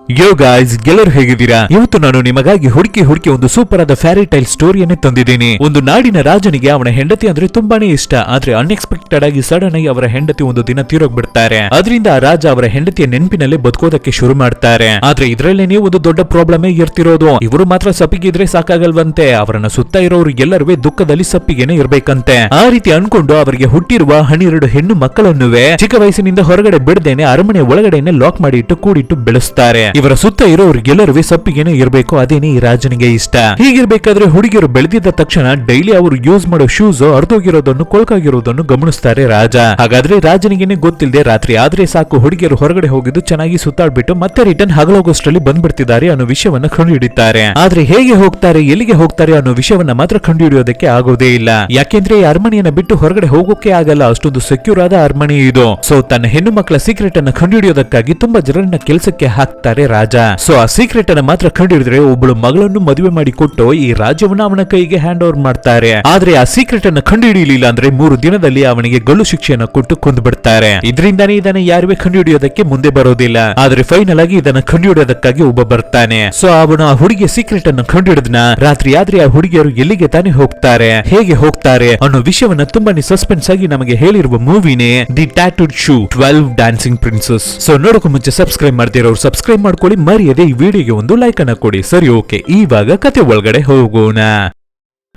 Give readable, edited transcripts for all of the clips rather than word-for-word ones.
ಯೋ guys, ಎಲ್ಲರೂ ಹೇಗಿದ್ದೀರಾ? ಇವತ್ತು ನಾನು ನಿಮಗಾಗಿ ಹುಡುಕಿ ಒಂದು ಸೂಪರ್ ಆದ ಫ್ಯಾರಿ ಟೈಲ್ ಸ್ಟೋರಿಯನ್ನೇ ತಂದಿದ್ದೀನಿ. ಒಂದು ನಾಡಿನ ರಾಜನಿಗೆ ಅವನ ಹೆಂಡತಿ ಅಂದ್ರೆ ತುಂಬಾನೇ ಇಷ್ಟ. ಆದ್ರೆ ಅನ್ಎಕ್ಸ್ಪೆಕ್ಟೆಡ್ ಆಗಿ ಸಡನ್ ಆಗಿ ಅವರ ಹೆಂಡತಿ ಒಂದು ದಿನ ತೀರೋಗ್ಬಿಡ್ತಾರೆ. ಅದರಿಂದ ಆ ರಾಜ ಅವರ ಹೆಂಡತಿಯ ನೆನಪಿನಲ್ಲೇ ಬದುಕೋದಕ್ಕೆ ಶುರು ಮಾಡ್ತಾರೆ. ಆದ್ರೆ ಇದರಲ್ಲೇನೆ ಒಂದು ದೊಡ್ಡ ಪ್ರಾಬ್ಲಮ್ ಇರ್ತಿರೋದು. ಇವರು ಮಾತ್ರ ಸಪ್ಪಿಗಿದ್ರೆ ಸಾಕಾಗಲ್ವಂತೆ, ಅವರನ್ನ ಸುತ್ತ ಇರೋರು ಎಲ್ಲರೂ ದುಃಖದಲ್ಲಿ ಸಪ್ಪಿಗೆನೆ ಇರ್ಬೇಕಂತೆ. ಆ ರೀತಿ ಅನ್ಕೊಂಡು ಅವರಿಗೆ ಹುಟ್ಟಿರುವ 12 ಹೆಣ್ಣು ಮಕ್ಕಳನ್ನುವೆ ಚಿಕ್ಕ ವಯಸ್ಸಿನಿಂದ ಹೊರಗಡೆ ಬಿಡದೇನೆ ಅರಮನೆ ಒಳಗಡೆನೆ ಲಾಕ್ ಮಾಡಿ ಇಟ್ಟು ಕೂಡಿಟ್ಟು ಬೆಳೆಸ್ತಾರೆ. ಇವರ ಸುತ್ತ ಇರೋರಿಗೆಲ್ಲರೂ ಸಪ್ಪಿಗೆನೆ ಇರಬೇಕು, ಅದೇನೇ ಈ ರಾಜನಿಗೆ ಇಷ್ಟ. ಹೀಗಿರ್ಬೇಕಾದ್ರೆ ಹುಡುಗಿಯರು ಬೆಳೆದಿದ್ದ ತಕ್ಷಣ ಡೈಲಿ ಅವರು ಯೂಸ್ ಮಾಡೋ ಶೂಸ್ ಅರ್ಧೋಗಿರೋದನ್ನು ಕೊಳಕಾಗಿರೋದನ್ನು ಗಮನಿಸ್ತಾರೆ ರಾಜ. ಹಾಗಾದ್ರೆ ರಾಜನಿಗೆನೆ ಗೊತ್ತಿಲ್ಲದೆ ರಾತ್ರಿ ಆದ್ರೆ ಸಾಕು ಹುಡುಗಿಯರು ಹೊರಗಡೆ ಹೋಗಿದ್ದು ಚೆನ್ನಾಗಿ ಸುತ್ತಾಡ್ಬಿಟ್ಟು ಮತ್ತೆ ರಿಟರ್ನ್ ಹಗಲೋಗೋಷ್ಟರಲ್ಲಿ ಬಂದ್ಬಿಡ್ತಿದ್ದಾರೆ ಅನ್ನೋ ವಿಷಯವನ್ನ ಕಂಡುಹಿಡಿತಾರೆ. ಆದ್ರೆ ಹೇಗೆ ಹೋಗ್ತಾರೆ, ಎಲ್ಲಿಗೆ ಹೋಗ್ತಾರೆ ಅನ್ನೋ ವಿಷಯವನ್ನ ಮಾತ್ರ ಕಂಡುಹಿಡಿಯೋದಕ್ಕೆ ಆಗೋದೇ ಇಲ್ಲ. ಯಾಕೆಂದ್ರೆ ಈ ಅರಮನೆಯನ್ನ ಬಿಟ್ಟು ಹೊರಗಡೆ ಹೋಗೋಕೆ ಆಗಲ್ಲ, ಅಷ್ಟೊಂದು ಸೆಕ್ಯೂರ್ ಆದ ಅರಮನೆ ಇದು. ಸೊ ತನ್ನ ಹೆಣ್ಣು ಮಕ್ಕಳ ಸೀಕ್ರೆಟ್ ಅನ್ನ ಕಂಡುಹಿಡಿಯೋದಕ್ಕಾಗಿ ತುಂಬಾ ಜನರನ್ನ ಕೆಲಸಕ್ಕೆ ಹಾಕ್ತಾರೆ ರಾಜ. ಸೊ ಆ ಸೀಕ್ರೆಟ್ ಅನ್ನ ಮಾತ್ರ ಕಂಡುಹಿಡಿದ್ರೆ ಒಬ್ಬಳು ಮಗಳನ್ನು ಮದುವೆ ಮಾಡಿ ಕೊಟ್ಟು ಈ ರಾಜ್ಯವನ್ನ ಅವನ ಕೈಗೆ ಹ್ಯಾಂಡ್ ಓವರ್ ಮಾಡ್ತಾರೆ. ಆದ್ರೆ ಆ ಸೀಕ್ರೆಟ್ ಅನ್ನ ಕಂಡುಹಿಡಿಯಲಿಲ್ಲ ಅಂದ್ರೆ 3 ದಿನದಲ್ಲಿ ಅವನಿಗೆ ಗಲ್ಲು ಶಿಕ್ಷೆಯನ್ನು ಕೊಟ್ಟು ಕೊಂದು ಬಿಡ್ತಾರೆ. ಇದರಿಂದಾನೇ ಇದನ್ನ ಯಾರುವೆ ಕಂಡುಹಿಡಿಯೋದಕ್ಕೆ ಮುಂದೆ ಬರೋದಿಲ್ಲ. ಆದ್ರೆ ಫೈನಲ್ ಆಗಿ ಇದನ್ನ ಕಂಡುಹಿಡಿಯೋದಕ್ಕಾಗಿ ಒಬ್ಬ ಬರ್ತಾನೆ. ಸೊ ಅವನು ಆ ಹುಡುಗಿಯ ಸೀಕ್ರೆಟ್ ಅನ್ನು ಕಂಡುಹಿಡಿದ್ನ ರಾತ್ರಿ ಆದ್ರೆ ಆ ಹುಡುಗಿಯರು ಎಲ್ಲಿಗೆ ತಾನೇ ಹೋಗ್ತಾರೆ, ಹೇಗೆ ಹೋಗ್ತಾರೆ ಅನ್ನೋ ವಿಷಯವನ್ನ ತುಂಬಾನೇ ಸಸ್ಪೆನ್ಸ್ ಆಗಿ ನಮಗೆ ಹೇಳಿರುವ ಮೂವಿನೇ the tattooed shoe 12 dancing princess. So ನೋಡೋಕೆ ಮುಂಚೆ ಸಬ್ಸ್ಕ್ರೈಬ್ ಮಾಡ್ತಿರೋರು ಸಬ್ಸ್ಕ್ರೈಬ್ ಮಾಡ್ಕೊಳ್ಳಿ, ಮರೆಯದೆ ಈ ವಿಡಿಯೋಗೆ ಒಂದು ಲೈಕ್ ಅನ್ನ ಕೊಡಿ. ಸರಿ, ಓಕೆ, ಇವಾಗ ಕತೆ ಒಳಗಡೆ ಹೋಗೋಣ.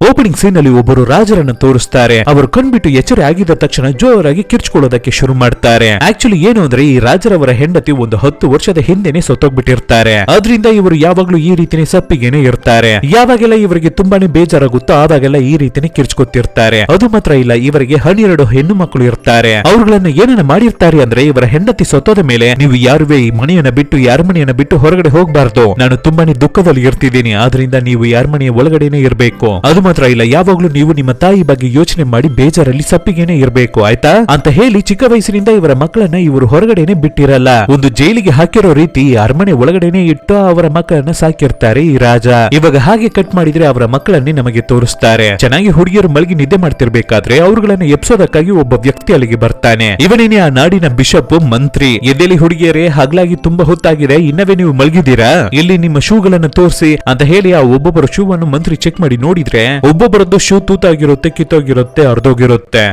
ಓಪನಿಂಗ್ ಸೀನ್ ಅಲ್ಲಿ ಒಬ್ಬರು ರಾಜರನ್ನ ತೋರಿಸ್ತಾರೆ. ಅವರು ಕಣ್ಬಿಟ್ಟು ಎಚ್ಚರ ಆಗಿದ್ದ ತಕ್ಷಣ ಜೋರಾಗಿ ಕಿರ್ಚ್ಕೊಳ್ಳೋದಕ್ಕೆ ಶುರು ಮಾಡ್ತಾರೆ. ಆಕ್ಚುಲಿ ಏನು ಅಂದ್ರೆ ಈ ರಾಜರವರ ಹೆಂಡತಿ ಒಂದು 10 ವರ್ಷದ ಹಿಂದೆನೆ ಸತ್ತೋಗ್ಬಿಟ್ಟಿರ್ತಾರೆ. ಅದರಿಂದ ಇವರು ಯಾವಾಗ್ಲೂ ಈ ರೀತಿನೇ ಸಪ್ಪಿಗೆನೆ ಇರ್ತಾರೆ. ಯಾವಾಗೆಲ್ಲ ಇವರಿಗೆ ತುಂಬಾನೇ ಬೇಜಾರಾಗುತ್ತೋ ಆವಾಗೆಲ್ಲ ಈ ರೀತಿನೇ ಕಿರ್ಚ್ಕೊತಿರ್ತಾರೆ. ಅದು ಮಾತ್ರ ಇಲ್ಲ, ಇವರಿಗೆ 12 ಹೆಣ್ಣು ಮಕ್ಕಳು ಇರ್ತಾರೆ. ಅವ್ರುಗಳನ್ನ ಏನನ್ನ ಮಾಡಿರ್ತಾರೆ ಅಂದ್ರೆ ಇವರ ಹೆಂಡತಿ ಸತ್ತೋದ ಮೇಲೆ ನೀವು ಯಾರುವೆ ಈ ಮನೆಯನ್ನ ಬಿಟ್ಟು ಈ ಅರಮನೆಯನ್ನ ಬಿಟ್ಟು ಹೊರಗಡೆ ಹೋಗ್ಬಾರ್ದು, ನಾನು ತುಂಬಾನೇ ದುಃಖದಲ್ಲಿ ಇರ್ತಿದ್ದೀನಿ, ಆದ್ರಿಂದ ನೀವು ಈ ಅರಮನೆಯ ಒಳಗಡೆನೆ ಇರ್ಬೇಕು. ಅದು ಮಾತ್ರ ಇಲ್ಲ, ಯಾವಾಗ್ಲೂ ನೀವು ನಿಮ್ಮ ತಾಯಿ ಬಗ್ಗೆ ಯೋಚನೆ ಮಾಡಿ ಬೇಜಾರಲ್ಲಿ ಸಪ್ಪಿಗೆನೆ ಇರಬೇಕು, ಆಯ್ತಾ ಅಂತ ಹೇಳಿ ಚಿಕ್ಕ ವಯಸ್ಸಿನಿಂದ ಇವರ ಮಕ್ಕಳನ್ನ ಇವರು ಹೊರಗಡೆನೆ ಬಿಟ್ಟಿರಲ್ಲ. ಒಂದು ಜೈಲಿಗೆ ಹಾಕಿರೋ ರೀತಿ ಅರಮನೆ ಒಳಗಡೆನೆ ಇಟ್ಟು ಅವರ ಮಕ್ಕಳನ್ನ ಸಾಕಿರ್ತಾರೆ ಈ ರಾಜ. ಇವಾಗ ಹಾಗೆ ಕಟ್ ಮಾಡಿದ್ರೆ ಅವರ ಮಕ್ಕಳನ್ನೇ ನಮಗೆ ತೋರಿಸ್ತಾರೆ. ಚೆನ್ನಾಗಿ ಹುಡುಗಿಯರು ಮಲಗಿ ನಿದ್ದೆ ಮಾಡ್ತಿರ್ಬೇಕಾದ್ರೆ ಅವ್ರುಗಳನ್ನ ಎಪ್ಸೋದಕ್ಕಾಗಿ ಒಬ್ಬ ವ್ಯಕ್ತಿ ಅಲ್ಲಿಗೆ ಬರ್ತಾನೆ. ಇವನೇನೆ ಆ ನಾಡಿನ ಬಿಷಪ್ ಮಂತ್ರಿ. ಎದೆಲಿ ಹುಡುಗಿಯರೇ, ಹಗಲಾಗಿ ತುಂಬಾ ಹೊತ್ತಾಗಿದೆ, ಇನ್ನವೇ ನೀವು ಮಲಗಿದ್ದೀರಾ, ಇಲ್ಲಿ ನಿಮ್ಮ ಶೂಗಳನ್ನ ತೋರಿಸಿ ಅಂತ ಹೇಳಿ ಆ ಒಬ್ಬೊಬ್ಬರ ಶೂ ಅನ್ನು ಮಂತ್ರಿ ಚೆಕ್ ಮಾಡಿ ನೋಡಿದ್ರೆ ಒಬ್ಬೊಬ್ಬರದ್ದು ಶೂ ತೂತಾಗಿರುತ್ತೆ, ಕಿತ್ತೋಗಿರುತ್ತೆ, ಅರ್ಧೋಗಿರುತ್ತೆ.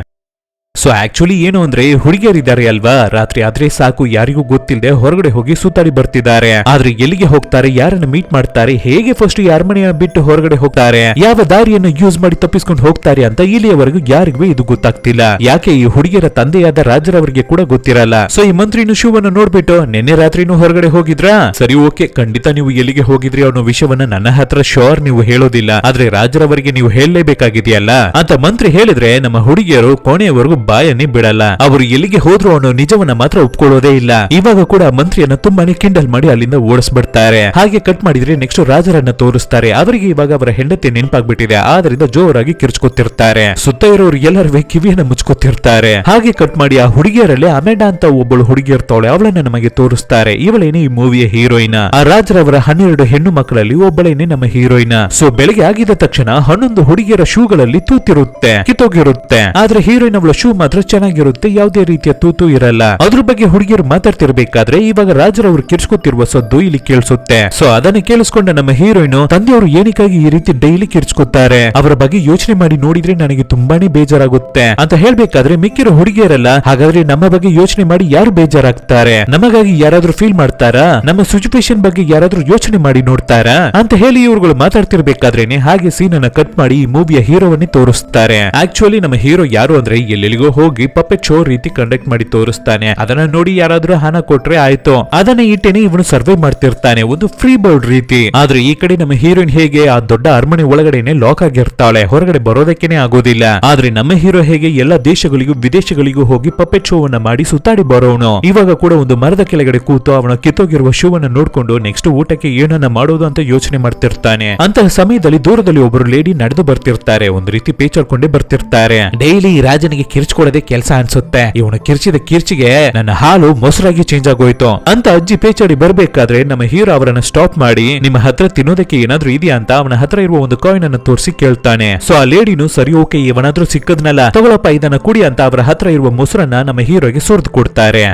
ಸೊ ಆಕ್ಚುಲಿ ಏನು ಅಂದ್ರೆ ಹುಡುಗಿಯರಿದ್ದಾರೆ ಅಲ್ವಾ, ರಾತ್ರಿ ಆದ್ರೆ ಸಾಕು ಯಾರಿಗೂ ಗೊತ್ತಿಲ್ಲದೆ ಹೊರಗಡೆ ಹೋಗಿ ಸುತ್ತಾಡಿ ಬರ್ತಿದ್ದಾರೆ. ಆದ್ರೆ ಎಲ್ಲಿಗೆ ಹೋಗ್ತಾರೆ, ಯಾರನ್ನ ಮೀಟ್ ಮಾಡ್ತಾರೆ, ಹೇಗೆ ಫಸ್ಟ್ ಈ ಅರಮನೆಯ ಬಿಟ್ಟು ಹೊರಗಡೆ ಹೋಗ್ತಾರೆ, ಯಾವ ದಾರಿಯನ್ನು ಯೂಸ್ ಮಾಡಿ ತಪ್ಪಿಸ್ಕೊಂಡು ಹೋಗ್ತಾರೆ ಅಂತ ಇಲ್ಲಿಯವರೆಗೂ ಯಾರಿಗೂ ಇದು ಗೊತ್ತಾಗ್ತಿಲ್ಲ. ಯಾಕೆ ಈ ಹುಡುಗಿಯರ ತಂದೆಯಾದ ರಾಜರವರಿಗೆ ಕೂಡ ಗೊತ್ತಿರಲ್ಲ. ಸೊ ಈ ಮಂತ್ರಿನು ಶೂವನ್ನು ನೋಡ್ಬಿಟ್ಟು ನಿನ್ನೆ ರಾತ್ರಿನೂ ಹೊರಗಡೆ ಹೋಗಿದ್ರಾ, ಸರಿ ಓಕೆ, ಖಂಡಿತ ನೀವು ಎಲ್ಲಿಗೆ ಹೋಗಿದ್ರಿ ಅನ್ನೋ ವಿಷಯವನ್ನ ನನ್ನ ಹತ್ರ ಶೋರ್ ನೀವು ಹೇಳೋದಿಲ್ಲ, ಆದ್ರೆ ರಾಜರವರಿಗೆ ನೀವು ಹೇಳಲೇಬೇಕಾಗಿದೆಯಲ್ಲ ಅಂತ ಮಂತ್ರಿ ಹೇಳಿದ್ರೆ ನಮ್ಮ ಹುಡುಗಿಯರು ಕೊನೆಯವರೆಗೂ ಬಾಯನ್ನೇ ಬಿಡಲ್ಲ. ಅವರು ಎಲ್ಲಿಗೆ ಹೋದ್ರು ಅನ್ನೋ ನಿಜವನ್ನ ಮಾತ್ರ ಒಪ್ಕೊಳ್ಳೋದೇ ಇಲ್ಲ. ಇವಾಗ ಕೂಡ ಮಂತ್ರಿಯನ್ನ ತುಂಬಾನೇ ಕಿಂಡಲ್ ಮಾಡಿ ಅಲ್ಲಿಂದ ಓಡಿಸ್ಬಿಡ್ತಾರೆ. ಹಾಗೆ ಕಟ್ ಮಾಡಿದ್ರೆ ನೆಕ್ಸ್ಟ್ ರಾಜರನ್ನ ತೋರಿಸ್ತಾರೆ. ಅವರಿಗೆ ಇವಾಗ ಅವರ ಹೆಂಡತಿ ನೆನಪಾಗ್ಬಿಟ್ಟಿದೆ, ಆದ್ರಿಂದ ಜೋರಾಗಿ ಕಿರ್ಚ್ಕೊತಿರ್ತಾರೆ. ಸುತ್ತ ಇರೋರು ಎಲ್ಲರೂ ಕಿವಿಯನ್ನ ಮುಚ್ಕೋತಿರ್ತಾರೆ. ಹಾಗೆ ಕಟ್ ಮಾಡಿ ಆ ಹುಡುಗಿಯರಲ್ಲಿ ಅಮೆಡಾ ಅಂತ ಒಬ್ಬಳು ಹುಡುಗಿ ಇರ್ತಾಳೆ, ಅವಳನ್ನ ನಮಗೆ ತೋರಿಸ್ತಾರೆ. ಇವಳೇನೆ ಈ ಮೂವಿಯ ಹೀರೋಯಿನ್. ಆ ರಾಜರವರ 12 ಹೆಣ್ಣು ಮಕ್ಕಳಲ್ಲಿ ಒಬ್ಬಳೇನೆ ನಮ್ಮ ಹೀರೋಯಿನ್. ಸೊ ಬೆಳಗ್ಗೆ ಆಗಿದ ತಕ್ಷಣ 11 ಹುಡುಗಿಯರ ಶೂಗಳಲ್ಲಿ ತೂತಿರುತ್ತೆ, ಕಿತ್ತೋಗಿರುತ್ತೆ. ಆದ್ರೆ ಹೀರೋಯಿನ್ ಅವಳ ಶೂ ಮಾತ್ರ ಚೆನ್ನಾಗಿರುತ್ತೆ, ಯಾವುದೇ ರೀತಿಯ ತೂತು ಇರಲ್ಲ. ಅದ್ರ ಬಗ್ಗೆ ಹುಡುಗಿಯರು ಮಾತಾಡ್ತಿರ್ಬೇಕಾದ್ರೆ ಇವಾಗ ರಾಜರವರು ಕಿರ್ಚ್ಕೊತಿರುವ ಸದ್ದು ಇಲ್ಲಿ ಕೇಳಿಸುತ್ತೆ. ಸೊ ಅದನ್ನ ಕೇಳಿಸ್ಕೊಂಡ ನಮ್ಮ ಹೀರೋಯಿನ್, ತಂದೆಯವರು ಏನಕ್ಕಾಗಿ ಈ ರೀತಿ ಡೈಲಿ ಕಿರ್ಚ್ಕೊತಾರೆ, ಅವರ ಬಗ್ಗೆ ಯೋಚನೆ ಮಾಡಿ ನೋಡಿದ್ರೆ ನನಗೆ ತುಂಬಾನೇ ಬೇಜಾರಾಗುತ್ತೆ ಅಂತ ಹೇಳ್ಬೇಕಾದ್ರೆ ಮಿಕ್ಕಿರೋ ಹುಡುಗಿಯರಲ್ಲ, ಹಾಗಾದ್ರೆ ನಮ್ಮ ಬಗ್ಗೆ ಯೋಚನೆ ಮಾಡಿ ಯಾರು ಬೇಜಾರಾಗ್ತಾರೆ, ನಮಗಾಗಿ ಯಾರಾದ್ರೂ ಫೀಲ್ ಮಾಡ್ತಾರಾ, ನಮ್ಮ ಸಿಚುವೇಶನ್ ಬಗ್ಗೆ ಯಾರಾದ್ರೂ ಯೋಚನೆ ಮಾಡಿ ನೋಡ್ತಾರಾ ಅಂತ ಹೇಳಿ ಇವ್ರುಗಳು ಮಾತಾಡ್ತಿರ್ಬೇಕಾದ್ರೇನೆ ಹಾಗೆ ಸೀನ್ ಅನ್ನ ಕಟ್ ಮಾಡಿ ಈ ಮೂವಿಯ ಹೀರೋವನ್ನೇ ತೋರಿಸ್ತಾರೆ. ಆಕ್ಚುಲಿ ನಮ್ಮ ಹೀರೋ ಯಾರು ಅಂದ್ರೆ ಎಲ್ಲೆಲ್ಲಿಗೋ ಹೋಗಿ ಪಪ್ಪೆಟ್ ಶೋ ರೀತಿ ಕಂಡಕ್ಟ್ ಮಾಡಿ ತೋರಿಸ್ತಾನೆ. ಅದನ್ನ ನೋಡಿ ಯಾರಾದ್ರೂ ಹಣ ಕೊಟ್ರೆ ಆಯ್ತು, ಅದನ್ನ ಇಟ್ಟೇನೆ ಇವನು ಸರ್ವೇ ಮಾಡ್ತಿರ್ತಾನೆ, ಒಂದು ಫ್ರೀ ಬರ್ಡ್ ರೀತಿ. ಆದ್ರೆ ಈ ಕಡೆ ನಮ್ಮ ಹೀರೋಯಿನ್ ಹೇಗೆ ಆ ದೊಡ್ಡ ಅರಮನೆ ಒಳಗಡೆನೆ ಲಾಕ್ ಆಗಿರ್ತಾಳೆ, ಹೊರಗಡೆ ಬರೋದಕ್ಕೇನೆ ಆಗೋದಿಲ್ಲ. ಆದ್ರೆ ನಮ್ಮ ಹೀರೋ ಹೇಗೆ ಎಲ್ಲಾ ದೇಶಗಳಿಗೂ ವಿದೇಶಗಳಿಗೂ ಹೋಗಿ ಪಪ್ಪೆಟ್ ಶೋ ಅನ್ನ ಮಾಡಿ ಸುತ್ತಾಡಿ ಬರೋನು. ಇವಾಗ ಕೂಡ ಒಂದು ಮರದ ಕೆಳಗಡೆ ಕೂತು ಅವನ ಕಿತ್ತೋಗಿರುವ ಶೂ ಅನ್ನ ನೋಡ್ಕೊಂಡು ನೆಕ್ಸ್ಟ್ ಊಟಕ್ಕೆ ಏನನ್ನ ಮಾಡೋದು ಅಂತ ಯೋಚನೆ ಮಾಡ್ತಿರ್ತಾನೆ. ಅಂತಹ ಸಮಯದಲ್ಲಿ ದೂರದಲ್ಲಿ ಒಬ್ಬರು ಲೇಡಿ ನಡೆದು ಬರ್ತಿರ್ತಾರೆ, ಒಂದು ರೀತಿ ಪೇಚಾಡ್ಕೊಂಡೇ ಬರ್ತಿರ್ತಾರೆ. ಡೈಲಿ ರಾಜನಿಗೆ ಕಿರ್ಚ್ಕೊಳ್ಳೋದೇ ಕೆಲಸ ಅನ್ಸುತ್ತೆ, ಇವನು ಕಿರ್ಚಿದ ಕಿರ್ಚಿಗೆ ನನ್ನ ಹಾಲು ಮೊಸರಾಗಿ ಚೇಂಜ್ ಆಗೋಯ್ತು ಅಂತ ಅಜ್ಜಿ ಪೇಚಾಡಿ ಬರ್ಬೇಕಾದ್ರೆ ನಮ್ಮ ಹೀರೋ ಅವರನ್ನ ಸ್ಟಾಪ್ ಮಾಡಿ ನಿಮ್ಮ ಹತ್ರ ತಿನ್ನೋದಕ್ಕೆ ಏನಾದ್ರೂ ಇದೆಯಾ ಅಂತ ಅವನ ಹತ್ರ ಇರುವ ಒಂದು ಕಾಯಿನ್ ಅನ್ನು ತೋರಿಸಿ ಕೇಳ್ತಾನೆ. ಸೊ ಆ ಲೇಡಿನು ಸರಿ ಓಕೆ ಇವನಾದ್ರೂ ಸಿಕ್ಕದ್ನಲ್ಲ ತಗೊಳಪ್ಪ ಇದನ್ನ ಕುಡಿ ಅಂತ ಅವರ ಹತ್ರ ಇರುವ ಮೊಸರನ್ನ ನಮ್ಮ ಹೀರೋಗೆ ಸುರಿದು ಕೊಡ್ತಾರೆ.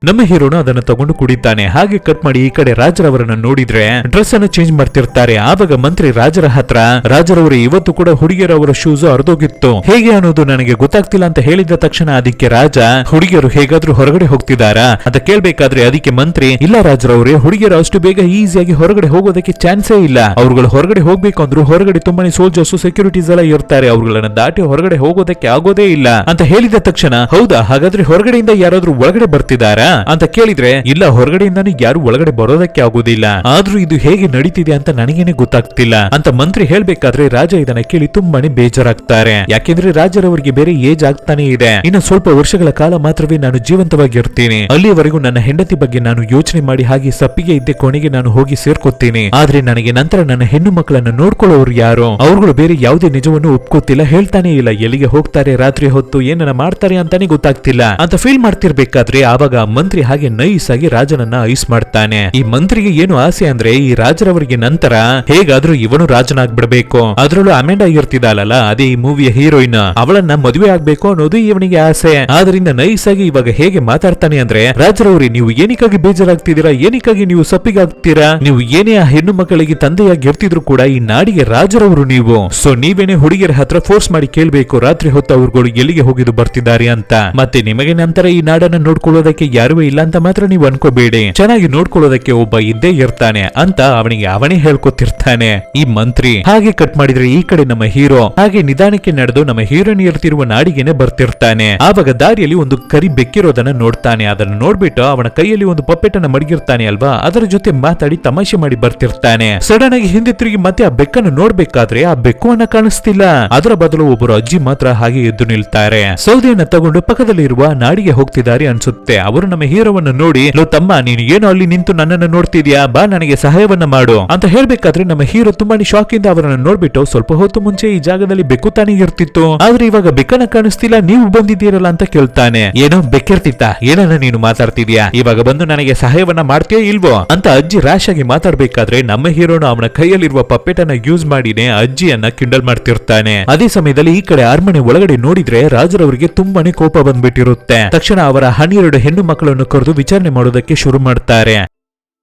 ನಮ್ಮ ಹೀರೋನು ಅದನ್ನ ತಗೊಂಡು ಕುಡಿತಾನೆ. ಹಾಗೆ ಕಟ್ ಮಾಡಿ ಈ ಕಡೆ ರಾಜರವರನ್ನ ನೋಡಿದ್ರೆ ಡ್ರೆಸ್ ಅನ್ನು ಚೇಂಜ್ ಮಾಡ್ತಿರ್ತಾರೆ. ಆವಾಗ ಮಂತ್ರಿ ರಾಜರ ಹತ್ರ, ರಾಜರವರು ಇವತ್ತು ಕೂಡ ಹುಡುಗಿಯರವರ ಶೂಸ್ ಅರ್ಧೋಗಿತ್ತು, ಹೇಗೆ ಅನ್ನೋದು ನನಗೆ ಗೊತ್ತಾಗ್ತಿಲ್ಲ ಅಂತ ಹೇಳಿದ ತಕ್ಷಣ ಅದಕ್ಕೆ ರಾಜ, ಹುಡುಗಿಯರು ಹೇಗಾದ್ರೂ ಹೊರಗಡೆ ಹೋಗ್ತಿದಾರಾ ಅಂತ ಕೇಳ್ಬೇಕಾದ್ರೆ ಅದಕ್ಕೆ ಮಂತ್ರಿ, ಇಲ್ಲ ರಾಜರವ್ರೆ, ಹುಡುಗಿಯರು ಅಷ್ಟು ಬೇಗ ಈಸಿಯಾಗಿ ಹೊರಗಡೆ ಹೋಗೋದಕ್ಕೆ ಚಾನ್ಸೇ ಇಲ್ಲ. ಅವ್ರುಗಳು ಹೊರಗಡೆ ಹೋಗ್ಬೇಕು ಅಂದ್ರು ಹೊರಗಡೆ ತುಂಬಾನೇ ಸೋಲ್ಜರ್ಸ್ ಸೆಕ್ಯೂರಿಟೀಸ್ ಎಲ್ಲ ಇರ್ತಾರೆ, ಅವ್ರುಗಳನ್ನ ದಾಟಿ ಹೊರಗಡೆ ಹೋಗೋದಕ್ಕೆ ಆಗೋದೇ ಇಲ್ಲ ಅಂತ ಹೇಳಿದ ತಕ್ಷಣ, ಹೌದಾ ಹಾಗಾದ್ರೆ ಹೊರಗಡೆಯಿಂದ ಯಾರಾದ್ರೂ ಒಳಗಡೆ ಬರ್ತಿದಾರಾ ಅಂತ ಕೇಳಿದ್ರೆ, ಇಲ್ಲ ಹೊರಗಡೆಯಿಂದಾನು ಯಾರು ಒಳಗಡೆ ಬರೋದಕ್ಕೆ ಆಗೋದಿಲ್ಲ, ಆದ್ರೂ ಇದು ಹೇಗೆ ನಡೀತಿದೆ ಅಂತ ನನಗೇನೆ ಗೊತ್ತಾಗ್ತಿಲ್ಲ ಅಂತ ಮಂತ್ರಿ ಹೇಳ್ಬೇಕಾದ್ರೆ ರಾಜ ಇದನ್ನ ಕೇಳಿ ತುಂಬಾನೇ ಬೇಜಾರಾಗ್ತಾರೆ. ಯಾಕೆಂದ್ರೆ ರಾಜರವರಿಗೆ ಬೇರೆ ಏಜ್ ಆಗ್ತಾನೆ ಇದೆ, ಇನ್ನು ಸ್ವಲ್ಪ ವರ್ಷಗಳ ಕಾಲ ಮಾತ್ರವೇ ನಾನು ಜೀವಂತವಾಗಿರ್ತೀನಿ, ಅಲ್ಲಿಯವರೆಗೂ ನನ್ನ ಹೆಂಡತಿ ಬಗ್ಗೆ ನಾನು ಯೋಚನೆ ಮಾಡಿ ಹಾಗೆ ಸಪ್ಪಿಗೆ ಇದ್ದೆ ಕೊನೆಗೆ ನಾನು ಹೋಗಿ ಸೇರ್ಕೊತೀನಿ. ಆದ್ರೆ ನನಗೆ ನಂತರ ನನ್ನ ಹೆಣ್ಣು ಮಕ್ಕಳನ್ನ ನೋಡ್ಕೊಳ್ಳೋರು ಯಾರು, ಅವ್ರುಗಳು ಬೇರೆ ಯಾವುದೇ ನಿಜವನ್ನು ಒಪ್ಕೋತಿಲ್ಲ, ಹೇಳ್ತಾನೆ ಇಲ್ಲ, ಎಲ್ಲಿಗೆ ಹೋಗ್ತಾರೆ ರಾತ್ರಿ ಹೊತ್ತು ಏನನ್ನ ಮಾಡ್ತಾರೆ ಅಂತಾನೆ ಗೊತ್ತಾಗ್ತಿಲ್ಲ ಅಂತ ಫೀಲ್ ಮಾಡ್ತಿರ್ಬೇಕಾದ್ರೆ ಆವಾಗ ಮಂತ್ರಿ ಹಾಗೆ ನೈಸ್ ಆಗಿ ರಾಜನನ್ನ ಐಸ್ ಮಾಡ್ತಾನೆ. ಈ ಮಂತ್ರಿಗೆ ಏನು ಆಸೆ ಅಂದ್ರೆ ಈ ರಾಜರವರಿಗೆ ನಂತರ ಹೇಗಾದ್ರೂ ಇವನು ರಾಜನಾಗ್ಬಿಡ್ಬೇಕು, ಅದ್ರಲ್ಲೂ ಅಮೆಂಡಾ ಇರ್ತಿದ್ದಾಳಲ್ಲ ಅದೇ ಈ ಮೂವಿಯ ಹೀರೋಯಿನ್, ಅವಳನ್ನ ಮದುವೆ ಆಗ್ಬೇಕು ಅನ್ನೋದು ಇವನಿಗೆ ಆಸೆ. ಆದ್ರಿಂದ ನೈಸ್ ಆಗಿ ಇವಾಗ ಹೇಗೆ ಮಾತಾಡ್ತಾನೆ ಅಂದ್ರೆ, ರಾಜರವ್ರಿ ನೀವು ಏನಕ್ಕಾಗಿ ಬೇಜಾರಾಗ್ತಿದ್ದೀರಾ, ಏನಕ್ಕಾಗಿ ನೀವು ಸಪ್ಪಿಗಾಗ್ತೀರಾ, ನೀವು ಏನೇ ಆ ಹೆಣ್ಣು ಮಕ್ಕಳಿಗೆ ತಂದೆಯಾಗಿ ಇರ್ತಿದ್ರು ಕೂಡ ಈ ನಾಡಿಗೆ ರಾಜರವರು ನೀವು, ಸೊ ನೀವೇನೆ ಹುಡುಗಿಯರ ಹತ್ರ ಫೋರ್ಸ್ ಮಾಡಿ ಕೇಳ್ಬೇಕು ರಾತ್ರಿ ಹೊತ್ತು ಅವ್ರುಗಳು ಎಲ್ಲಿಗೆ ಹೋಗಿದ್ದು ಬರ್ತಿದ್ದಾರೆ ಅಂತ, ಮತ್ತೆ ನಿಮಗೆ ನಂತರ ಈ ನಾಡನ್ನ ನೋಡ್ಕೊಳ್ಳೋದಕ್ಕೆ ಯಾರೂ ಇಲ್ಲ ಅಂತ ಮಾತ್ರ ನೀವು ಅನ್ಕೋಬೇಡಿ, ಚೆನ್ನಾಗಿ ನೋಡ್ಕೊಳ್ಳೋದಕ್ಕೆ ಒಬ್ಬ ಇದ್ದೇ ಇರ್ತಾನೆ ಅಂತ ಅವನಿಗೆ ಅವನೇ ಹೇಳ್ಕೊತಿರ್ತಾನೆ ಈ ಮಂತ್ರಿ. ಹಾಗೆ ಕಟ್ ಮಾಡಿದ್ರೆ ಈ ಕಡೆ ನಮ್ಮ ಹೀರೋ ಹಾಗೆ ನಿಧಾನಕ್ಕೆ ನಡೆದು ನಮ್ಮ ಹೀರೋಯಿನ್ ಇರ್ತಿರುವ ನಾಡಿಗೆನೆ ಬರ್ತಿರ್ತಾನೆ. ಆವಾಗ ದಾರಿಯಲ್ಲಿ ಒಂದು ಕರಿ ಬೆಕ್ಕಿರೋದನ್ನ ನೋಡ್ತಾನೆ, ಅದನ್ನ ನೋಡ್ಬಿಟ್ಟು ಅವನ ಕೈಯಲ್ಲಿ ಒಂದು ಪಪ್ಪೆಟ್ ಅನ್ನ ಮಡಗಿರ್ತಾನೆ ಅಲ್ವಾ, ಅದರ ಜೊತೆ ಮಾತಾಡಿ ತಮಾಷೆ ಮಾಡಿ ಬರ್ತಿರ್ತಾನೆ. ಸಡನ್ ಆಗಿ ಹಿಂದೆ ತಿರುಗಿ ಮತ್ತೆ ಆ ಬೆಕ್ಕನ್ನು ನೋಡ್ಬೇಕಾದ್ರೆ ಆ ಬೆಕ್ಕುವನ್ನ ಕಾಣಿಸ್ತಿಲ್ಲ, ಅದರ ಬದಲು ಒಬ್ಬರು ಅಜ್ಜಿ ಮಾತ್ರ ಹಾಗೆ ಎದ್ದು ನಿಲ್ತಾರೆ. ಸೌದೆಯನ್ನ ತಗೊಂಡು ಪಕ್ಕದಲ್ಲಿ ಇರುವ ನಾಡಿಗೆ ಹೋಗ್ತಿದ್ದಾರೆ ಅನ್ಸುತ್ತೆ. ಅವರು ನಮ್ಮ ಹೀರೋವನ್ನ ನೋಡಿ, ಲೋ ತಮ್ಮ ನೀನು ಏನು ಅಲ್ಲಿ ನಿಂತು ನನ್ನನ್ನು ನೋಡ್ತಿದ್ಯಾ, ಬಾ ನನಗೆ ಸಹಾಯವನ್ನ ಮಾಡು ಅಂತ ಹೇಳ್ಬೇಕಾದ್ರೆ ನಮ್ಮ ಹೀರೋ ತುಂಬಾನೇ ಶಾಕ್ ಇಂದ ಅವರನ್ನ ನೋಡ್ಬಿಟ್ಟು, ಸ್ವಲ್ಪ ಹೊತ್ತು ಮುಂಚೆ ಈ ಜಾಗದಲ್ಲಿ ಬೆಕ್ಕು ತಾನೇ ಇರ್ತಿತ್ತು, ಆದ್ರೆ ಇವಾಗ ಬೆಕ್ಕನ ಕಾಣಿಸ್ತಿಲ್ಲ, ನೀವು ಬಂದಿದ್ದೀರಲ್ಲ ಅಂತ ಕೇಳ್ತಾನೆ. ಏನೋ ಬೆಕ್ಕಿರ್ತಿತ್ತ, ಏನನ್ನ ನೀನು ಮಾತಾಡ್ತಿದ್ಯಾ, ಇವಾಗ ಬಂದು ನನಗೆ ಸಹಾಯವನ್ನ ಮಾಡ್ತೀಯೋ ಇಲ್ವೋ ಅಂತ ಅಜ್ಜಿ ರ್ಯಾಶ್ ಆಗಿ ಮಾತಾಡ್ಬೇಕಾದ್ರೆ ನಮ್ಮ ಹೀರೋನು ಅವನ ಕೈಯಲ್ಲಿರುವ ಪಪ್ಪೆಟ್ ಅನ್ನ ಯೂಸ್ ಮಾಡಿನೇ ಅಜ್ಜಿಯನ್ನ ಕಿಂಡಲ್ ಮಾಡ್ತಿರ್ತಾನೆ. ಅದೇ ಸಮಯದಲ್ಲಿ ಈ ಕಡೆ ಅರಮನೆ ಒಳಗಡೆ ನೋಡಿದ್ರೆ ರಾಜರವರಿಗೆ ತುಂಬಾನೇ ಕೋಪ ಬಂದ್ಬಿಟ್ಟಿರುತ್ತೆ. ತಕ್ಷಣ ಅವರ 12 ಹೆಣ್ಣು ಮಕ್ಕಳನ್ನು ಕರೆದು ವಿಚಾರಣೆ ಮಾಡೋದಕ್ಕೆ ಶುರು ಮಾಡ್ತಾರೆ.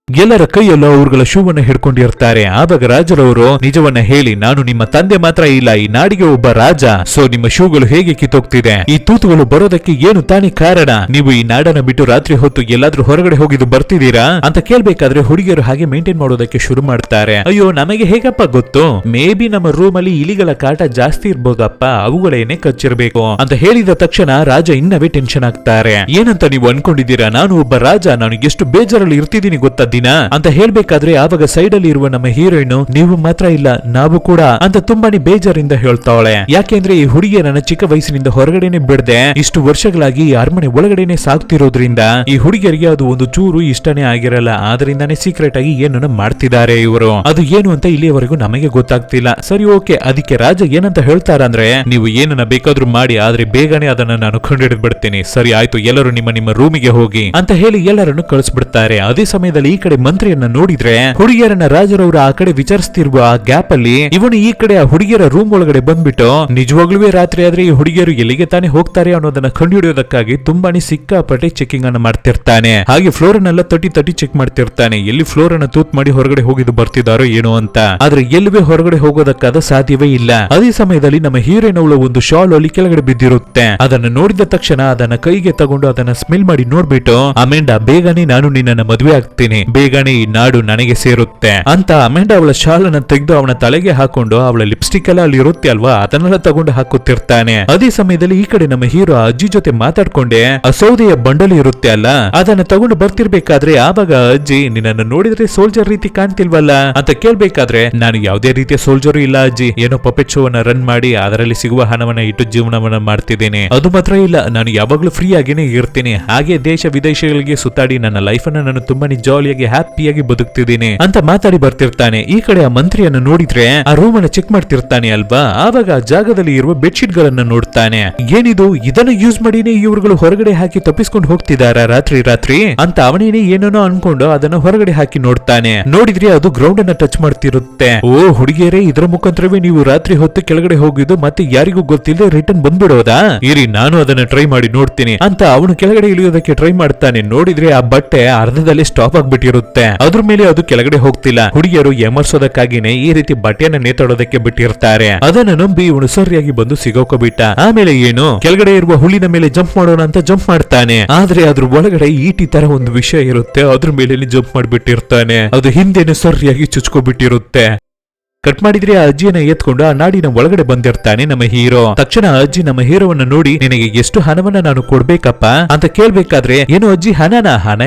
ಎಲ್ಲರ ಕೈಯಲ್ಲೂ ಅವ್ರುಗಳ ಶೂವನ್ನ ಹಿಡ್ಕೊಂಡಿರ್ತಾರೆ. ಆವಾಗ ರಾಜರವರು ನಿಜವನ್ನ ಹೇಳಿ, ನಾನು ನಿಮ್ಮ ತಂದೆ ಮಾತ್ರ ಇಲ್ಲ, ಈ ನಾಡಿಗೆ ಒಬ್ಬ ರಾಜ, ಸೊ ನಿಮ್ಮ ಶೂಗಳು ಹೇಗೆ ಕಿತ್ತೋಗ್ತಿದೆ, ಈ ತೂತುಗಳು ಬರೋದಕ್ಕೆ ಏನು ತಾನೇ ಕಾರಣ, ನೀವು ಈ ನಾಡನ್ನ ಬಿಟ್ಟು ರಾತ್ರಿ ಹೊತ್ತು ಎಲ್ಲಾದ್ರೂ ಹೊರಗಡೆ ಹೋಗಿದ್ದು ಬರ್ತಿದ್ದೀರಾ ಅಂತ ಕೇಳ್ಬೇಕಾದ್ರೆ ಹುಡುಗಿಯರು ಹಾಗೆ ಮೇಂಟೈನ್ ಮಾಡೋದಕ್ಕೆ ಶುರು ಮಾಡ್ತಾರೆ. ಅಯ್ಯೋ ನಮಗೆ ಹೇಗಪ್ಪ ಗೊತ್ತು, ಮೇ ಬಿ ನಮ್ಮ ರೂಮ್ ಅಲ್ಲಿ ಇಲಿಗಳ ಕಾಟ ಜಾಸ್ತಿ ಇರ್ಬೋದಪ್ಪ, ಅವುಗಳೇನೆ ಕಚ್ಚಿರ್ಬೇಕು ಅಂತ ಹೇಳಿದ ತಕ್ಷಣ ರಾಜ ಇನ್ನವೇ ಟೆನ್ಷನ್ ಆಗ್ತಾರೆ. ಏನಂತ ನೀವು ಅನ್ಕೊಂಡಿದ್ದೀರಾ, ನಾನು ಒಬ್ಬ ರಾಜ, ನಾನು ಎಷ್ಟು ಬೇಜಾರಲ್ಲಿ ಇರ್ತಿದ್ದೀನಿ ಗೊತ್ತಾ ದಿನ ಅಂತ ಹೇಳ್ಬೇಕಾದ್ರೆ ಆವಾಗ ಸೈಡ್ ಅಲ್ಲಿ ಇರುವ ನಮ್ಮ ಹೀರೋಯಿನ್, ನೀವು ಮಾತ್ರ ಇಲ್ಲ ನಾವು ಕೂಡ ಅಂತ ತುಂಬಾನೇ ಬೇಜಾರಿಂದ ಹೇಳ್ತಾವಳೆ. ಯಾಕೆಂದ್ರೆ ಈ ಹುಡುಗಿಯರನ್ನ ಚಿಕ್ಕ ವಯಸ್ಸಿನಿಂದ ಹೊರಗಡೆನೆ ಬಿಡದೆ ಇಷ್ಟು ವರ್ಷಗಳಾಗಿ ಈ ಅರಮನೆ ಒಳಗಡೆನೆ ಸಾಕ್ತಿರೋದ್ರಿಂದ ಈ ಹುಡುಗಿಯರಿಗೆ ಅದು ಒಂದು ಚೂರು ಇಷ್ಟನೇ ಆಗಿರಲ್ಲ, ಆದ್ರಿಂದಾನೇ ಸೀಕ್ರೆಟ್ ಆಗಿ ಏನನ್ನ ಮಾಡ್ತಿದ್ದಾರೆ ಇವರು, ಅದು ಏನು ಅಂತ ಇಲ್ಲಿಯವರೆಗೂ ನಮಗೆ ಗೊತ್ತಾಗ್ತಿಲ್ಲ. ಸರಿ ಓಕೆ, ಅದಕ್ಕೆ ರಾಜ ಏನಂತ ಹೇಳ್ತಾರ ಅಂದ್ರೆ, ನೀವು ಏನನ್ನ ಬೇಕಾದ್ರೂ ಮಾಡಿ, ಆದ್ರೆ ಬೇಗನೆ ಅದನ್ನ ನಾನು ಕಂಡುಹಿಡಿದು ಬಿಡ್ತೀನಿ, ಸರಿ ಆಯ್ತು ಎಲ್ಲರೂ ನಿಮ್ಮ ನಿಮ್ಮ ರೂಮಿಗೆ ಹೋಗಿ ಅಂತ ಹೇಳಿ ಎಲ್ಲರನ್ನು ಕಳಿಸ್ಬಿಡ್ತಾರೆ. ಅದೇ ಸಮಯದಲ್ಲಿ ಈ ಕಡೆ ಮಂತ್ರಿಯನ್ನ ನೋಡಿದ್ರೆ ಹುಡುಗಿಯರನ್ನ ರಾಜರವರು ಆ ಕಡೆ ವಿಚಾರಿಸ್ತಿರುವ ಆ ಗ್ಯಾಪ್ ಅಲ್ಲಿ ಇವನು ಈ ಕಡೆ ಆ ಹುಡುಗಿಯರ ರೂಮ್ ಒಳಗಡೆ ಬಂದ್ಬಿಟ್ಟು, ನಿಜವಾಗ್ಲೂ ರಾತ್ರಿ ಆದ್ರೆ ಈ ಹುಡುಗಿಯರು ಎಲ್ಲಿಗೆ ತಾನೇ ಹೋಗ್ತಾರೆ ಅನ್ನೋದನ್ನ ಕಂಡುಹಿಡಿಯೋದಕ್ಕಾಗಿ ತುಂಬಾನೇ ಸಿಕ್ಕಾಪಟ್ಟೆ ಚೆಕಿಂಗ್ ಅನ್ನ ಮಾಡ್ತಿರ್ತಾನೆ. ಹಾಗೆ ಫ್ಲೋರ್ ಅನ್ನೆಲ್ಲ ತಟ್ಟಿ ಚೆಕ್ ಮಾಡ್ತಿರ್ತಾನೆ, ಎಲ್ಲಿ ಫ್ಲೋರ್ ಅನ್ನ ತೂತ್ ಮಾಡಿ ಹೊರಗಡೆ ಹೋಗಿದ್ದು ಬರ್ತಿದಾರೋ ಏನೋ ಅಂತ, ಆದ್ರೆ ಎಲ್ಲಿವೇ ಹೊರಗಡೆ ಹೋಗೋದಕ್ಕಾದ ಸಾಧ್ಯವೇ ಇಲ್ಲ. ಅದೇ ಸಮಯದಲ್ಲಿ ನಮ್ಮ ಹೀರೋಯಿನ್ ಅವಳ ಒಂದು ಶಾಲ್ ಅಲ್ಲಿ ಕೆಳಗಡೆ ಬಿದ್ದಿರುತ್ತೆ, ಅದನ್ನ ನೋಡಿದ ತಕ್ಷಣ ಅದನ್ನ ಕೈಗೆ ತಗೊಂಡು ಅದನ್ನ ಸ್ಮೆಲ್ ಮಾಡಿ ನೋಡ್ಬಿಟ್ಟು, ಅಮೆಂಡಾ ಬೇಗನೆ ನಾನು ನಿನ್ನನ್ನ ಮದುವೆ ಆಗ್ತೀನಿ, ಬೇಗನೆ ಈ ನಾಡು ನನಗೆ ಸೇರುತ್ತೆ ಅಂತ ಅಮೆಂಡಾ ಅವಳ ಶಾಲನ್ನ ತೆಗೆದು ಅವನ ತಲೆಗೆ ಹಾಕೊಂಡು ಅವಳ ಲಿಪ್ಸ್ಟಿಕ್ ಎಲ್ಲ ಅಲ್ಲಿ ಇರುತ್ತೆ ಅಲ್ವಾ ಅದನ್ನೆಲ್ಲ ತಗೊಂಡು ಹಾಕುತ್ತಿರ್ತಾನೆ. ಅದೇ ಸಮಯದಲ್ಲಿ ಈ ಕಡೆ ನಮ್ಮ ಹೀರೋ ಅಜ್ಜಿ ಜೊತೆ ಮಾತಾಡ್ಕೊಂಡೆ ಆ ಸೌದೆಯ ಬಂಡಲ್ ಇರುತ್ತೆ ಅಲ್ಲ ಅದನ್ನ ತಗೊಂಡು ಬರ್ತಿರ್ಬೇಕಾದ್ರೆ ಆವಾಗ ಅಜ್ಜಿ, ನಿನ್ನನ್ನು ನೋಡಿದ್ರೆ ಸೋಲ್ಜರ್ ರೀತಿ ಕಾಣ್ತಿಲ್ವಲ್ಲ ಅಂತ ಕೇಳ್ಬೇಕಾದ್ರೆ, ನಾನು ಯಾವುದೇ ರೀತಿಯ ಸೋಲ್ಜರು ಇಲ್ಲ ಅಜ್ಜಿ, ಏನೋ ಪಪೆಟ್ ಶೋ ಅನ್ನ ರನ್ ಮಾಡಿ ಅದರಲ್ಲಿ ಸಿಗುವ ಹಣವನ್ನ ಇಟ್ಟು ಜೀವನವನ್ನ ಮಾಡ್ತಿದ್ದೇನೆ, ಅದು ಮಾತ್ರ ಇಲ್ಲ, ನಾನು ಯಾವಾಗ್ಲೂ ಫ್ರೀ ಆಗಿನೇ ಇರ್ತೀನಿ, ಹಾಗೆ ದೇಶ ವಿದೇಶಗಳಿಗೆ ಸುತ್ತಾಡಿ ನನ್ನ ಲೈಫ್ ಅನ್ನ ನಾನು ತುಂಬಾನೇ ಜಾಲಿಯಾಗಿ ಚೆನ್ನಾಗಿ ಹ್ಯಾಪಿಯಾಗಿ ಬದುಕ್ತಿದ್ದೀನಿ ಅಂತ ಮಾತಾಡಿ ಬರ್ತಿರ್ತಾನೆ. ಈ ಕಡೆ ಆ ಮಂತ್ರಿಯನ್ನ ನೋಡಿದ್ರೆ ಆ ರೂಮ್ ಅನ್ನ ಚೆಕ್ ಮಾಡ್ತಿರ್ತಾನೆ ಅಲ್ವಾ, ಆವಾಗ ಆ ಜಾಗದಲ್ಲಿ ಇರುವ ಬೆಡ್ಶೀಟ್ ಗಳನ್ನ ನೋಡ್ತಾನೆ. ಏನಿದು, ಇದನ್ನ ಯೂಸ್ ಮಾಡಿನೇ ಇವ್ರುಗಳು ಹೊರಗಡೆ ಹಾಕಿ ತಪ್ಪಿಸ್ಕೊಂಡು ಹೋಗ್ತಿದಾರ ರಾತ್ರಿ ಅಂತ ಅವನೇನೆ ಏನೇನೋ ಅನ್ಕೊಂಡು ಅದನ್ನ ಹೊರಗಡೆ ಹಾಕಿ ನೋಡ್ತಾನೆ. ನೋಡಿದ್ರೆ ಅದು ಗ್ರೌಂಡ್ ಅನ್ನ ಟಚ್ ಮಾಡ್ತಿರುತ್ತೆ. ಓ ಹುಡುಗಿಯರೇ, ಇದರ ಮುಖಾಂತರವೇ ನೀವು ರಾತ್ರಿ ಹೊತ್ತು ಕೆಳಗಡೆ ಹೋಗಿದ್ದು ಮತ್ತೆ ಯಾರಿಗೂ ಗೊತ್ತಿಲ್ಲದೆ ರಿಟರ್ನ್ ಬಂದ್ಬಿಡೋದಾ? ಇರಿ, ನಾನು ಅದನ್ನ ಟ್ರೈ ಮಾಡಿ ನೋಡ್ತೀನಿ ಅಂತ ಅವನು ಕೆಳಗಡೆ ಇಳಿಯೋದಕ್ಕೆ ಟ್ರೈ ಮಾಡ್ತಾನೆ. ನೋಡಿದ್ರೆ ಆ ಬಟ್ಟೆ ಅರ್ಧದಲ್ಲಿ ಸ್ಟಾಪ್ ಆಗ್ಬಿಟ್ಟಿರುತ್ತೆ. ಅದ್ರ ಮೇಲೆ ಅದು ಕೆಳಗಡೆ ಹೋಗ್ತಿಲ್ಲ. ಹುಡುಗಿಯರು ಎಮರ್ಸೋದಕ್ಕಾಗಿನೇ ಈ ರೀತಿ ಬಟ್ಟೆಯನ್ನ ನೇತಾಡೋದಕ್ಕೆ ಬಿಟ್ಟಿರ್ತಾರೆ. ಅದನ್ನ ನಂಬಿ ಇವನು ಸರಿಯಾಗಿ ಬಂದು ಸಿಗೋಕೋಬಿಟ್ಟ. ಆಮೇಲೆ ಏನು, ಕೆಳಗಡೆ ಇರುವ ಹುಲ್ಲಿನ ಮೇಲೆ ಜಂಪ್ ಮಾಡೋಣ ಅಂತ ಜಂಪ್ ಮಾಡ್ತಾನೆ. ಆದ್ರೆ ಅದ್ರ ಒಳಗಡೆ ಈಟಿ ತರ ಒಂದು ವಿಷಯ ಇರುತ್ತೆ, ಅದ್ರ ಮೇಲೆ ಜಂಪ್ ಮಾಡ್ಬಿಟ್ಟಿರ್ತಾನೆ. ಅದು ಹಿಂದೆನೆ ಸರಿಯಾಗಿ ಚುಚ್ಕೊಬಿಟ್ಟಿರುತ್ತೆ. ಕಟ್ ಮಾಡಿದ್ರೆ ಆ ಅಜ್ಜಿಯನ್ನ ಎತ್ಕೊಂಡು ಆ ನಾಡಿನ ಒಳಗಡೆ ಬಂದಿರ್ತಾನೆ ನಮ್ಮ ಹೀರೋ. ತಕ್ಷಣ ಅಜ್ಜಿ ನಮ್ಮ ಹೀರೋವನ್ನ ನೋಡಿ, ನಿನಗೆ ಎಷ್ಟು ಹಣವನ್ನ ನಾನು ಕೊಡ್ಬೇಕಪ್ಪ ಅಂತ ಕೇಳ್ಬೇಕಾದ್ರೆ, ಏನು ಅಜ್ಜಿ ಹಣ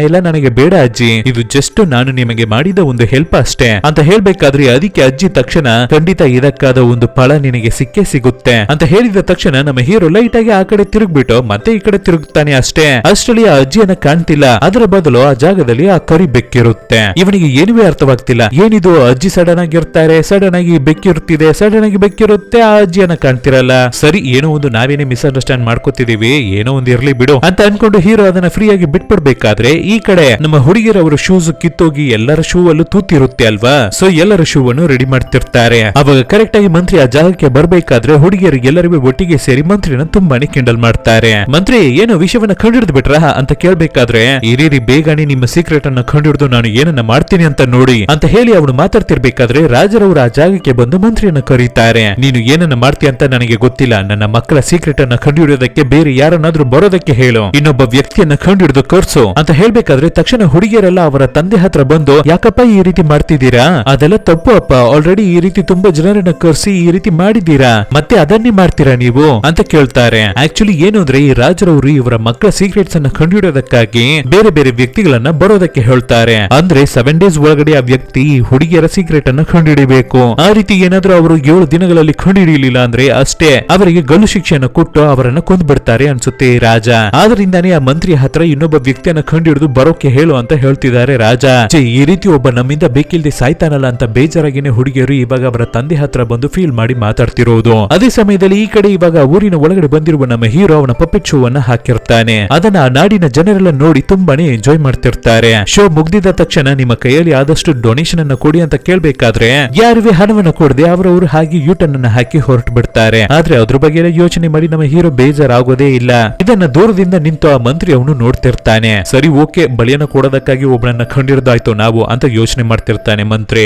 ಎಲ್ಲ ನನಗೆ ಬೇಡ ಅಜ್ಜಿ, ಇದು ಜಸ್ಟ್ ನಾನು ನಿಮಗೆ ಮಾಡಿದ ಒಂದು ಹೆಲ್ಪ್ ಅಷ್ಟೇ ಅಂತ ಹೇಳ್ಬೇಕಾದ್ರೆ, ಅದಕ್ಕೆ ಅಜ್ಜಿ ತಕ್ಷಣ ಖಂಡಿತ ಇದಕ್ಕಾದ ಒಂದು ಫಲ ನಿನಗೆ ಸಿಕ್ಕೇ ಸಿಗುತ್ತೆ ಅಂತ ಹೇಳಿದ ತಕ್ಷಣ ನಮ್ಮ ಹೀರೋ ಲೈಟ್ ಆಗಿ ಆ ಕಡೆ ತಿರುಗ್ಬಿಟ್ಟು ಮತ್ತೆ ಈ ಕಡೆ ತಿರುಗ್ತಾನೆ. ಅಷ್ಟರಲ್ಲಿ ಆ ಅಜ್ಜಿಯನ್ನ ಕಾಣ್ತಿಲ್ಲ. ಅದರ ಬದಲು ಆ ಜಾಗದಲ್ಲಿ ಆ ಕರಿ ಬೆಕ್ಕಿರುತ್ತೆ. ಇವನಿಗೆ ಏನುವೇ ಅರ್ಥವಾಗ್ತಿಲ್ಲ. ಏನಿದು, ಅಜ್ಜಿ ಸಡನ್ ಆಗಿರ್ತಾರೆ, ಸಡನ್ ಆಗಿ ಬೆಕ್ಕಿರುತ್ತಿದೆ, ಸಡನ್ ಆಗಿ ಬೆಕ್ಕಿರುತ್ತೆ, ಆ ಅಜ್ಜಿಯನ್ನ ಕಾಣ್ತಿರಲ್ಲ. ಸರಿ, ಏನೋ ಒಂದು ನಾವೇನೇ ಮಿಸ್ಅಂಡರ್ಸ್ಟ್ಯಾಂಡ್ ಮಾಡ್ಕೋತಿದೀವಿ, ಏನೋ ಒಂದು ಇರ್ಲಿ ಬಿಡು ಅಂತ ಅನ್ಕೊಂಡು ಹೀರೋ ಅದನ್ನ ಫ್ರೀ ಆಗಿ ಬಿಟ್ಬಿಡ್ಬೇಕಾದ್ರೆ, ಈ ಕಡೆ ನಮ್ಮ ಹುಡುಗಿರವರು ಶೂಸ್ ಕಿತ್ತೋಗಿ ಎಲ್ಲರ ಶೂ ಅಲ್ಲೂ ತೂತಿರುತ್ತೆ ಅಲ್ವಾ. ಸೊ ಎಲ್ಲರ ಶೂ ಅನ್ನು ರೆಡಿ ಮಾಡ್ತಿರ್ತಾರೆ. ಅವಾಗ ಕರೆಕ್ಟ್ ಆಗಿ ಮಂತ್ರಿ ಆ ಜಾಗಕ್ಕೆ ಬರ್ಬೇಕಾದ್ರೆ ಹುಡುಗಿಯರು ಎಲ್ಲರಿಗೂ ಒಟ್ಟಿಗೆ ಸೇರಿ ಮಂತ್ರಿನ ತುಂಬಾನೇ ಕಿಂಡಲ್ ಮಾಡ್ತಾರೆ. ಮಂತ್ರಿ, ಏನೋ ವಿಷಯವನ್ನ ಕಂಡಿಡ್ದು ಬಿಟ್ರ ಅಂತ ಕೇಳ್ಬೇಕಾದ್ರೆ, ಇರೀರಿ, ಬೇಗನೆ ನಿಮ್ಮ ಸೀಕ್ರೆಟ್ ಅನ್ನ ಕಂಡಿಡ್ದು ನಾನು ಏನನ್ನ ಮಾಡ್ತೀನಿ ಅಂತ ನೋಡಿ ಅಂತ ಹೇಳಿ ಅವನು ಮಾತಾಡ್ತಿರ್ಬೇಕಾದ್ರೆ ರಾಜರವರು ಆ ಜಾಗಕ್ಕೆ ಬಂದು ಮಂತ್ರಿಯನ್ನ ಕರೀತಾರೆ. ನೀನು ಏನನ್ನ ಮಾಡ್ತೀಯ ಅಂತ ನನಗೆ ಗೊತ್ತಿಲ್ಲ, ನನ್ನ ಮಕ್ಕಳ ಸೀಕ್ರೆಟ್ ಅನ್ನ ಕಂಡುಹಿಡಿಯೋದಕ್ಕೆ ಬೇರೆ ಯಾರನ್ನಾದ್ರೂ ಬರೋದಕ್ಕೆ ಹೇಳು, ಇನ್ನೊಬ್ಬ ವ್ಯಕ್ತಿಯನ್ನ ಕಂಡುಹಿಡಿದು ಕರ್ಸು ಅಂತ ಹೇಳ್ಬೇಕಾದ್ರೆ ತಕ್ಷಣ ಹುಡುಗಿಯರೆಲ್ಲ ಅವರ ತಂದೆ ಹತ್ರ ಬಂದು, ಯಾಕಪ್ಪ ಈ ರೀತಿ ಮಾಡ್ತಿದ್ದೀರಾ, ಅದೆಲ್ಲ ತಪ್ಪು ಅಪ್ಪ, ಆಲ್ರೆಡಿ ಈ ರೀತಿ ತುಂಬಾ ಜನರನ್ನ ಕರ್ಸಿ ಈ ರೀತಿ ಮಾಡಿದ್ದೀರಾ, ಮತ್ತೆ ಅದನ್ನೇ ಮಾಡ್ತೀರಾ ನೀವು ಅಂತ ಕೇಳ್ತಾರೆ. ಆಕ್ಚುಲಿ ಏನು ಅಂದ್ರೆ, ಈ ರಾಜರವರು ಇವರ ಮಕ್ಕಳ ಸೀಕ್ರೆಟ್ಸ್ ಅನ್ನ ಕಂಡುಹಿಡಿಯೋದಕ್ಕಾಗಿ ಬೇರೆ ಬೇರೆ ವ್ಯಕ್ತಿಗಳನ್ನ ಬರೋದಕ್ಕೆ ಹೇಳ್ತಾರೆ. ಅಂದ್ರೆ 7 days ಒಳಗಡೆ ಆ ವ್ಯಕ್ತಿ ಈ ಹುಡುಗಿಯರ ಸೀಕ್ರೆಟ್ ಅನ್ನ ಕಂಡುಹಿಡಿಬೇಕು. ಆ ರೀತಿ ಏನಾದ್ರೂ ಅವರು 7 ದಿನಗಳಲ್ಲಿ ಕಂಡುಹಿಡಿಯಲಿಲ್ಲ ಅಂದ್ರೆ ಅಷ್ಟೇ ಅವರಿಗೆ ಗಲ್ಲು ಶಿಕ್ಷೆಯನ್ನು ಕೊಟ್ಟು ಅವರನ್ನ ಕೊಂದ್ಬಿಡ್ತಾರೆ ಅನ್ಸುತ್ತೆ ರಾಜ. ಆದ್ರಿಂದಾನೇ ಆ ಮಂತ್ರಿ ಹತ್ರ ಇನ್ನೊಬ್ಬ ವ್ಯಕ್ತಿಯನ್ನ ಕಂಡುಹಿಡಿದು ಬರೋಕೆ ಹೇಳು ಅಂತ ಹೇಳ್ತಿದ್ದಾರೆ ರಾಜ. ಈ ರೀತಿ ಒಬ್ಬ ನಮ್ಮಿಂದ ಬೇಕಿಲ್ದೆ ಸಾಯ್ತಾನಲ್ಲ ಅಂತ ಬೇಜಾರಾಗಿನೇ ಹುಡುಗಿಯರು ಇವಾಗ ಅವರ ತಂದೆ ಹತ್ರ ಬಂದು ಫೀಲ್ ಮಾಡಿ ಮಾತಾಡ್ತಿರೋದು. ಅದೇ ಸಮಯದಲ್ಲಿ ಈ ಕಡೆ ಇವಾಗ ಊರಿನ ಒಳಗಡೆ ಬಂದಿರುವ ನಮ್ಮ ಹೀರೋ ಅವನ ಪಪೆಟ್ ಶೋ ಅನ್ನ ಹಾಕಿರ್ತಾನೆ. ಅದನ್ನ ಆ ನಾಡಿನ ಜನರೆಲ್ಲ ನೋಡಿ ತುಂಬಾನೇ ಎಂಜಾಯ್ ಮಾಡ್ತಿರ್ತಾರೆ. ಶೋ ಮುಗ್ದಿದ ತಕ್ಷಣ ನಿಮ್ಮ ಕೈಯಲ್ಲಿ ಆದಷ್ಟು ಡೊನೇಷನ್ ಅನ್ನ ಕೊಡಿ ಅಂತ ಕೇಳ್ಬೇಕಾದ್ರೆ ಯಾರಿವೆ ಹಣವನ್ನು ಕೊಡದೆ ಅವರವರು ಹಾಗೆ ಯೂಟರ್ನ್ ಅನ್ನ ಹಾಕಿ ಹೊರಟು ಬಿಡ್ತಾರೆ. ಆದ್ರೆ ಅದ್ರ ಬಗ್ಗೆ ಯೋಚನೆ ಮಾಡಿ ನಮ್ಮ ಹೀರೋ ಬೇಜಾರಾಗೋದೇ ಇಲ್ಲ. ಇದನ್ನ ದೂರದಿಂದ ನಿಂತು ಆ ಮಂತ್ರಿ ಅವನು ನೋಡ್ತಿರ್ತಾನೆ. ಸರಿ, ಓಕೆ, ಬಲಿಯನ್ನ ಕೊಡೋದಕ್ಕಾಗಿ ಒಬ್ಬನನ್ನ ಕಂಡಿಡ್ದಾಯ್ತು ನಾವು ಅಂತ ಯೋಚನೆ ಮಾಡ್ತಿರ್ತಾನೆ ಮಂತ್ರಿ.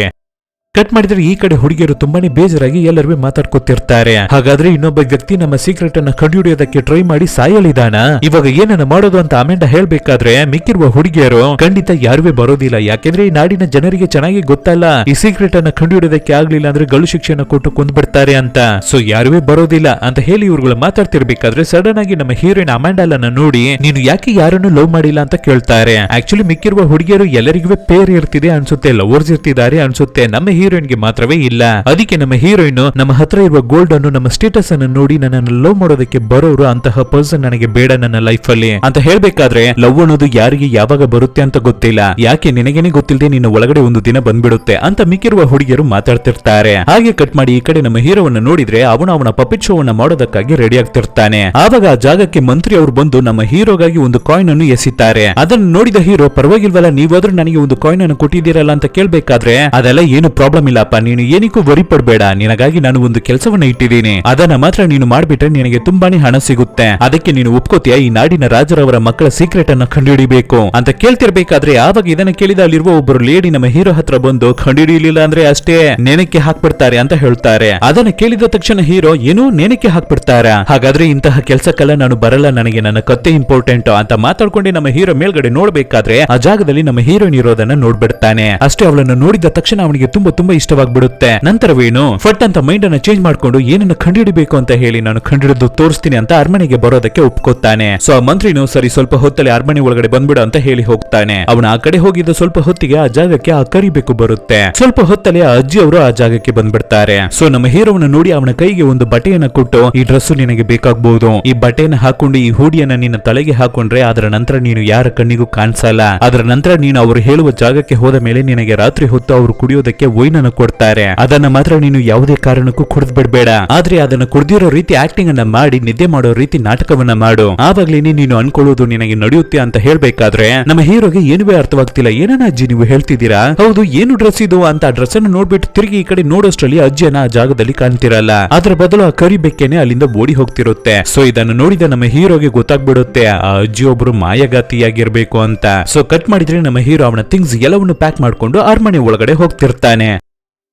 ಕಟ್ ಮಾಡಿದ್ರೆ ಈ ಕಡೆ ಹುಡುಗಿಯರು ತುಂಬಾನೇ ಬೇಜಾರಾಗಿ ಎಲ್ಲರೂ ಮಾತಾಡ್ಕೊತಿರ್ತಾರೆ. ಹಾಗಾದ್ರೆ ಇನ್ನೊಬ್ಬ ವ್ಯಕ್ತಿ ನಮ್ಮ ಸೀಕ್ರೆಟ್ ಅನ್ನ ಕಂಡುಹಿಡಿಯೋದಕ್ಕೆ ಟ್ರೈ ಮಾಡಿ ಸಾಯಲಿದಾನ, ಇವಾಗ ಏನನ್ನ ಮಾಡೋದು ಅಂತ ಅಮೆಂಡ ಹೇಳ್ಬೇಕಾದ್ರೆ ಮಿಕ್ಕಿರುವ ಹುಡುಗಿಯರು ಖಂಡಿತ ಯಾರುವೇ ಬರೋದಿಲ್ಲ, ಯಾಕೆಂದ್ರೆ ಈ ನಾಡಿನ ಜನರಿಗೆ ಚೆನ್ನಾಗಿ ಗೊತ್ತಲ್ಲ ಈ ಸೀಕ್ರೆಟ್ ಅನ್ನ ಕಂಡುಹಿಡಿಯೋದಕ್ಕೆ ಆಗ್ಲಿಲ್ಲ ಅಂದ್ರೆ ಗಲ್ಲು ಶಿಕ್ಷೆಯನ್ನು ಕೊಟ್ಟು ಕೊಂದ್ಬಿಡ್ತಾರೆ ಅಂತ. ಸೊ ಯಾರುವೇ ಬರೋದಿಲ್ಲ ಅಂತ ಹೇಳಿ ಇವ್ರುಗಳು ಮಾತಾಡ್ತಿರ್ಬೇಕಾದ್ರೆ ಸಡನ್ ಆಗಿ ನಮ್ಮ ಹೀರೋಯಿನ್ ಅಮೆಂಡಾಲನ್ನ ನೋಡಿ, ನೀನು ಯಾಕೆ ಯಾರನ್ನು ಲವ್ ಮಾಡಿಲ್ಲ ಅಂತ ಕೇಳ್ತಾರೆ. ಆಕ್ಚುಲಿ ಮಿಕ್ಕಿರುವ ಹುಡುಗಿಯರು ಎಲ್ಲರಿಗೂ ಪೇರ್ ಇರ್ತಿದೆ ಅನ್ಸುತ್ತೆ, ಲವರ್ಸ್ ಇರ್ತಿದ್ದಾರೆ ಅನ್ಸುತ್ತೆ, ನಮ್ಮ ಹೀರೋಯಿನ್ಗೆ ಮಾತ್ರವೇ ಇಲ್ಲ. ಅದಕ್ಕೆ ನಮ್ಮ ಹೀರೋಯಿನ್ ನಮ್ಮ ಹತ್ರ ಇರುವ ಗೋಲ್ಡ್ ಅನ್ನು, ನಮ್ಮ ಸ್ಟೇಟಸ್ ಅನ್ನು ನೋಡಿ ನನ್ನನ್ನು ಲವ್ ಮಾಡೋದಕ್ಕೆ ಬರೋರು ಅಂತಹ ಪರ್ಸನ್ ನನಗೆ ಬೇಡ ನನ್ನ ಲೈಫ್ ಅಲ್ಲಿ ಅಂತ ಹೇಳ್ಬೇಕಾದ್ರೆ, ಲವ್ ಅನ್ನೋದು ಯಾರಿಗೆ ಯಾವಾಗ ಬರುತ್ತೆ ಅಂತ ಗೊತ್ತಿಲ್ಲ, ಯಾಕೆ ನಿನಗೇನೆ ಗೊತ್ತಿಲ್ಲದೆ ನಿನ್ನ ಒಳಗಡೆ ಒಂದು ದಿನ ಬಂದ್ಬಿಡುತ್ತೆ ಅಂತ ಮಿಕ್ಕಿರುವ ಹುಡುಗಿಯರು ಮಾತಾಡ್ತಿರ್ತಾರೆ. ಹಾಗೆ ಕಟ್ ಮಾಡಿ ಈ ಕಡೆ ನಮ್ಮ ಹೀರೋವನ್ನ ನೋಡಿದ್ರೆ ಅವನ ಪಪೆಟ್ ಶೋ ಅನ್ನ ಮಾಡೋದಕ್ಕಾಗಿ ರೆಡಿ ಆಗ್ತಿರ್ತಾನೆ. ಆವಾಗ ಆ ಜಾಗಕ್ಕೆ ಮಂತ್ರಿ ಅವರು ಬಂದು ನಮ್ಮ ಹೀರೋಗಾಗಿ ಒಂದು ಕಾಯಿನ್ ಅನ್ನು ಎಸಿತಾರೆ. ಅದನ್ನು ನೋಡಿದ ಹೀರೋ, ಪರವಾಗಿಲ್ವಲ್ಲ, ನೀವಾದ್ರೂ ನನಗೆ ಒಂದು ಕಾಯಿನ್ ಅನ್ನು ಕೊಟ್ಟಿದ್ದೀರಲ್ಲ ಅಂತ ಕೇಳ್ಬೇಕಾದ್ರೆ, ಅದೆಲ್ಲ ಏನು ಪ್ರಾಬ್ಲಮ್ ಇಲ್ಲಪ್ಪ, ನೀನು ಏನಕ್ಕೂ ವರಿ ಪಡ್ಬೇಡ, ನಿನಗಾಗಿ ನಾನು ಒಂದು ಕೆಲಸವನ್ನ ಇಟ್ಟಿದ್ದೀನಿ, ಅದನ್ನ ಮಾತ್ರ ನೀನು ಮಾಡ್ಬಿಟ್ರೆ ನಿನಗೆ ತುಂಬಾನೇ ಹಣ ಸಿಗುತ್ತೆ, ಅದಕ್ಕೆ ನೀನು ಒಪ್ಕೋತೀಯ ಈ ನಾಡಿನ ರಾಜರವರ ಮಕ್ಕಳ ಸೀಕ್ರೆಟ್ ಅನ್ನ ಕಂಡುಹಿಡಿಬೇಕು ಅಂತ ಕೇಳ್ತಿರ್ಬೇಕಾದ್ರೆ, ಆವಾಗ ಇದನ್ನ ಕೇಳಿದ ಅಲ್ಲಿರುವ ಒಬ್ಬರು ಲೇಡಿ ನಮ್ಮ ಹೀರೋ ಹತ್ರ ಬಂದು, ಕಂಡುಹಿಡಿಯಲಿಲ್ಲ ಅಂದ್ರೆ ಅಷ್ಟೇ ನೇಣಕ್ಕೆ ಹಾಕ್ಬಿಡ್ತಾರೆ ಅಂತ ಹೇಳ್ತಾರೆ. ಅದನ್ನ ಕೇಳಿದ ತಕ್ಷಣ ಹೀರೋ, ಏನು ನೇಣಕ್ಕೆ ಹಾಕ್ಬಿಡ್ತಾರ, ಹಾಗಾದ್ರೆ ಇಂತಹ ಕೆಲಸಕ್ಕೆಲ್ಲ ನಾನು ಬರಲ್ಲ, ನನಗೆ ನನ್ನ ಕತ್ತೆ ಇಂಪಾರ್ಟೆಂಟ್ ಅಂತ ಮಾತಾಡ್ಕೊಂಡೆ ನಮ್ಮ ಹೀರೋ ಮೇಲ್ಗಡೆ ನೋಡ್ಬೇಕಾದ್ರೆ ಆ ಜಾಗದಲ್ಲಿ ನಮ್ಮ ಹೀರೋಯಿನ್ ಇರೋದನ್ನ ನೋಡ್ಬಿಡ್ತಾನೆ. ಅಷ್ಟೇ ಅವಳನ್ನು ನೋಡಿದ ತಕ್ಷಣ ಅವನಿಗೆ ತುಂಬಾ ತುಂಬಾ ಇಷ್ಟವಾಗ್ಬಿಡುತ್ತೆ. ನಂತರವೇನು ಫಟ್ ಅಂತ ಮೈಂಡ್ ಅನ್ನ ಚೇಂಜ್ ಮಾಡ್ಕೊಂಡು ಏನನ್ನ ಕಂಡುಹಿಡಿಬೇಕು ಅಂತ ಹೇಳಿ ನಾನು ಕಂಡುಹಿಡಿದು ತೋರಿಸ್ತೀನಿ ಅಂತ ಅರಮನೆಗೆ ಬರೋದಕ್ಕೆ ಒಪ್ಕೋತಾನೆ. ಸೊ ಆ ಮಂತ್ರಿನು ಸರಿ ಸ್ವಲ್ಪ ಹೊತ್ತಲ್ಲಿ ಅರಮನೆ ಒಳಗಡೆ ಬಂದ್ಬಿಡು ಅಂತ ಹೇಳಿ ಹೋಗ್ತಾನೆ. ಅವನ ಆ ಕಡೆ ಹೋಗಿದ್ದ ಸ್ವಲ್ಪ ಹೊತ್ತಿಗೆ ಆ ಜಾಗಕ್ಕೆ ಆ ಕರಿಬೇಕು ಬರುತ್ತೆ. ಸ್ವಲ್ಪ ಹೊತ್ತಲ್ಲಿ ಆ ಅಜ್ಜಿ ಅವರು ಆ ಜಾಗಕ್ಕೆ ಬಂದ್ಬಿಡ್ತಾರೆ. ಸೊ ನಮ್ಮ ಹೀರೋವನ್ನ ನೋಡಿ ಅವನ ಕೈಗೆ ಒಂದು ಬಟ್ಟೆಯನ್ನ ಕೊಟ್ಟು, ಈ ಡ್ರೆಸ್ ನಿನಗೆ ಬೇಕಾಗಬಹುದು, ಈ ಬಟ್ಟೆಯನ್ನ ಹಾಕೊಂಡು ಈ ಹೂಡಿಯನ್ನ ನಿನ್ನ ತಲೆಗೆ ಹಾಕೊಂಡ್ರೆ ಅದರ ನಂತರ ನೀನು ಯಾರ ಕಣ್ಣಿಗೂ ಕಾಣಿಸಲ್ಲ. ಅದರ ನಂತರ ನೀನು ಅವರು ಹೇಳುವ ಜಾಗಕ್ಕೆ ಹೋದ ಮೇಲೆ ನಿನಗೆ ರಾತ್ರಿ ಹೊತ್ತು ಅವರು ಕುಡಿಯೋದಕ್ಕೆ ವೈನನ್ನು ಕೊಡ್ತಾರೆ. ಅದನ್ನ ಮಾತ್ರ ನೀನು ಯಾವುದೇ ಕಾರಣಕ್ಕೂ ಕುಡಿದ್ ಬಿಡ್ಬೇಡ. ಆದ್ರೆ ಅದನ್ನ ಕುಡ್ದಿರೋ ರೀತಿ ಆಕ್ಟಿಂಗ್ ಅನ್ನ ಮಾಡಿ ನಿದ್ದೆ ಮಾಡೋ ರೀತಿ ನಾಟಕವನ್ನ ಮಾಡು. ಆವಾಗ್ಲೇನೆ ನೀನು ಅನ್ಕೊಳ್ಳೋದು ನಿನಗೆ ನಡೆಯುತ್ತೆ ಅಂತ ಹೇಳ್ಬೇಕಾದ್ರೆ ನಮ್ಮ ಹೀರೋಗೆ ಏನುವೇ ಅರ್ಥವಾಗ್ತಿಲ್ಲ. ಏನನ್ನ ಅಜ್ಜಿ ನೀವು ಹೇಳ್ತಿದ್ದೀರಾ? ಹೌದು, ಏನು ಡ್ರೆಸ್ ಇದು ಅಂತ ಡ್ರೆಸ್ ಅನ್ನು ನೋಡ್ಬಿಟ್ಟು ತಿರುಗಿ ಈ ಕಡೆ ನೋಡೋಷ್ಟರಲ್ಲಿ ಅಜ್ಜಿಯನ್ನ ಆ ಜಾಗದಲ್ಲಿ ಕಾಣ್ತಿರಲ್ಲ. ಅದರ ಬದಲು ಆ ಕರಿ ಬೆಕ್ಕೆನೆ ಅಲ್ಲಿಂದ ಓಡಿ ಹೋಗ್ತಿರುತ್ತೆ. ಸೊ ಇದನ್ನು ನೋಡಿದ ನಮ್ಮ ಹೀರೋಗೆ ಗೊತ್ತಾಗ್ಬಿಡುತ್ತೆ ಆ ಅಜ್ಜಿ ಒಬ್ರು ಮಾಯಗಾತಿಯಾಗಿರ್ಬೇಕು ಅಂತ. ಸೊ ಕಟ್ ಮಾಡಿದ್ರೆ ನಮ್ಮ ಹೀರೋ ಅವನ ಥಿಂಗ್ಸ್ ಎಲ್ಲವನ್ನು ಪ್ಯಾಕ್ ಮಾಡ್ಕೊಂಡು ಅರಮನೆ ಒಳಗಡೆ ಹೋಗ್ತಿರ್ತಾನೆ.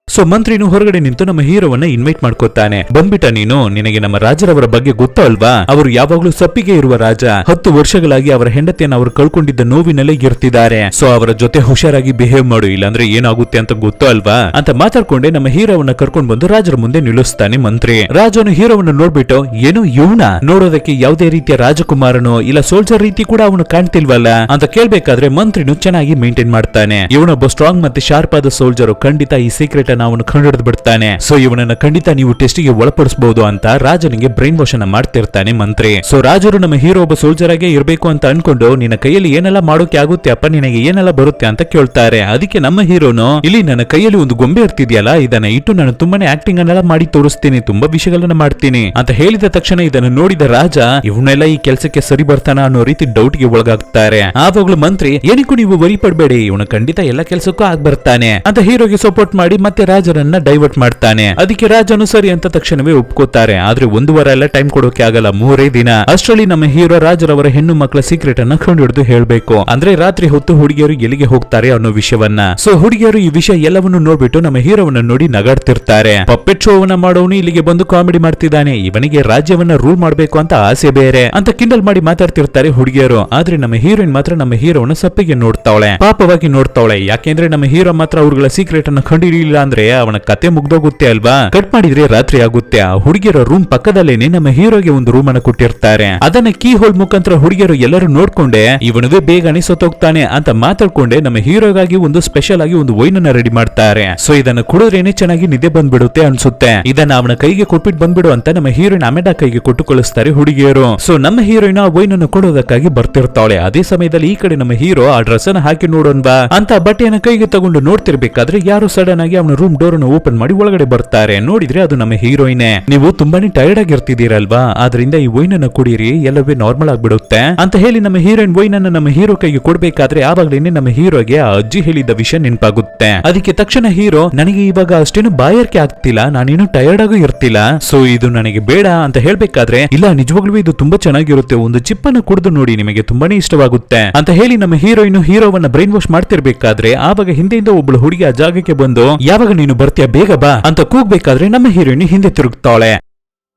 ಸೊ ಮಂತ್ರಿನು ಹೊರಗಡೆ ನಿಂತು ನಮ್ಮ ಹೀರೋವನ್ನ ಇನ್ವೈಟ್ ಮಾಡ್ಕೋತಾನೆ. ಬಂದ್ಬಿಟ್ಟ ನೀನು, ನಿನಗೆ ನಮ್ಮ ರಾಜರವರ ಬಗ್ಗೆ ಗೊತ್ತು ಅಲ್ವಾ? ಅವರು ಯಾವಾಗ್ಲೂ ಸಪ್ಪಿಗೆ ಇರುವ ರಾಜ. 10 ವರ್ಷಗಳಾಗಿ ಅವರ ಹೆಂಡತಿಯನ್ನು ಅವರು ಕಳ್ಕೊಂಡಿದ್ದ ನೋವಿನಲ್ಲೇ ಇರ್ತಿದ್ದಾರೆ. ಸೊ ಅವರ ಜೊತೆ ಹುಷಾರಾಗಿ ಬಿಹೇವ್ ಮಾಡು, ಇಲ್ಲಾಂದ್ರೆ ಏನಾಗುತ್ತೆ ಅಂತ ಗೊತ್ತು ಅಲ್ವಾ ಅಂತ ಮಾತಾಡ್ಕೊಂಡೆ ನಮ್ಮ ಹೀರೋವನ್ನ ಕರ್ಕೊಂಡ್ ಬಂದು ರಾಜರ ಮುಂದೆ ನಿಲ್ಲಿಸ್ತಾನೆ ಮಂತ್ರಿ. ರಾಜನು ಹೀರೋವನ್ನ ನೋಡ್ಬಿಟ್ಟು, ಏನು ಇವನ ನೋಡೋದಕ್ಕೆ ಯಾವುದೇ ರೀತಿಯ ರಾಜಕುಮಾರನೋ ಇಲ್ಲ ಸೋಲ್ಜರ್ ರೀತಿ ಕೂಡ ಅವನು ಕಾಣ್ತಿಲ್ವಲ್ಲ ಅಂತ ಕೇಳ್ಬೇಕಾದ್ರೆ ಮಂತ್ರಿನು ಚೆನ್ನಾಗಿ ಮೇಂಟೈನ್ ಮಾಡ್ತಾನೆ. ಇವನೊಬ್ಬ ಸ್ಟ್ರಾಂಗ್ ಮತ್ತೆ ಶಾರ್ಪ್ ಆದ ಸೋಲ್ಜರ್, ಖಂಡಿತ ಈ ಸೀಕ್ರೆಟ್ ಅವನು ಕಂಡುಹಿಡಿದು ಬಿಡ್ತಾನೆ. ಸೊ ಇವನನ್ನ ಖಂಡಿತ ನೀವು ಟೆಸ್ಟಿಗೆ ಒಳಪಡಿಸಬಹುದು ಅಂತ ರಾಜನಿಗೆ ಬ್ರೈನ್ ವಾಶ್ ಅನ್ನ ಮಾಡ್ತಿರ್ತಾನೆ ಮಂತ್ರಿ. ಸೊ ರಾಜರು ನಮ್ಮ ಹೀರೋ ಒಬ್ಬ ಸೋಲ್ಜರ್ ಆಗೇ ಇರಬೇಕು ಅಂತ ಅನ್ಕೊಂಡು, ನಿನ್ನ ಕೈಯಲ್ಲಿ ಏನೆಲ್ಲ ಮಾಡೋಕೆ ಆಗುತ್ತೆ ಅಪ್ಪ, ನಿನಗೆ ಏನೆಲ್ಲ ಬರುತ್ತೆ ಅಂತ ಕೇಳ್ತಾರೆ. ಅದಕ್ಕೆ ನಮ್ಮ ಹೀರೋನು, ಇಲ್ಲಿ ನನ್ನ ಕೈಯಲ್ಲಿ ಒಂದು ಗೊಂಬೆ ಇರ್ತಿದ್ಯಲ್ಲ, ಇದನ್ನ ಇಟ್ಟು ನಾನು ತುಂಬಾನೇ ಆಕ್ಟಿಂಗ್ ಅನ್ನೆಲ್ಲ ಮಾಡಿ ತೋರಿಸ್ತೀನಿ, ತುಂಬಾ ವಿಷಯಗಳನ್ನ ಮಾಡ್ತೀನಿ ಅಂತ ಹೇಳಿದ ತಕ್ಷಣ ಇದನ್ನು ನೋಡಿದ ರಾಜ, ಇವನ್ನೆಲ್ಲ ಈ ಕೆಲಸಕ್ಕೆ ಸರಿ ಬರ್ತಾನ ಅನ್ನೋ ರೀತಿ ಡೌಟ್ ಗೆ ಒಳಗಾಗ್ತಾರೆ. ಆವಾಗ್ಲೂ ಮಂತ್ರಿ, ಏನಕ್ಕೂ ನೀವು ವರಿ ಪಡ್ಬೇಡಿ, ಇವನು ಖಂಡಿತ ಎಲ್ಲ ಕೆಲಸಕ್ಕೂ ಆಗ್ ಬರ್ತಾನೆ ಅಂತ ಹೀರೋಗೆ ಸಪೋರ್ಟ್ ಮಾಡಿ ಮತ್ತೆ ರಾಜರನ್ನ ಡೈವರ್ಟ್ ಮಾಡ್ತಾನೆ. ಅದಕ್ಕೆ ರಾಜನು ಸರಿ ಅಂತ ತಕ್ಷಣವೇ ಒಪ್ಕೋತಾರೆ. ಆದ್ರೆ 1 ವಾರ ಎಲ್ಲ ಟೈಮ್ ಕೊಡೋಕೆ ಆಗಲ್ಲ, 3 ದಿನ ಅಷ್ಟರಲ್ಲಿ ನಮ್ಮ ಹೀರೋ ರಾಜರವರ ಹೆಣ್ಣು ಮಕ್ಕಳ ಸೀಕ್ರೆಟ್ ಅನ್ನ ಕಂಡುಹಿಡಿದು ಹೇಳ್ಬೇಕು. ಅಂದ್ರೆ ರಾತ್ರಿ ಹೊತ್ತು ಹುಡುಗಿಯರು ಎಲ್ಲಿಗೆ ಹೋಗ್ತಾರೆ ಅನ್ನೋ ವಿಷಯವನ್ನ. ಸೊ ಹುಡುಗಿಯರು ಈ ವಿಷಯ ಎಲ್ಲವನ್ನು ನೋಡ್ಬಿಟ್ಟು ನಮ್ಮ ಹೀರೋವನ್ನ ನೋಡಿ ನಗಾಡ್ತಿರ್ತಾರೆ. ಪಪ್ಪೆಟ್ ಶೋವನ್ನ ಮಾಡೋನು ಇಲ್ಲಿಗೆ ಬಂದು ಕಾಮಿಡಿ ಮಾಡ್ತಿದ್ದಾನೆ, ಇವನಿಗೆ ರಾಜ್ಯವನ್ನ ರೂಲ್ ಮಾಡ್ಬೇಕು ಅಂತ ಆಸೆ ಬೇರೆ ಅಂತ ಕಿಂಡಲ್ ಮಾಡಿ ಮಾತಾಡ್ತಿರ್ತಾರೆ ಹುಡುಗಿಯರು. ಆದ್ರೆ ನಮ್ಮ ಹೀರೋಯಿನ್ ಮಾತ್ರ ನಮ್ಮ ಹೀರೋವನ್ನ ಸಪ್ಪಿಗೆ ನೋಡ್ತಾವಳೆ, ಪಾಪವಾಗಿ ನೋಡ್ತಾವಳೆ. ಯಾಕೆಂದ್ರೆ ನಮ್ಮ ಹೀರೋ ಮಾತ್ರ ಅವ್ರಗಳ ಸೀಕ್ರೆಟ್ ಅನ್ನ ಕಂಡುಹಿಡಿಯಿಲ್ಲ ಅಂದ್ರೆ ಅವನ ಕತೆ ಮುಗ್ದೋಗುತ್ತೆ ಅಲ್ವಾ. ಕಟ್ ಮಾಡಿದ್ರೆ ರಾತ್ರಿ ಆಗುತ್ತೆ. ಆ ಹುಡುಗಿಯರ ರೂಮ್ ಪಕ್ಕದಲ್ಲೇನೆ ನಮ್ಮ ಹೀರೋಗೆ ಒಂದು ರೂಮ್ ಅನ್ನ ಕೊಟ್ಟಿರ್ತಾರೆ. ಅದನ್ನ ಕೀ ಹೋಲ್ ಮುಖಾಂತರ ಹುಡುಗಿಯರು ಎಲ್ಲರೂ ನೋಡ್ಕೊಂಡೆ, ಇವನುವೇ ಬೇಗನೆ ಸತ್ತೋಗ್ತಾನೆ ಅಂತ ಮಾತಾಡ್ಕೊಂಡೆ ನಮ್ಮ ಹೀರೋಗಾಗಿ ಒಂದು ಸ್ಪೆಷಲ್ ಆಗಿ ಒಂದು ವೈನ್ ಅನ್ನ ರೆಡಿ ಮಾಡ್ತಾರೆ. ಸೊ ಇದನ್ನ ಕುಡಿದ್ರೇನೆ ಚೆನ್ನಾಗಿ ನಿದ್ದೆ ಬಂದ್ಬಿಡುತ್ತೆ ಅನ್ಸುತ್ತೆ. ಇದನ್ನ ಅವನ ಕೈಗೆ ಕೊಟ್ಬಿಟ್ಟು ಬಂದ್ಬಿಡು ಅಂತ ನಮ್ಮ ಹೀರೋಯಿನ್ ಅಮೆಡಾ ಕೈಗೆ ಕೊಟ್ಟು ಕಳಿಸ್ತಾರೆ ಹುಡುಗಿಯರು. ಸೊ ನಮ್ಮ ಹೀರೋಯಿನ್ ಆ ವೈನ್ ಅನ್ನು ಕೊಡೋದಕ್ಕಾಗಿ ಬರ್ತಿರ್ತಾಳೆ. ಅದೇ ಸಮಯದಲ್ಲಿ ಈ ಕಡೆ ನಮ್ಮ ಹೀರೋ ಆ ಡ್ರೆಸ್ ಅನ್ನ ಹಾಕಿ ನೋಡೋಣ ಅಂತ ಬಟ್ಟೆಯನ್ನ ಕೈಗೆ ತಗೊಂಡು ನೋಡ್ತಿರ್ಬೇಕಾದ್ರೆ ಯಾರು ಸಡನ್ ಆಗಿ ಅವನ ರೂಮ್ ಡೋರ್ ಅನ್ನು ಓಪನ್ ಮಾಡಿ ಒಳಗಡೆ ಬರ್ತಾರೆ. ನೋಡಿದ್ರೆ ಅದು ನಮ್ಮ ಹೀರೋಯಿನ್. ನೀವು ತುಂಬಾನೇ ಟೈರ್ಡ್ ಆಗಿರ್ತಿದ್ದೀರಲ್ವಾ, ಆದ್ರಿಂದ ಈ ವೈನ್ ಅನ್ನ ಕುಡೀರಿ, ಎಲ್ಲವೇ ನಾರ್ಮಲ್ ಆಗ್ಬಿಡುತ್ತೆ ಅಂತ ಹೇಳಿ ನಮ್ಮ ಹೀರೋಯಿನ್ ವೈನ್ ಅನ್ನ ನಮ್ಮ ಹೀರೋ ಕೈಗೆ ಕೊಡ್ಬೇಕಾದ್ರೆ ಆವಾಗ್ಲೇನೆ ನಮ್ಮ ಹೀರೋಗೆ ಆ ಅಜ್ಜಿ ಹೇಳಿದ ವಿಷಯ ನೆನಪಾಗುತ್ತೆ. ಅದಕ್ಕೆ ತಕ್ಷಣ ಹೀರೋ, ನನಗೆ ಇವಾಗ ಅಷ್ಟೇನು ಬಾಯಾರಿಕೆ ಆಗ್ತಿಲ್ಲ, ನಾನೇನು ಟೈರ್ಡ್ ಆಗೂ ಇರ್ತಿಲ್ಲ, ಸೊ ಇದು ನನಗೆ ಬೇಡ ಅಂತ ಹೇಳ್ಬೇಕಾದ್ರೆ, ಇಲ್ಲ ನಿಜವಾಗ್ಲೂ ಇದು ತುಂಬಾ ಚೆನ್ನಾಗಿರುತ್ತೆ, ಒಂದು ಚಿಪ್ಪನ್ನು ಕುಡಿದು ನೋಡಿ, ನಿಮಗೆ ತುಂಬಾನೇ ಇಷ್ಟವಾಗುತ್ತೆ ಅಂತ ಹೇಳಿ ನಮ್ಮ ಹೀರೋಯಿನ್ ಹೀರೋವನ್ನ ಬ್ರೈನ್ ವಾಶ್ ಮಾಡ್ತಿರ್ಬೇಕಾದ್ರೆ ಆವಾಗ ಹಿಂದೆಯಿಂದ ಒಬ್ಬಳು ಹುಡುಗಿ ಆ ಜಾಗಕ್ಕೆ ಬಂದು, ಯಾವಾಗ ನೀನು ಬರ್ತೀಯ ಬೇಗ ಬಾ ಅಂತ ಕೂಗ್ಬೇಕಾದ್ರೆ ನಮ್ಮ ಹೀರೋಯಿನ್ ಹಿಂದೆ ತಿರುಗ್ತಾಳೆ.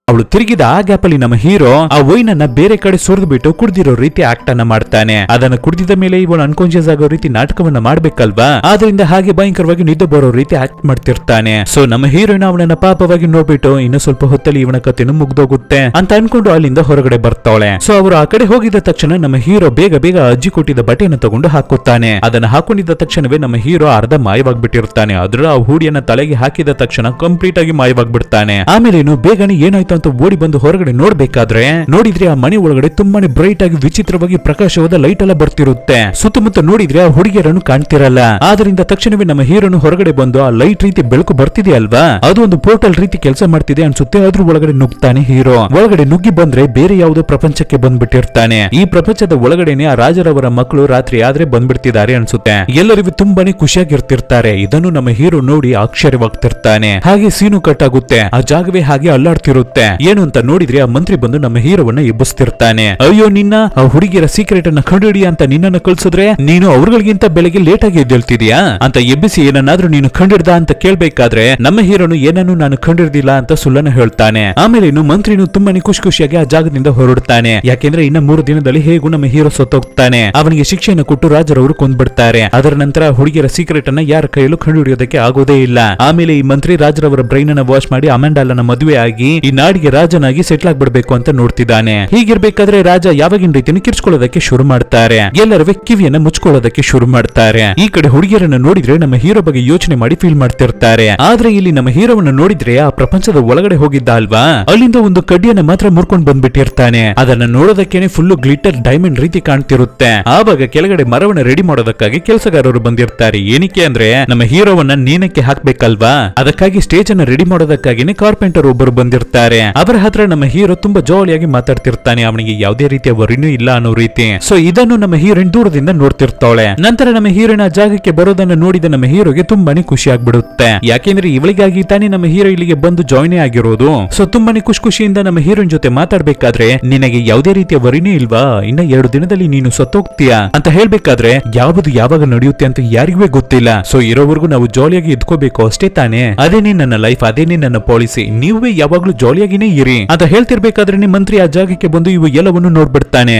ಅವಳು ತಿರುಗಿದ ಆ ಗ್ಯಾಪ್ ಅಲ್ಲಿ ನಮ್ಮ ಹೀರೋ ಆ ವೈನ್ ಅನ್ನ ಬೇರೆ ಕಡೆ ಸುರಿದು ಬಿಟ್ಟು ಕುಡ್ದಿರೋ ರೀತಿ ಆಕ್ಟ್ ಅನ್ನ ಮಾಡ್ತಾನೆ. ಅದನ್ನ ಕುಡಿದ ಮೇಲೆ ಇವನು ಅನ್ಕಾನ್ಶಿಯಸ್ ಆಗೋ ರೀತಿ ನಾಟಕವನ್ನ ಮಾಡ್ಬೇಕಲ್ವಾ, ಆದ್ರಿಂದ ಹಾಗೆ ಭಯಂಕರವಾಗಿ ನಿದ್ದೆ ಬರೋ ರೀತಿ ಆಕ್ಟ್ ಮಾಡ್ತಿರ್ತಾನೆ. ಸೊ ನಮ್ಮ ಹೀರೋಯಿನ್ ಅವನನ್ನ ಪಾಪವಾಗಿ ನೋಡ್ಬಿಟ್ಟು, ಇನ್ನು ಸ್ವಲ್ಪ ಹೊತ್ತಲ್ಲಿ ಇವನ ಕಥೆನು ಮುಗ್ದೋಗುತ್ತೆ ಅಂತ ಅನ್ಕೊಂಡು ಅಲ್ಲಿಂದ ಹೊರಗಡೆ ಬರ್ತಾವಳೆ. ಸೊ ಅವರು ಆ ಕಡೆ ಹೋಗಿದ ತಕ್ಷಣ ನಮ್ಮ ಹೀರೋ ಬೇಗ ಬೇಗ ಅಜ್ಜಿ ಕೊಟ್ಟಿದ್ದ ಬಟ್ಟೆಯನ್ನು ತಗೊಂಡು ಹಾಕುತ್ತಾನೆ. ಅದನ್ನ ಹಾಕೊಂಡಿದ್ದ ತಕ್ಷಣವೇ ನಮ್ಮ ಹೀರೋ ಅರ್ಧ ಮಾಯವಾಗ್ಬಿಟ್ಟಿರ್ತಾನೆ. ಅದ್ರ ಆ ಹೂಡಿಯನ್ನ ತಲೆಗೆ ಹಾಕಿದ ತಕ್ಷಣ ಕಂಪ್ಲೀಟ್ ಆಗಿ ಮಾಯವಾಗ್ಬಿಡ್ತಾನೆ. ಆಮೇಲೆ ಬೇಗನೆ ಏನಾಯ್ತು ಅಂತ ಓಡಿ ಬಂದು ಹೊರಗಡೆ ನೋಡ್ಬೇಕಾದ್ರೆ ನೋಡಿದ್ರೆ ಆ ಮನೆ ಒಳಗಡೆ ತುಂಬಾನೇ ಬ್ರೈಟ್ ಆಗಿ ವಿಚಿತ್ರವಾಗಿ ಪ್ರಕಾಶವಾದ ಲೈಟ್ ಎಲ್ಲ ಬರ್ತಿರುತ್ತೆ. ಸುತ್ತಮುತ್ತ ನೋಡಿದ್ರೆ ಆ ಹುಡುಗಿಯರನ್ನು ಕಾಣ್ತಿರಲ್ಲ. ಆದ್ರಿಂದ ತಕ್ಷಣವೇ ನಮ್ಮ ಹೀರೋನು ಹೊರಗಡೆ ಬಂದು ಆ ಲೈಟ್ ರೀತಿ ಬೆಳಕು ಬರ್ತಿದೆ ಅಲ್ವಾ, ಅದು ಒಂದು ಪೋರ್ಟಲ್ ರೀತಿ ಕೆಲಸ ಮಾಡ್ತಿದೆ ಅನ್ಸುತ್ತೆ. ಅದ್ರ ಒಳಗಡೆ ನುಗ್ತಾನೆ ಹೀರೋ. ಒಳಗಡೆ ನುಗ್ಗಿ ಬಂದ್ರೆ ಬೇರೆ ಯಾವುದೋ ಪ್ರಪಂಚಕ್ಕೆ ಬಂದ್ಬಿಟ್ಟಿರ್ತಾನೆ. ಈ ಪ್ರಪಂಚದ ಒಳಗಡೆನೆ ಆ ರಾಜರವರ ಮಕ್ಕಳು ರಾತ್ರಿ ಆದ್ರೆ ಬಂದ್ಬಿಡ್ತಿದ್ದಾರೆ ಅನ್ಸುತ್ತೆ. ಎಲ್ಲರಿಗೂ ತುಂಬಾನೇ ಖುಷಿಯಾಗಿರ್ತಿರ್ತಾರೆ. ಇದನ್ನು ನಮ್ಮ ಹೀರೋ ನೋಡಿ ಆಶ್ಚರ್ಯವಾಗ್ತಿರ್ತಾನೆ. ಹಾಗೆ ಸೀನು ಕಟ್ ಆಗುತ್ತೆ. ಆ ಜಾಗವೇ ಹಾಗೆ ಅಲ್ಲಾಡ್ತಿರುತ್ತೆ. ಏನು ಅಂತ ನೋಡಿದ್ರೆ ಆ ಮಂತ್ರಿ ಬಂದು ನಮ್ಮ ಹೀರೋವನ್ನ ಎಬ್ಬಿಸ್ತಿರ್ತಾನೆ. ಅಯ್ಯೋ ನಿನ್ನ ಆ ಹುಡುಗಿಯರ ಸೀಕ್ರೆಟ್ ಅನ್ನ ಕಂಡುಹಿಡಿ ಅಂತ ನಿನ್ನನ್ನು ಕಳ್ಸಿದ್ರೆ ನೀನು ಅವ್ರಗಳಿಗಿಂತ ಬೆಳಗ್ಗೆ ಲೇಟ್ ಆಗಿ ಎದ್ದೇಳ್ತಿದ್ಯಾ ಅಂತ ಎಬ್ಬಿಸಿ ಏನನ್ನಾದ್ರೂ ನೀನು ಕಂಡಿಡ್ದ ಅಂತ ಕೇಳ್ಬೇಕಾದ್ರೆ ನಮ್ಮ ಹೀರೋನು ಏನನ್ನು ನಾನು ಕಂಡಿಡ್ದಿಲ್ಲ ಅಂತ ಸುಳ್ಳನ್ನ ಹೇಳ್ತಾನೆ. ಆಮೇಲೆ ಇನ್ನು ಮಂತ್ರಿನು ತುಂಬಾನೇ ಖುಷಿಯಾಗಿ ಆ ಜಾಗದಿಂದ ಹೊರಡ್ತಾನೆ. ಯಾಕೆಂದ್ರೆ ಇನ್ನ 3 ದಿನದಲ್ಲಿ ಹೇಗೂ ನಮ್ಮ ಹೀರೋ ಸತ್ತೋಗ್ತಾನೆ. ಅವನಿಗೆ ಶಿಕ್ಷೆಯನ್ನು ಕೊಟ್ಟು ರಾಜರವರು ಕೊಂದ್ಬಿಡ್ತಾರೆ. ಅದರ ನಂತರ ಹುಡುಗಿಯರ ಸೀಕ್ರೆಟ್ ಅನ್ನ ಯಾರ ಕೈಯಲ್ಲೂ ಕಂಡುಹಿಡಿಯೋದಕ್ಕೆ ಆಗೋದೇ ಇಲ್ಲ. ಆಮೇಲೆ ಈ ಮಂತ್ರಿ ರಾಜರವರ ಬ್ರೈನ್ ಅನ್ನ ವಾಶ್ ಮಾಡಿ ಅಮೆಂಡಾಲನ ಮದುವೆ ಆಗಿ ಈ ನಾಡಿಗೆ ರಾಜನಾಗಿ ಸೆಟ್ಲ್ ಆಗ್ಬಿಡ್ಬೇಕು ಅಂತ ನೋಡ್ತಿದ್ದಾನೆ. ಹೀಗಿರ್ಬೇಕಾದ್ರೆ ರಾಜ ಯಾವಾಗಿನ ರೀತಿಯನ್ನು ಕಿರ್ಚ್ಕೊಳ್ಳೋದಕ್ಕೆ ಶುರು ಮಾಡ್ತಾರೆ. ಎಲ್ಲರೂ ಕಿವಿಯನ್ನ ಮುಚ್ಕೊಳ್ಳೋದಕ್ಕೆ ಶುರು ಮಾಡ್ತಾರೆ. ಈ ಕಡೆ ಹುಡುಗಿಯರನ್ನ ನೋಡಿದ್ರೆ ನಮ್ಮ ಹೀರೋ ಬಗ್ಗೆ ಯೋಚನೆ ಮಾಡಿ ಫೀಲ್ ಮಾಡ್ತಿರ್ತಾರೆ. ಆದ್ರೆ ಇಲ್ಲಿ ನಮ್ಮ ಹೀರೋವನ್ನ ನೋಡಿದ್ರೆ ಆ ಪ್ರಪಂಚದ ಒಳಗಡೆ ಹೋಗಿದ್ದ ಅಲ್ವಾ, ಅಲ್ಲಿಂದ ಒಂದು ಕಡ್ಡಿಯನ್ನ ಮಾತ್ರ ಮುರ್ಕೊಂಡ್ ಬಂದ್ಬಿಟ್ಟಿರ್ತಾನೆ. ಅದನ್ನ ನೋಡೋದಕ್ಕೇನೆ ಫುಲ್ ಗ್ಲಿಟರ್ ಡೈಮಂಡ್ ರೀತಿ ಕಾಣ್ತಿರುತ್ತೆ. ಆವಾಗ ಕೆಳಗಡೆ ಮರವನ್ನ ರೆಡಿ ಮಾಡೋದಕ್ಕಾಗಿ ಕೆಲಸಗಾರರು ಬಂದಿರ್ತಾರೆ. ಏನಕ್ಕೆ ಅಂದ್ರೆ ನಮ್ಮ ಹೀರೋವನ್ನ ನೇಣಕ್ಕೆ ಹಾಕ್ಬೇಕಲ್ವಾ, ಅದಕ್ಕಾಗಿ ಸ್ಟೇಜ್ ಅನ್ನ ರೆಡಿ ಮಾಡೋದಕ್ಕಾಗಿನೇ ಕಾರ್ಪೆಂಟರ್ ಒಬ್ಬರು ಬಂದಿರ್ತಾರೆ. ಅವರ ಹತ್ರ ನಮ್ಮ ಹೀರೋ ತುಂಬಾ ಜಾಲಿಯಾಗಿ ಮಾತಾಡ್ತಿರ್ತಾನೆ. ಅವನಿಗೆ ಯಾವುದೇ ರೀತಿಯ ವರಿನೂ ಇಲ್ಲ ಅನ್ನೋ ರೀತಿ. ಸೊ ಇದನ್ನು ನಮ್ಮ ಹೀರೋಯಿನ್ ದೂರದಿಂದ ನೋಡ್ತಿರ್ತಾಳೆ. ನಂತರ ನಮ್ಮ ಹೀರೋಯಿನ್ ಆ ಜಾಗಕ್ಕೆ ಬರೋದನ್ನ ನೋಡಿದ ನಮ್ಮ ಹೀರೋಗೆ ತುಂಬಾನೇ ಖುಷಿ ಆಗ್ಬಿಡುತ್ತೆ. ಯಾಕೆಂದ್ರೆ ಇವಳಿಗಾಗಿ ತಾನೇ ನಮ್ಮ ಹೀರೋ ಇಲ್ಲಿಗೆ ಬಂದು ಜಾಯ್ನ್ ಆಗಿರೋದು. ಸೊ ತುಂಬಾನೇ ಖುಷಿಯಿಂದ ನಮ್ಮ ಹೀರೋಯಿನ್ ಜೊತೆ ಮಾತಾಡ್ಬೇಕಾದ್ರೆ ನಿನಗೆ ಯಾವುದೇ ರೀತಿಯ ವರಿನೇ ಇಲ್ವಾ, ಇನ್ನ 2 ದಿನದಲ್ಲಿ ನೀನು ಸತ್ತೋಗ್ತೀಯಾ ಅಂತ ಹೇಳ್ಬೇಕಾದ್ರೆ ಯಾವುದು ಯಾವಾಗ ನಡೆಯುತ್ತೆ ಅಂತ ಯಾರಿಗೂ ಗೊತ್ತಿಲ್ಲ. ಸೊ ಇರೋವರೆಗೂ ನಾವು ಜಾಲಿಯಾಗಿ ಇದ್ಕೋಬೇಕು ಅಷ್ಟೇ ತಾನೇ, ಅದೇನೇ ನನ್ನ ಲೈಫ್, ಅದೇನೇ ನನ್ನ ಪಾಲಿಸಿ, ನೀವೇ ಯಾವಾಗ್ಲೂ ಜಾಲಿಯಾಗಿನೇ ಇರಿ ಅಂತ ಹೇಳ್ತಿರ್ಬೇಕಾದ್ರೆ ಮಂತ್ರಿ ಆ ಜಾಗಕ್ಕೆ ಬಂದು ಇವು ಎಲ್ಲವನ್ನು ನೋಡ್ಬಿಡ್ತಾನೆ.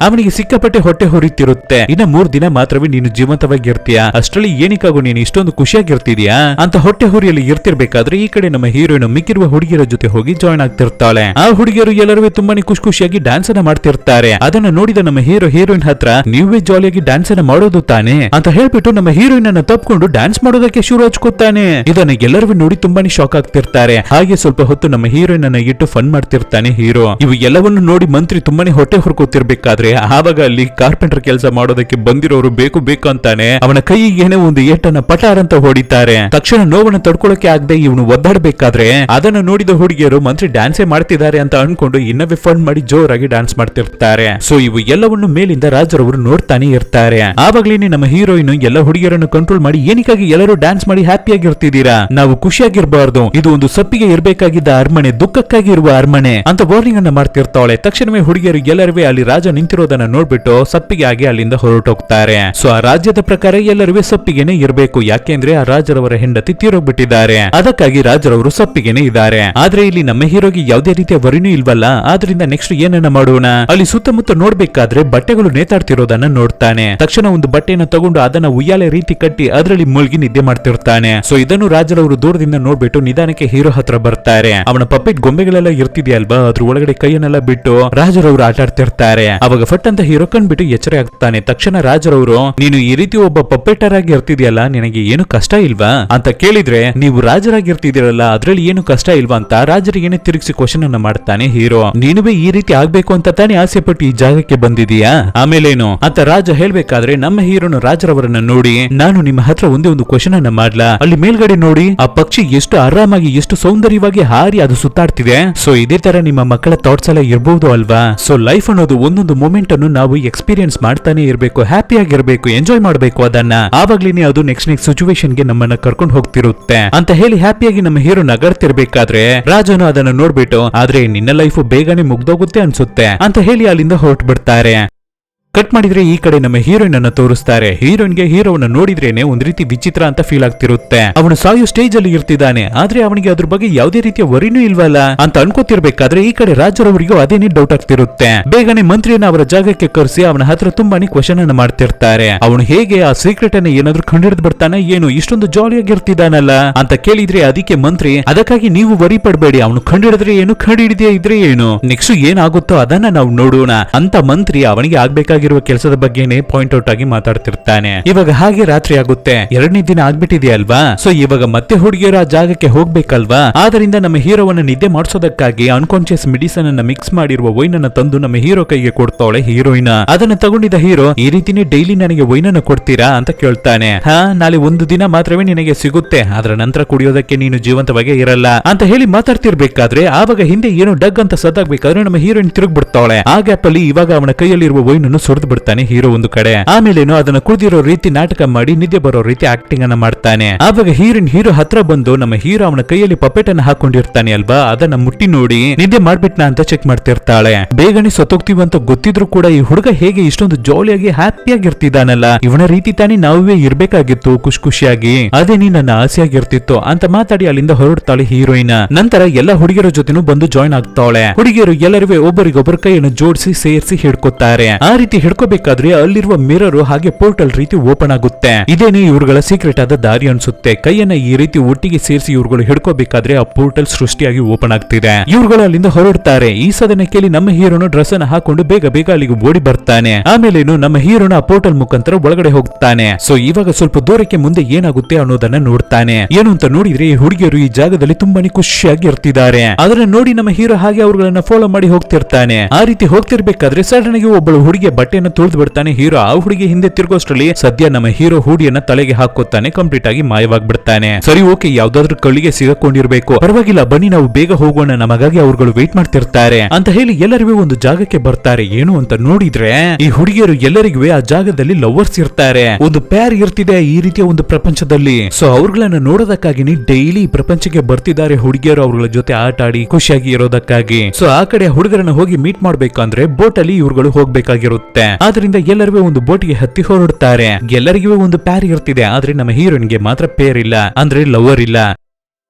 ಅವನಿಗೆ ಸಿಕ್ಕಾಪಟ್ಟೆ ಹೊಟ್ಟೆ ಹೊರಿತಿರುತ್ತೆ. ಇನ್ನ 3 ದಿನ ಮಾತ್ರವೇ ನೀನು ಜೀವಂತವಾಗಿರ್ತೀಯ, ಅಷ್ಟರಲ್ಲಿ ಏನಕ್ಕಾಗೂ ನೀನು ಇಷ್ಟೊಂದು ಖುಷಿಯಾಗಿರ್ತಿದ್ಯಾ ಅಂತ ಹೊಟ್ಟೆ ಹೊರಿಯಲ್ಲಿ ಇರ್ತಿರ್ಬೇಕಾದ್ರೆ ಈ ಕಡೆ ನಮ್ಮ ಹೀರೋಯಿನ್ ಮಿಕ್ಕಿರುವ ಹುಡುಗಿಯರ ಜೊತೆ ಹೋಗಿ ಜಾಯ್ನ್ ಆಗ್ತಿರ್ತಾಳೆ. ಆ ಹುಡುಗಿಯರು ಎಲ್ಲರೂ ತುಂಬಾನೇ ಖುಷಿಯಾಗಿ ಡ್ಯಾನ್ಸ್ ಅನ್ನ ಮಾಡ್ತಿರ್ತಾರೆ. ಅದನ್ನ ನೋಡಿದ ನಮ್ಮ ಹೀರೋಯಿನ್ ಹತ್ರ ನೀವೇ ಜಾಲಿಯಾಗಿ ಡ್ಯಾನ್ಸ್ ಅನ್ನ ಮಾಡೋದು ತಾನೆ ಅಂತ ಹೇಳ್ಬಿಟ್ಟು ನಮ್ಮ ಹೀರೋಯಿನ್ ಅನ್ನ ತಪ್ಪಿಕೊಂಡು ಡ್ಯಾನ್ಸ್ ಮಾಡೋದಕ್ಕೆ ಶುರು ಹಚ್ಕೋತಾನೆ. ಇದನ್ನ ಎಲ್ಲರೂ ನೋಡಿ ತುಂಬಾನೇ ಶಾಕ್ ಆಗ್ತಿರ್ತಾರೆ. ಹಾಗೆ ಸ್ವಲ್ಪ ಹೊತ್ತು ನಮ್ಮ ಹೀರೋಯಿನ್ ಅನ್ನ ಇಟ್ಟು ಫನ್ ಮಾಡ್ತಿರ್ತಾನೆ ಹೀರೋ. ಇವು ಎಲ್ಲವನ್ನು ನೋಡಿ ಮಂತ್ರಿ ತುಂಬಾನೇ ಹೊಟ್ಟೆ ಹೊರ್ಕೋತಿರ್ಬೇಕಾದ್ರೆ ಆವಾಗ ಅಲ್ಲಿ ಕಾರ್ಪೆಂಟರ್ ಕೆಲಸ ಮಾಡೋದಕ್ಕೆ ಬಂದಿರೋರು ಬೇಕು ಅಂತಾನೆ ಅವನ ಕೈಗೇನೆ ಒಂದು ಏಟನ್ನ ಪಟಾರ್ ಅಂತ ಹೊಡಿತಾರೆ. ತಕ್ಷಣ ನೋವನ್ನು ತಡ್ಕೊಳಕ್ಕೆ ಆಗದೆ ಇವನು ಒದ್ದಾಡ್ಬೇಕಾದ್ರೆ ಅದನ್ನ ನೋಡಿದ ಹುಡುಗಿಯರು ಮಂತ್ರಿ ಡ್ಯಾನ್ಸೇ ಮಾಡ್ತಿದ್ದಾರೆ ಅಂತ ಅನ್ಕೊಂಡು ಇನ್ನವೇ ಫಂಡ್ ಮಾಡಿ ಜೋರಾಗಿ ಡ್ಯಾನ್ಸ್ ಮಾಡ್ತಿರ್ತಾರೆ. ಸೊ ಇವು ಎಲ್ಲವನ್ನು ಮೇಲಿಂದ ರಾಜರವರು ನೋಡ್ತಾನೆ ಇರ್ತಾರೆ. ಆವಾಗ್ಲೇನೆ ನಮ್ಮ ಹೀರೋಯಿನ್ ಎಲ್ಲ ಹುಡುಗಿಯರನ್ನು ಕಂಟ್ರೋಲ್ ಮಾಡಿ ಏನಕ್ಕಾಗಿ ಎಲ್ಲರೂ ಡ್ಯಾನ್ಸ್ ಮಾಡಿ ಹ್ಯಾಪಿಯಾಗಿರ್ತಿದ್ದೀರಾ, ನಾವು ಖುಷಿಯಾಗಿರ್ಬಾರ್ದು, ಇದು ಒಂದು ಸಪ್ಪಿಗೆ ಇರಬೇಕಾಗಿದ್ದ ಅರಮನೆ, ದುಃಖಕ್ಕಾಗಿ ಇರುವ ಅರಮನೆ ಅಂತ ವಾರ್ನಿಂಗ್ ಅನ್ನ ಮಾಡ್ತಿರ್ತಾಳೆ. ತಕ್ಷಣವೇ ಹುಡುಗಿಯರು ಎಲ್ಲರೂ ಅಲ್ಲಿ ರಾಜ ನಿಂತಿರೋದನ್ನ ನೋಡ್ಬಿಟ್ಟು ಸಪ್ಪಿಗೆ ಆಗಿ ಅಲ್ಲಿಂದ ಹೊರಟೋಗ್ತಾರೆ. ಸೊ ಆ ರಾಜ್ಯದ ಪ್ರಕಾರ ಎಲ್ಲರೂ ಸಪ್ಪಿಗೆನೆ ಇರಬೇಕು, ಯಾಕೆಂದ್ರೆ ಆ ರಾಜರವರ ಹೆಂಡತಿ ತೀರೋಗ್ಬಿಟ್ಟಿದ್ದಾರೆ. ಅದಕ್ಕಾಗಿ ರಾಜರವರು ಸಪ್ಪಿಗೆನೆ ಇದ್ದಾರೆ. ಆದ್ರೆ ಇಲ್ಲಿ ನಮ್ಮ ಹೀರೋಗೆ ಯಾವುದೇ ರೀತಿಯ ವರಿನೂ ಇಲ್ವಲ್ಲ. ಆದ್ರಿಂದ ನೆಕ್ಸ್ಟ್ ಏನನ್ನ ಮಾಡೋಣ, ಅಲ್ಲಿ ಸುತ್ತಮುತ್ತ ನೋಡ್ಬೇಕಾದ್ರೆ ಬಟ್ಟೆಗಳು ನೇತಾಡ್ತಿರೋದನ್ನ ನೋಡ್ತಾನೆ. ತಕ್ಷಣ ಒಂದು ಬಟ್ಟೆನ ತಗೊಂಡು ಅದನ್ನ ಉಯ್ಯಾಲೆ ರೀತಿ ಕಟ್ಟಿ ಅದರಲ್ಲಿ ಮುಳುಗಿ ನಿದ್ದೆ ಮಾಡ್ತಿರ್ತಾನೆ. ಸೊ ಇದನ್ನು ರಾಜರವರು ದೂರದಿಂದ ನೋಡ್ಬಿಟ್ಟು ನಿಧಾನಕ್ಕೆ ಹೀರೋ ಹತ್ರ ಬರ್ತಾರೆ. ಅವನ ಪಪ್ಪೆಟ್ ಗೊಂಬೆಗಳೆಲ್ಲ ಇರ್ತಿದ್ಯಲ್ವಾ, ಅದ್ರ ಒಳಗಡೆ ಕೈಯನ್ನೆಲ್ಲ ಬಿಟ್ಟು ರಾಜರವರು ಆಟ ಆಡ್ತಿರ್ತಾರೆ. ಅವಾಗ ಫಟ್ ಅಂತ ಹೀರೋ ಕಂಡ್ಬಿಟ್ಟು ಎಚ್ಚರ ಆಗ್ತಾನೆ. ತಕ್ಷಣ ರಾಜರವರು ನೀನು ಈ ರೀತಿ ಒಬ್ಬ ಪಪ್ಪೆಟರ್ ಆಗಿ ಇರ್ತಿದ್ಯಲ್ಲ, ನಿನಗೆ ಏನು ಕಷ್ಟ ಇಲ್ವಾ ಅಂತ ಕೇಳಿದ್ರೆ ನೀವು ರಾಜರಾಗಿರ್ತಿದಿರಲ್ಲ ಅದ್ರಲ್ಲಿ ಏನು ಕಷ್ಟ ಇಲ್ವಾ ಅಂತ ರಾಜರಿಗೇನೆ ತಿರುಗಿಸಿ ಕ್ವಶನ್ ಅನ್ನ ಮಾಡ್ತಾನೆ ಹೀರೋ. ನೀನುವೇ ಈ ರೀತಿ ಆಗ್ಬೇಕು ಅಂತ ತಾನೇ ಆಸೆ ಪಟ್ಟು ಈ ಜಾಗಕ್ಕೆ ಬಂದಿದೀಯಾ ಆಮೇಲೇನು ಅಂತ ರಾಜ ಹೇಳ್ಬೇಕಾದ್ರೆ ನಮ್ಮ ಹೀರೋನು ರಾಜರವರನ್ನ ನೋಡಿ ನಾನು ನಿಮ್ಮ ಹತ್ರ ಒಂದೇ ಒಂದು ಕ್ವಶನ್ ಅನ್ನ ಮಾಡ್ಲಾ, ಅಲ್ಲಿ ಮೇಲ್ಗಡೆ ನೋಡಿ ಆ ಪಕ್ಷಿ ಎಷ್ಟು ಆರಾಮಾಗಿ ಎಷ್ಟು ಸೌಂದರ್ಯವಾಗಿ ಹಾರಿ ಅದು ಸುತ್ತಾಡ್ತಿದೆ. ಸೊ ಇದೇ ತರ ನಿಮ್ಮ ಮಕ್ಕಳ ಥಾಟ್ಸ್ ಎಲ್ಲ ಇರಬಹುದು ಅಲ್ವಾ. ಸೊ ಲೈಫ್ ಅನ್ನೋದು ಒಂದೊಂದು ಮೂಮೆಂಟ್ ಅನ್ನು ನಾವು ಎಕ್ಸ್ಪೀರಿಯನ್ಸ್ ಮಾಡ್ತಾನೆ ಇರಬೇಕು, ಹ್ಯಾಪಿ ಆಗಿರ್ಬೇಕು, ಎಂಜಾಯ್ ಮಾಡಬೇಕು ಅದನ್ನ, ಆವಾಗ್ಲೇನೆ ಅದು ನೆಕ್ಸ್ಟ್ ಸಿಚುವೇಶನ್ ಗೆ ನಮ್ಮನ್ನ ಕರ್ಕೊಂಡು ಹೋಗ್ತಿರುತ್ತೆ ಅಂತ ಹೇಳಿ ಹ್ಯಾಪಿಯಾಗಿ ನಮ್ಮ ಹೀರೋ ನಗರ್ತಿರ್ಬೇಕಾದ್ರೆ ರಾಜನು ಅದನ್ನ ನೋಡ್ಬಿಟ್ಟು ಆದ್ರೆ ನಿನ್ನ ಲೈಫ್ ಬೇಗನೆ ಮುಗ್ದೋಗುತ್ತೆ ಅನ್ಸುತ್ತೆ ಅಂತ ಹೇಳಿ ಅಲ್ಲಿಂದ ಹೊರಟು ಬಿಡ್ತಾರೆ. ಕಟ್ ಮಾಡಿದ್ರೆ ಈ ಕಡೆ ನಮ್ಮ ಹೀರೋಯಿನ್ ಅನ್ನ ತೋರಿಸ್ತಾರೆ. ಹೀರೋಯಿನ್ಗೆ ಹೀರೋವನ್ನ ನೋಡಿದ್ರೇನೆ ಒಂದ್ ರೀತಿ ವಿಚಿತ್ರ ಅಂತ ಫೀಲ್ ಆಗ್ತಿರುತ್ತೆ. ಅವನು ಸಾಯೋ ಸ್ಟೇಜ್ ಅಲ್ಲಿ ಇರ್ತಿದ್ದಾನೆ, ಆದ್ರೆ ಅವನಿಗೆ ಅದ್ರ ಬಗ್ಗೆ ಯಾವುದೇ ರೀತಿಯ ವರಿನೂ ಇಲ್ವಲ್ಲ ಅಂತ ಅನ್ಕೋತಿರ್ಬೇಕಾದ್ರೆ ಈ ಕಡೆ ರಾಜರವರಿಗೂ ಅದೇನೇ ಡೌಟ್ ಆಗ್ತಿರುತ್ತೆ. ಬೇಗನೆ ಮಂತ್ರಿಯನ್ನ ಅವರ ಜಾಗಕ್ಕೆ ಕರೆಸಿ ಅವನ ಹತ್ರ ತುಂಬಾನೇ ಕ್ವಶನ್ ಅನ್ನ ಮಾಡ್ತಿರ್ತಾರೆ. ಅವನು ಹೇಗೆ ಆ ಸೀಕ್ರೆಟ್ ಅನ್ನ ಏನಾದ್ರೂ ಕಂಡಿಡ್ದು ಬರ್ತಾನೆ ಏನು, ಇಷ್ಟೊಂದು ಜಾಲಿಯಾಗಿರ್ತಿದ್ದಾನಲ್ಲ ಅಂತ ಕೇಳಿದ್ರೆ ಅದಕ್ಕೆ ಮಂತ್ರಿ ಅದಕ್ಕಾಗಿ ನೀವು ವರಿ ಪಡ್ಬೇಡಿ, ಅವನು ಕಂಡಿಡಿದ್ರೆ ಏನು ಕಂಡಿಡಿದೇ ಇದ್ರೆ ಏನು, ನೆಕ್ಸ್ಟ್ ಏನಾಗುತ್ತೋ ಅದನ್ನ ನಾವು ನೋಡೋಣ ಅಂತ ಮಂತ್ರಿ ಅವನಿಗೆ ಆಗ್ಬೇಕಾಗಿರುವ ಕೆಲಸದ ಬಗ್ಗೆನೇ ಪಾಯಿಂಟ್ ಔಟ್ ಆಗಿ ಮಾತಾಡ್ತಿರ್ತಾನೆ. ಇವಾಗ ಹಾಗೆ ರಾತ್ರಿ ಆಗುತ್ತೆ, 2ನೇ ದಿನ ಆಗ್ಬಿಟ್ಟಿದೆಯಲ್ವಾ. ಸೊ ಇವಾಗ ಮತ್ತೆ ಹುಡುಗಿಯರ ಆ ಜಾಗಕ್ಕೆ ಹೋಗ್ಬೇಕಲ್ವಾ. ಆದ್ರಿಂದ ನಮ್ಮ ಹೀರೋವನ್ನ ನಿದ್ದೆ ಮಾಡಿಸೋದಕ್ಕಾಗಿ ಅನ್ಕಾನ್ಶಿಯಸ್ ಮೆಡಿಸನ್ ಅನ್ನ ಮಿಕ್ಸ್ ಮಾಡಿರುವ ವೈನ್ ಅನ್ನ ತಂದು ನಮ್ಮ ಹೀರೋ ಕೈಗೆ ಕೊಡ್ತಾಳೆ ಹೀರೋಯಿನ್. ಅದನ್ನ ತಗೊಂಡಿದ್ದ ಹೀರೋ ಈ ರೀತಿನೇ ಡೈಲಿ ನನಗೆ ವೈನ್ ಅನ್ನ ಕೊಡ್ತೀರಾ ಅಂತ ಕೇಳ್ತಾನೆ. ಹಾ, ನಾಳೆ 1 ದಿನ ಮಾತ್ರವೇ ನಿನಗೆ ಸಿಗುತ್ತೆ, ಅದರ ನಂತರ ಕುಡಿಯೋದಕ್ಕೆ ನೀನು ಜೀವಂತವಾಗಿ ಇರಲ್ಲ ಅಂತ ಹೇಳಿ ಮಾತಾಡ್ತಿರ್ಬೇಕಾದ್ರೆ ಆವಾಗ ಹಿಂದೆ ಏನೋ ಡಗ್ ಅಂತ ಸದ್ದಾಗ್ಬೇಕಾದ್ರೆ ನಮ್ಮ ಹೀರೋಯಿನ್ ತಿರುಗ್ಬಿಡ್ತಾಳೆ. ಆ ಗ್ಯಾಪ್ ಅಲ್ಲಿ ಇವಾಗ ಅವನ ಕೈಯಲ್ಲಿರುವ ವೈನ್ ಅನ್ನು ಸುರಿದು ಬಿಡ್ತಾನೆ ಹೀರೋ ಒಂದು ಕಡೆ. ಆಮೇಲೇನು ಅದನ್ನ ಕುಡಿದಿರೋ ರೀತಿ ನಾಟಕ ಮಾಡಿ ನಿದ್ದೆ ಬರೋ ರೀತಿ ಆಕ್ಟಿಂಗ್ ಅನ್ನ ಮಾಡ್ತಾನೆ. ಆವಾಗ ಹೀರೋ ಹತ್ರ ಬಂದು ನಮ್ಮ ಹೀರೋ ಅವನ ಕೈಯಲ್ಲಿ ಪಪೆಟ್ ಅನ್ನ ಹಾಕೊಂಡಿರ್ತಾನೆ ಅಲ್ವಾ, ಅದನ್ನ ಮುಟ್ಟಿ ನೋಡಿ ನಿದ್ದೆ ಮಾಡ್ಬಿಟ್ನಾ ಅಂತ ಚೆಕ್ ಮಾಡ್ತಿರ್ತಾಳೆ. ಬೇಗನೆ ಸತ್ತೋಗ್ತೀವಿ ಅಂತ ಗೊತ್ತಿದ್ರು ಕೂಡ ಈ ಹುಡುಗ ಹೇಗೆ ಇಷ್ಟೊಂದು ಜಾಲಿಯಾಗಿ ಹ್ಯಾಪಿಯಾಗಿ ಇರ್ತಿದ್ದಾನಲ್ಲ, ಇವನ ರೀತಿ ತಾನೇ ನಾವೇ ಇರ್ಬೇಕಾಗಿತ್ತು ಖುಷಿಯಾಗಿ, ಅದೇನಿ ನನ್ನ ಆಸೆಯಾಗಿರ್ತಿತ್ತು ಅಂತ ಮಾತಾಡಿ ಅಲ್ಲಿಂದ ಹೊರಡ್ತಾಳೆ ಹೀರೋಯಿನ್. ನಂತರ ಎಲ್ಲ ಹುಡುಗಿಯರ ಜೊತೆನೂ ಬಂದು ಜಾಯ್ನ್ ಆಗ್ತಾಳೆ. ಹುಡುಗಿಯರು ಎಲ್ಲರಿಗೂ ಒಬ್ಬರಿಗೊಬ್ಬರ ಕೈಯನ್ನು ಜೋಡಿಸಿ ಸೇರಿಸಿ ಹಿಡ್ಕೊತಾರೆ. ಆ ರೀತಿ ಹಿಡ್ಕೋಬೇಕಾದ್ರೆ ಅಲ್ಲಿರುವ ಮಿರರ್ ಹಾಗೆ ಪೋರ್ಟಲ್ ರೀತಿ ಓಪನ್ ಆಗುತ್ತೆ. ಇದೇನೆ ಇವ್ರುಗಳ ಸೀಕ್ರೆಟ್ ಆದ ದಾರಿ ಅನ್ಸುತ್ತೆ. ಕೈಯನ್ನ ಈ ರೀತಿ ಒಟ್ಟಿಗೆ ಸೇರಿಸಿ ಇವ್ರುಗಳು ಹಿಡ್ಕೋಬೇಕಾದ್ರೆ ಆ ಪೋರ್ಟಲ್ ಸೃಷ್ಟಿಯಾಗಿ ಓಪನ್ ಆಗ್ತಿದೆ. ಇವ್ರುಗಳು ಅಲ್ಲಿಂದ ಹೊರಡ್ತಾರೆ. ಈ ಸದನ ಕೇಳಿ ನಮ್ಮ ಹೀರೋನು ಡ್ರೆಸ್ ಅನ್ನ ಹಾಕೊಂಡು ಬೇಗ ಅಲ್ಲಿಗೆ ಓಡಿ ಬರ್ತಾನೆ. ಆಮೇಲೇನು ನಮ್ಮ ಹೀರೋನ ಆ ಪೋರ್ಟಲ್ ಮುಖಾಂತರ ಒಳಗಡೆ ಹೋಗ್ತಾನೆ. ಸೊ ಇವಾಗ ಸ್ವಲ್ಪ ದೂರಕ್ಕೆ ಮುಂದೆ ಏನಾಗುತ್ತೆ ಅನ್ನೋದನ್ನ ನೋಡ್ತಾನೆ. ಏನು ಅಂತ ನೋಡಿದ್ರೆ ಈ ಹುಡುಗಿಯರು ಈ ಜಾಗದಲ್ಲಿ ತುಂಬಾನೇ ಖುಷಿಯಾಗಿ ಇರ್ತಿದ್ದಾರೆ. ಅದನ್ನ ನೋಡಿ ನಮ್ಮ ಹೀರೋ ಹಾಗೆ ಅವ್ರುಗಳನ್ನ ಫಾಲೋ ಮಾಡಿ ಹೋಗ್ತಿರ್ತಾನೆ. ಆ ರೀತಿ ಹೋಗ್ತಿರ್ಬೇಕಾದ್ರೆ ಸಡನ್ ಆಗಿ ಒಬ್ಬಳು ಹುಡುಗಿಯ ಬಟ್ಟೆಯನ್ನು ತುಳಿದು ಬಿಡ್ತಾನೆ ಹೀರೋ. ಆ ಹುಡುಗಿ ಹಿಂದೆ ತಿರುಗೋಷ್ಟರಲ್ಲಿ ಸದ್ಯ ನಮ್ಮ ಹೀರೋ ಹುಡಿಯನ್ನ ತಲೆಗೆ ಹಾಕೋತಾನೆ, ಕಂಪ್ಲೀಟ್ ಆಗಿ ಮಾಯವಾಗ್ಬಿಡ್ತಾನೆ. ಸರಿ ಓಕೆ, ಯಾವ್ದಾದ್ರು ಕಳ್ಳಿಗೆ ಸಿಗಾಕೊಂಡಿರ್ಬೇಕು, ಪರವಾಗಿಲ್ಲ ಬನ್ನಿ ನಾವು ಬೇಗ ಹೋಗೋಣ, ನಮಗಾಗಿ ಅವ್ರುಗಳು ವೇಟ್ ಮಾಡ್ತಿರ್ತಾರೆ ಅಂತ ಹೇಳಿ ಎಲ್ಲರಿಗೂ ಒಂದು ಜಾಗಕ್ಕೆ ಬರ್ತಾರೆ. ಏನು ಅಂತ ನೋಡಿದ್ರೆ ಈ ಹುಡುಗಿಯರು ಎಲ್ಲರಿಗೂ ಆ ಜಾಗದಲ್ಲಿ ಲವರ್ಸ್ ಇರ್ತಾರೆ. ಒಂದು ಪ್ಯಾರ್ ಇರ್ತಿದೆ ಈ ರೀತಿಯ ಒಂದು ಪ್ರಪಂಚದಲ್ಲಿ. ಸೊ ಅವ್ರುಗಳನ್ನ ನೋಡೋದಕ್ಕಾಗಿ ಡೈಲಿ ಪ್ರಪಂಚಕ್ಕೆ ಬರ್ತಿದ್ದಾರೆ ಹುಡುಗಿಯರು, ಅವ್ರಗಳ ಜೊತೆ ಆಟ ಆಡಿ ಖುಷಿಯಾಗಿ ಇರೋದಕ್ಕಾಗಿ. ಸೊ ಆ ಕಡೆ ಹುಡುಗರನ್ನ ಹೋಗಿ ಮೀಟ್ ಮಾಡ್ಬೇಕಂದ್ರೆ ಬೋಟ್ ಅಲ್ಲಿ ಇವ್ರುಗಳು ಹೋಗ್ಬೇಕಾಗಿರುತ್ತೆ. ಆದ್ರಿಂದ ಎಲ್ಲರಿಗೂ ಒಂದು ಬೋಟ್ಗೆ ಹತ್ತಿ ಹೊರಡ್ತಾರೆ. ಎಲ್ಲರಿಗೂ ಒಂದು ಪ್ಯಾರ್ ಇರ್ತಿದೆ, ಆದ್ರೆ ನಮ್ಮ ಹೀರೋಯಿನ್ಗೆ ಮಾತ್ರ ಪೇರ್ ಇಲ್ಲ, ಅಂದ್ರೆ ಲವರ್ ಇಲ್ಲ.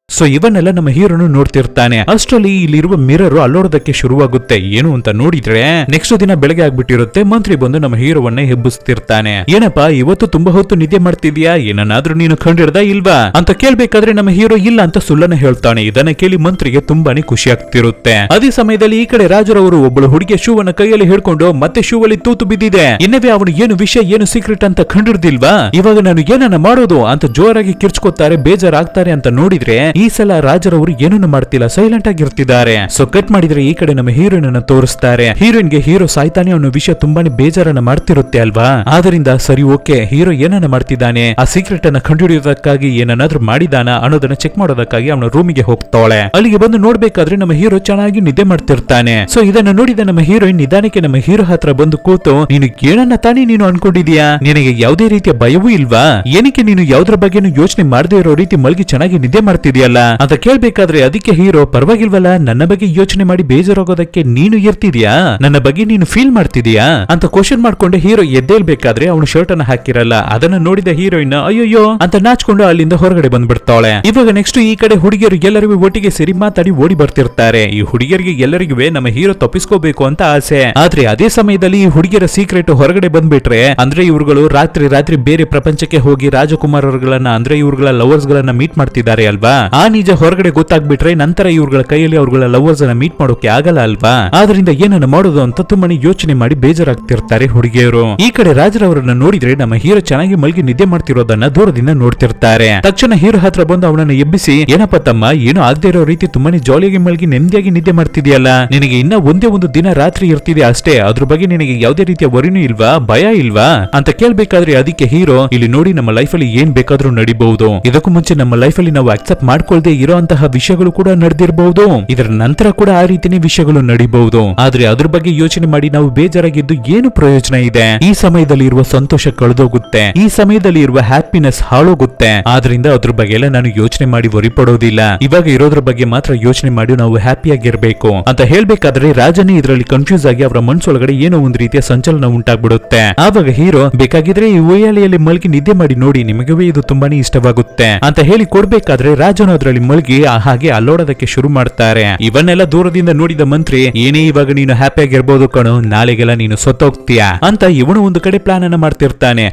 ಸೊ ಇವನ್ನೆಲ್ಲ ನಮ್ಮ ಹೀರೋನು ನೋಡ್ತಿರ್ತಾನೆ. ಅಷ್ಟರಲ್ಲಿ ಇಲ್ಲಿರುವ ಮಿರರ್ ಅಲ್ಲೋಡೋದಕ್ಕೆ ಶುರುವಾಗುತ್ತೆ. ಏನು ಅಂತ ನೋಡಿದ್ರೆ ನೆಕ್ಸ್ಟ್ ದಿನ ಬೆಳಗ್ಗೆ ಆಗ್ಬಿಟ್ಟಿರುತ್ತೆ. ಮಂತ್ರಿ ಬಂದು ನಮ್ಮ ಹೀರೋವನ್ನೇ ಹೆಬ್ಬಿಸ್ತಿರ್ತಾನೆ. ಏನಪ್ಪಾ ಇವತ್ತು ತುಂಬಾ ಹೊತ್ತು ನಿದ್ದೆ ಮಾಡ್ತಿದ್ಯಾ, ಏನನ್ನಾದ್ರೂ ನೀನು ಕಂಡಿಡ್ದ ಇಲ್ವಾ ಅಂತ ಕೇಳ್ಬೇಕಾದ್ರೆ ನಮ್ಮ ಹೀರೋ ಇಲ್ಲ ಅಂತ ಸುಳ್ಳನ್ನ ಹೇಳ್ತಾನೆ. ಇದನ್ನ ಕೇಳಿ ಮಂತ್ರಿಗೆ ತುಂಬಾನೇ ಖುಷಿ ಆಗ್ತಿರುತ್ತೆ. ಅದೇ ಸಮಯದಲ್ಲಿ ಈ ಕಡೆ ರಾಜರವರು ಒಬ್ಬಳು ಹುಡುಗಿಯ ಶೂ ಅನ್ನ ಕೈಯಲ್ಲಿ ಹಿಡ್ಕೊಂಡು ಮತ್ತೆ ಶೂ ಅಲ್ಲಿ ತೂತು ಬಿದ್ದಿದೆ, ಇನ್ನವೇ ಅವನು ಏನು ವಿಷಯ ಏನು ಸೀಕ್ರೆಟ್ ಅಂತ ಕಂಡಿಡ್ದಿಲ್ವಾ, ಇವಾಗ ನಾನು ಏನನ್ನ ಮಾಡೋದು ಅಂತ ಜೋರಾಗಿ ಕಿರ್ಚ್ಕೋತಾರೆ, ಬೇಜಾರಾಗ್ತಾರೆ. ಅಂತ ನೋಡಿದ್ರೆ ಈ ಸಲ ರಾಜರವರು ಏನನ್ನು ಮಾಡ್ತಿಲ್ಲ, ಸೈಲೆಂಟ್ ಆಗಿರ್ತಿದ್ದಾರೆ. ಸೊ ಕಟ್ ಮಾಡಿದ್ರೆ ಈ ಕಡೆ ನಮ್ಮ ಹೀರೋಯಿನ್ ಅನ್ನ ತೋರಿಸ್ತಾರೆ. ಹೀರೋಯಿನ್ಗೆ ಹೀರೋ ಸಾಯ್ತಾನೆ ಅನ್ನೋ ವಿಷಯ ತುಂಬಾನೇ ಬೇಜಾರನ್ನ ಮಾಡ್ತಿರುತ್ತೆ ಅಲ್ವಾ. ಆದ್ರಿಂದ ಸರಿ ಓಕೆ, ಹೀರೋ ಏನನ್ನ ಮಾಡ್ತಿದ್ದಾನೆ, ಆ ಸೀಕ್ರೆಟ್ ಅನ್ನ ಕಂಡುಹಿಡಿಯೋದಕ್ಕಾಗಿ ಏನನ್ನಾದ್ರೂ ಮಾಡಿದಾನ ಅನ್ನೋದನ್ನ ಚೆಕ್ ಮಾಡೋದಕ್ಕಾಗಿ ಅವನ ರೂಮಿಗೆ ಹೋಗ್ತಾಳೆ. ಅಲ್ಲಿಗೆ ಬಂದು ನೋಡ್ಬೇಕಾದ್ರೆ ನಮ್ಮ ಹೀರೋ ಚೆನ್ನಾಗಿ ನಿದ್ದೆ ಮಾಡ್ತಿರ್ತಾನೆ. ಸೊ ಇದನ್ನ ನೋಡಿದ ನಮ್ಮ ಹೀರೋಯಿನ್ ನಿಧಾನಕ್ಕೆ ನಮ್ಮ ಹೀರೋ ಹತ್ರ ಬಂದು ಕೂತು, ನೀನು ಏನನ್ನ ತಾನೇ ನೀನು ಅನ್ಕೊಂಡಿದ್ಯಾ, ನಿನಗೆ ಯಾವುದೇ ರೀತಿಯ ಭಯವೂ ಇಲ್ವಾ, ಏನಕ್ಕೆ ನೀನು ಯಾವ್ದ್ರ ಬಗ್ಗೆನೂ ಯೋಚನೆ ಮಾಡದೇ ಇರೋ ರೀತಿ ಮಲಗಿ ಚೆನ್ನಾಗಿ ನಿದ್ದೆ ಮಾಡ್ತಿದ್ಯಲ್ಲ ಅಂತ ಕೇಳ್ಬೇಕಾದ್ರೆ ಅದಕ್ಕೆ ಹೀರೋ, ಪರವಾಗಿಲ್ವಲ್ಲ ನನ್ನ ಬಗ್ಗೆ ಯೋಚನೆ ಮಾಡಿ ಬೇಜಾರಾಗೋದಕ್ಕೆ ನೀನು ಇರ್ತಿದ್ಯಾ, ನನ್ನ ಬಗ್ಗೆ ನೀನು ಫೀಲ್ ಮಾಡ್ತಿದ್ಯಾ ಅಂತ ಕ್ವಶನ್ ಮಾಡ್ಕೊಂಡು ಹೀರೋ ಎದ್ದೇಳ್ಬೇಕಾದ್ರೆ ಅವನು ಶರ್ಟ್ ಅನ್ನ ಹಾಕಿರಲ್ಲ. ಅದನ್ನ ನೋಡಿದ ಹೀರೋಯಿನ್ ಅಯ್ಯೋ ಅಂತ ನಾಚ್ಕೊಂಡು ಅಲ್ಲಿಂದ ಹೊರಗಡೆ ಬಂದ್ಬಿಡ್ತಾಳೆ. ಇವಾಗ ನೆಕ್ಸ್ಟ್ ಈ ಕಡೆ ಹುಡುಗಿಯರು ಎಲ್ಲರಿಗೂ ಒಟ್ಟಿಗೆ ಸೇರಿ ಮಾತಾಡಿ ಓಡಿ ಬರ್ತಿರ್ತಾರೆ. ಈ ಹುಡುಗಿಯರಿಗೆ ಎಲ್ಲರಿಗೂ ನಮ್ಮ ಹೀರೋ ತಪ್ಪಿಸ್ಕೋಬೇಕು ಅಂತ ಆಸೆ. ಆದ್ರೆ ಅದೇ ಸಮಯದಲ್ಲಿ ಈ ಹುಡುಗಿಯರ ಸೀಕ್ರೆಟ್ ಹೊರಗಡೆ ಬಂದ್ಬಿಟ್ರೆ, ಅಂದ್ರೆ ಇವ್ರುಗಳು ರಾತ್ರಿ ಬೇರೆ ಪ್ರಪಂಚಕ್ಕೆ ಹೋಗಿ ರಾಜಕುಮಾರರುಗಳನ್ನ ಅಂದ್ರೆ ಇವ್ರುಗಳ ಲವರ್ಸ್ ಗಳನ್ನ ಮೀಟ್ ಮಾಡ್ತಿದ್ದಾರೆ ಅಲ್ವಾ. ಆ ನಿಜ ಹೊರಗಡೆ ಗೊತ್ತಾಗ್ಬಿಟ್ರೆ ನಂತರ ಇವ್ರುಗಳ ಕೈಯಲ್ಲಿ ಅವ್ರುಗಳ ಲವರ್ಸ್ ಅನ್ನ ಮೀಟ್ ಮಾಡೋಕೆ ಆಗಲ್ಲ ಅಲ್ವಾ. ಆದ್ರಿಂದ ಏನನ್ನ ಮಾಡೋದು ಅಂತ ತುಂಬಾನೇ ಯೋಚನೆ ಮಾಡಿ ಬೇಜಾರಾಗ್ತಿರ್ತಾರೆ ಹುಡುಗಿಯರು. ಈ ಕಡೆ ರಾಜರವರನ್ನ ನೋಡಿದ್ರೆ ನಮ್ಮ ಹೀರೋ ಚೆನ್ನಾಗಿ ಮಲ್ಗಿ ನಿದ್ದೆ ಮಾಡ್ತಿರೋದನ್ನ ದೂರದಿಂದ ನೋಡ್ತಿರ್ತಾರೆ. ತಕ್ಷಣ ಹೀರೋ ಹತ್ರ ಬಂದು ಅವನನ್ನ ಎಬ್ಬಿಸಿ, ಏನಪ್ಪ ತಮ್ಮ, ಏನು ಆಗದೆ ಇರೋ ರೀತಿ ತುಂಬಾನೇ ಜಾಲಿಯಾಗಿ ಮಲ್ಗಿ ನೆಮ್ಮದಿಯಾಗಿ ನಿದ್ದೆ ಮಾಡ್ತಿದ್ಯಲ್ಲ, ನಿನಗೆ ಇನ್ನ ಒಂದೇ ಒಂದು ದಿನ ರಾತ್ರಿ ಇರ್ತಿದೆ ಅಷ್ಟೇ, ಅದ್ರ ಬಗ್ಗೆ ನಿನಗೆ ಯಾವುದೇ ರೀತಿಯ ವರಿನೂ ಇಲ್ವಾ, ಭಯ ಇಲ್ವಾ ಅಂತ ಕೇಳ್ಬೇಕಾದ್ರೆ ಅದಕ್ಕೆ ಹೀರೋ, ಇಲ್ಲಿ ನೋಡಿ ನಮ್ಮ ಲೈಫ್ ಅಲ್ಲಿ ಏನ್ ಬೇಕಾದ್ರೂ ನಡಿಬಹುದು, ಇದಕ್ಕೂ ಮುಂಚೆ ನಮ್ಮ ಲೈಫ್ ಅಲ್ಲಿ ನಾವು ಅಕ್ಸೆಪ್ಟ್ ಮಾಡ್ಕೊಳ್ದೆ ಇರೋಂತಹ ವಿಷಯಗಳು ಕೂಡ ನಡೆದಿರಬಹುದು, ಇದರ ನಂತರ ಕೂಡ ಆ ರೀತಿನೇ ವಿಷಯಗಳು ನಡಿಬಹುದು, ಆದ್ರೆ ಅದ್ರ ಬಗ್ಗೆ ಯೋಚನೆ ಮಾಡಿ ನಾವು ಬೇಜಾರಾಗಿದ್ದು ಏನು ಪ್ರಯೋಜನ ಇದೆ, ಈ ಸಮಯದಲ್ಲಿ ಇರುವ ಸಂತೋಷ ಕಳೆದೋಗುತ್ತೆ, ಈ ಸಮಯದಲ್ಲಿ ಇರುವ ಹ್ಯಾಪಿನೆಸ್ ಹಾಳೋಗುತ್ತೆ, ಆದ್ರಿಂದ ಅದ್ರ ಬಗ್ಗೆ ಎಲ್ಲ ನಾನು ಯೋಚನೆ ಮಾಡಿ ವರಿ ಪಡೋದಿಲ್ಲ, ಇವಾಗ ಇರೋದ್ರ ಬಗ್ಗೆ ಮಾತ್ರ ಯೋಚನೆ ಮಾಡಿ ನಾವು ಹ್ಯಾಪಿಯಾಗಿರ್ಬೇಕು ಅಂತ ಹೇಳ್ಬೇಕಾದ್ರೆ ರಾಜನೇ ಇದರಲ್ಲಿ ಕನ್ಫ್ಯೂಸ್ ಆಗಿ ಅವರ ಮನಸ್ಸೊಳಗಡೆ ಏನೋ ಒಂದು ರೀತಿಯ ಸಂಚಲನ ಉಂಟಾಗ್ಬಿಡುತ್ತೆ. ಆವಾಗ ಹೀರೋ, ಬೇಕಾಗಿದ್ರೆ ಈ ಉಯ್ಯಾಲೆಯಲ್ಲಿ ಮಲ್ಗಿ ನಿದ್ದೆ ಮಾಡಿ ನೋಡಿ, ನಿಮಗೂ ಇದು ತುಂಬಾನೇ ಇಷ್ಟವಾಗುತ್ತೆ ಅಂತ ಹೇಳಿ ಕೊಡ್ಬೇಕಾದ್ರೆ ರಾಜನು ಅದರಲ್ಲಿ ಮಲ್ಗಿ ಹಾಗೆ ಅಲ್ಲೋಡೋದಕ್ಕೆ ಶುರು ಮಾಡ್ತಾರೆ. ಇವನ್ನೆಲ್ಲ ದೂರದಿಂದ ನೋಡಿದ ಮಂತ್ರಿ, ಏನೇ ಇವಾಗ ನೀನು ಹ್ಯಾಪಿ ಆಗಿರ್ಬೋದು ಕಣೋ, ನಾಳೆಗೆಲ್ಲ ನೀನು ಸತ್ತೋಗ್ತೀಯಾ ಅಂತ ಇವನು ಒಂದು ಕಡೆ ಪ್ಲಾನ್ ಅನ್ನ ಮಾಡ್ತಿರ್ತಾನೆ.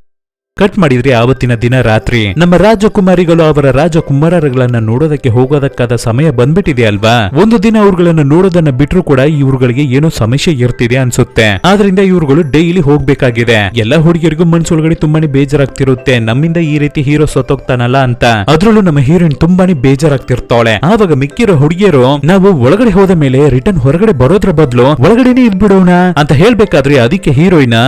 ಕಟ್ ಮಾಡಿದ್ರೆ ಆವತ್ತಿನ ದಿನ ರಾತ್ರಿ ನಮ್ಮ ರಾಜಕುಮಾರಿಗಳು ಅವರ ರಾಜಕುಮಾರರುಗಳನ್ನ ನೋಡೋದಕ್ಕೆ ಹೋಗೋದಕ್ಕಾದ ಸಮಯ ಬಂದ್ಬಿಟ್ಟಿದೆ ಅಲ್ವಾ. ಒಂದು ದಿನ ಅವ್ರುಗಳನ್ನ ನೋಡೋದನ್ನ ಬಿಟ್ರು ಕೂಡ ಇವ್ರುಗಳಿಗೆ ಏನೋ ಸಮಸ್ಯೆ ಇರ್ತಿದೆ ಅನ್ಸುತ್ತೆ, ಆದ್ರಿಂದ ಇವ್ರುಗಳು ಡೈಲಿ ಹೋಗ್ಬೇಕಾಗಿದೆ. ಎಲ್ಲ ಹುಡುಗಿಯರಿಗೂ ಮನ್ಸೊಳಗಡೆ ತುಂಬಾನೇ ಬೇಜಾರಾಗ್ತಿರುತ್ತೆ, ನಮ್ಮಿಂದ ಈ ರೀತಿ ಹೀರೋ ಸತ್ತೋಗ್ತಾನಲ್ಲ ಅಂತ. ಅದ್ರಲ್ಲೂ ನಮ್ಮ ಹೀರೋಯಿನ್ ತುಂಬಾನೇ ಬೇಜಾರಾಗ್ತಿರ್ತಾಳೆ. ಆವಾಗ ಮಿಕ್ಕಿರೋ ಹುಡುಗಿಯರು, ನಾವು ಒಳಗಡೆ ಹೋದ ಮೇಲೆ ರಿಟರ್ನ್ ಹೊರಗಡೆ ಬರೋದ್ರ ಬದಲು ಒಳಗಡೆನೆ ಇದ್ಬಿಡೋಣ ಅಂತ ಹೇಳ್ಬೇಕಾದ್ರೆ ಅದಕ್ಕೆ ಹೀರೋಯಿನ್,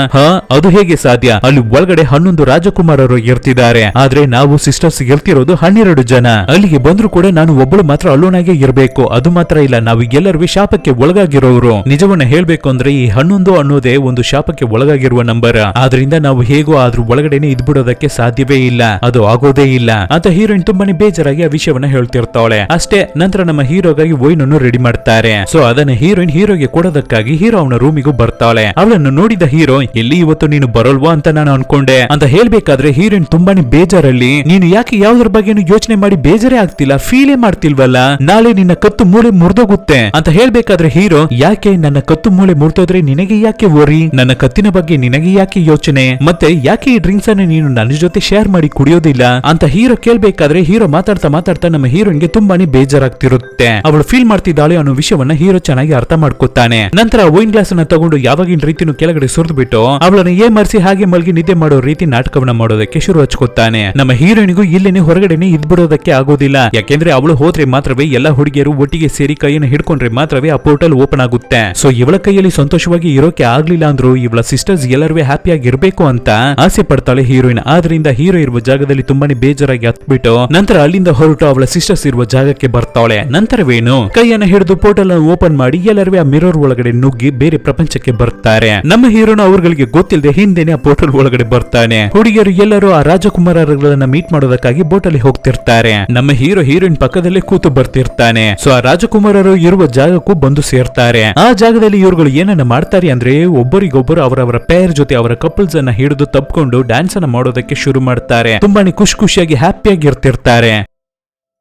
ಅದು ಹೇಗೆ ಸಾಧ್ಯ, ಅಲ್ಲಿ ಒಳಗಡೆ 11 ರಾಜಕುಮಾರರು ಇರ್ತಿದ್ದಾರೆ, ಆದ್ರೆ ನಾವು ಸಿಸ್ಟರ್ಸ್ ಇರ್ತಿರೋದು 12 ಜನ. ಅಲ್ಲಿಗೆ ಬಂದ್ರು ಕೂಡ ನಾನು ಒಬ್ಬಳು ಮಾತ್ರ ಅಲ್ಲೋನಾಗೆ ಇರ್ಬೇಕು. ಅದು ಮಾತ್ರ ಇಲ್ಲ, ನಾವು ಎಲ್ಲರೂ ಶಾಪಕ್ಕೆ ಒಳಗಾಗಿರೋರು. ನಿಜವನ್ನ ಹೇಳ್ಬೇಕು ಅಂದ್ರೆ ಈ 11 ಅನ್ನೋದೇ ಒಂದು ಶಾಪಕ್ಕೆ ಒಳಗಾಗಿರುವ ನಂಬರ್. ಆದ್ರಿಂದ ನಾವು ಹೇಗೋ ಅದ್ರ ಒಳಗಡೆನೆ ಇದ್ಬಿಡೋದಕ್ಕೆ ಸಾಧ್ಯವೇ ಇಲ್ಲ, ಅದು ಆಗೋದೇ ಇಲ್ಲ ಅಂತ ಹೀರೋಯಿನ್ ತುಂಬಾನೇ ಬೇಜಾರಾಗಿ ಆ ವಿಷಯವನ್ನ ಹೇಳ್ತಿರ್ತಾಳೆ. ಅಷ್ಟೇ, ನಂತರ ನಮ್ಮ ಹೀರೋಗಾಗಿ ವೈನ್ ಅನ್ನು ರೆಡಿ ಮಾಡ್ತಾರೆ. ಸೊ ಅದನ್ನ ಹೀರೋಯಿನ್ ಹೀರೋಗೆ ಕೊಡೋದಕ್ಕಾಗಿ ಹೀರೋ ಅವನ ರೂಮಿಗೂ ಬರ್ತಾಳೆ. ಅವಳನ್ನು ನೋಡಿದ ಹೀರೋ, ಎಲ್ಲಿ ಇವತ್ತು ನೀನು ಬರೋಲ್ವಾ ಅಂತ ನಾನು ಅನ್ಕೊಂಡೆ ಅಂತ ಹೇಳ್ಬೇಕಾದ್ರೆ ಹೀರೋಯಿನ್ ತುಂಬಾನೇ ಬೇಜಾರಲ್ಲಿ, ನೀನು ಯಾಕೆ ಯಾವ್ದ್ರ ಬಗ್ಗೆನು ಯೋಚನೆ ಮಾಡಿ ಬೇಜಾರೇ ಆಗ್ತಿಲ್ಲ, ಫೀಲೇ ಮಾಡ್ತಿಲ್ವಲ್ಲ, ನಾಳೆ ನಿನ್ನ ಕತ್ತು ಮೂಳೆ ಮುರಿದೋಗುತ್ತೆ ಅಂತ ಹೇಳ್ಬೇಕಾದ್ರೆ ಹೀರೋ, ಯಾಕೆ ನನ್ನ ಕತ್ತು ಮೂಳೆ ಮುರಿದೋದ್ರೆ ನಿನಗೆ ಯಾಕೆ ವರಿ, ನನ್ನ ಕತ್ತಿನ ಬಗ್ಗೆ ನಿನಗೆ ಯಾಕೆ ಯೋಚನೆ, ಮತ್ತೆ ಯಾಕೆ ಈ ಡ್ರಿಂಕ್ಸ್ ಅನ್ನು ನೀನು ನನ್ನ ಜೊತೆ ಶೇರ್ ಮಾಡಿ ಕುಡಿಯೋದಿಲ್ಲ ಅಂತ ಹೀರೋ ಕೇಳ್ಬೇಕಾದ್ರೆ ಹೀರೋ ಮಾತಾಡ್ತಾ ಮಾತಾಡ್ತಾ ನಮ್ಮ ಹೀರೋಯಿನ್ಗೆ ತುಂಬಾನೇ ಬೇಜಾರಾಗ್ತಿರುತ್ತೆ. ಅವಳು ಫೀಲ್ ಮಾಡ್ತಿದ್ದಾಳೆ ಅನ್ನೋ ವಿಷಯವನ್ನ ಹೀರೋ ಚೆನ್ನಾಗಿ ಅರ್ಥ ಮಾಡ್ಕೊತಾನೆ. ನಂತರ ವೈನ್ ಗ್ಲಾಸ್ ಅನ್ನ ತಗೊಂಡು ಯಾವಾಗಿನ ರೀತಿನೂ ಕೆಳಗಡೆ ಸುರಿದು ಬಿಟ್ಟು ಅವಳನ್ನು ಏಮರ್ಸಿ ಹಾಗೆ ಮಲ್ಗಿ ನಿದ್ದೆ ಮಾಡೋ ರೀತಿ ನಾಟಕವನ್ನ ಮಾಡೋದಕ್ಕೆ ಶುರು ಹಚ್ಕೊತಾನೆ. ನಮ್ಮ ಹೀರೋಯಿನ್ಗೂ ಇಲ್ಲೇನೆ ಹೊರಗಡೆನೆ ಇದ್ಬಿಡೋದಕ್ಕೆ ಆಗೋದಿಲ್ಲ, ಯಾಕೆಂದ್ರೆ ಅವಳು ಹೋದ್ರೆ ಮಾತ್ರವೇ ಎಲ್ಲ ಹುಡುಗಿಯರು ಒಟ್ಟಿಗೆ ಸೇರಿ ಕೈಯನ್ನು ಹಿಡ್ಕೊಂಡ್ರೆ ಮಾತ್ರವೇ ಆ ಪೋರ್ಟಲ್ ಓಪನ್ ಆಗುತ್ತೆ. ಸೊ ಇವಳ ಕೈಯಲ್ಲಿ ಸಂತೋಷವಾಗಿ ಇರೋಕೆ ಆಗ್ಲಿಲ್ಲ ಅಂದ್ರು ಇವಳ ಸಿಸ್ಟರ್ಸ್ ಎಲ್ಲರೂ ಹ್ಯಾಪಿಯಾಗಿ ಇರಬೇಕು ಅಂತ ಆಸೆ ಪಡ್ತಾಳೆ ಹೀರೋಯಿನ್. ಆದ್ರಿಂದ ಹೀರೋ ಇರುವ ಜಾಗದಲ್ಲಿ ತುಂಬಾನೇ ಬೇಜಾರಾಗಿ ಹತ್ಬಿಟ್ಟು ನಂತರ ಅಲ್ಲಿಂದ ಹೊರಟು ಅವಳ ಸಿಸ್ಟರ್ಸ್ ಇರುವ ಜಾಗಕ್ಕೆ ಬರ್ತಾಳೆ. ನಂತರವೇನು, ಕೈಯನ್ನ ಹಿಡಿದು ಪೋರ್ಟಲ್ ಓಪನ್ ಮಾಡಿ ಎಲ್ಲರೂ ಆ ಮಿರರ್ ಒಳಗಡೆ ನುಗ್ಗಿ ಬೇರೆ ಪ್ರಪಂಚಕ್ಕೆ ಬರ್ತಾರೆ. ನಮ್ಮ ಹೀರೋನು ಅವ್ರಗಳಿಗೆ ಗೊತ್ತಿಲ್ಲದೆ ಹಿಂದೆನೆ ಆ ಪೋರ್ಟಲ್ ಒಳಗಡೆ ಬರ್ತಾನೆ. ಹುಡುಗಿಯರು ಎಲ್ಲರೂ ಆ ರಾಜಕುಮಾರರನ್ನ ಮೀಟ್ ಮಾಡೋದಕ್ಕಾಗಿ ಬೋಟ್ ಅಲ್ಲಿ ಹೋಗ್ತಿರ್ತಾರೆ. ನಮ್ಮ ಹೀರೋ ಹೀರೋಯಿನ್ ಪಕ್ಕದಲ್ಲೇ ಕೂತು ಬರ್ತಿರ್ತಾನೆ. ಸೊ ಆ ರಾಜಕುಮಾರರು ಇರುವ ಜಾಗಕ್ಕೂ ಬಂದು ಸೇರ್ತಾರೆ. ಆ ಜಾಗದಲ್ಲಿ ಇವ್ರುಗಳು ಏನನ್ನ ಮಾಡ್ತಾರೆ ಅಂದ್ರೆ ಒಬ್ಬರಿಗೊಬ್ಬರು ಅವರವರ ಪೇರ್ ಜೊತೆ ಅವರ ಕಪಲ್ಸ್ ಅನ್ನ ಹಿಡಿದು ತಪ್ಪಿಕೊಂಡು ಡ್ಯಾನ್ಸ್ ಅನ್ನ ಮಾಡೋದಕ್ಕೆ ಶುರು ಮಾಡ್ತಾರೆ. ತುಂಬಾನೇ ಖುಷಿಯಾಗಿ ಹ್ಯಾಪಿಯಾಗಿ ಇರ್ತಿರ್ತಾರೆ.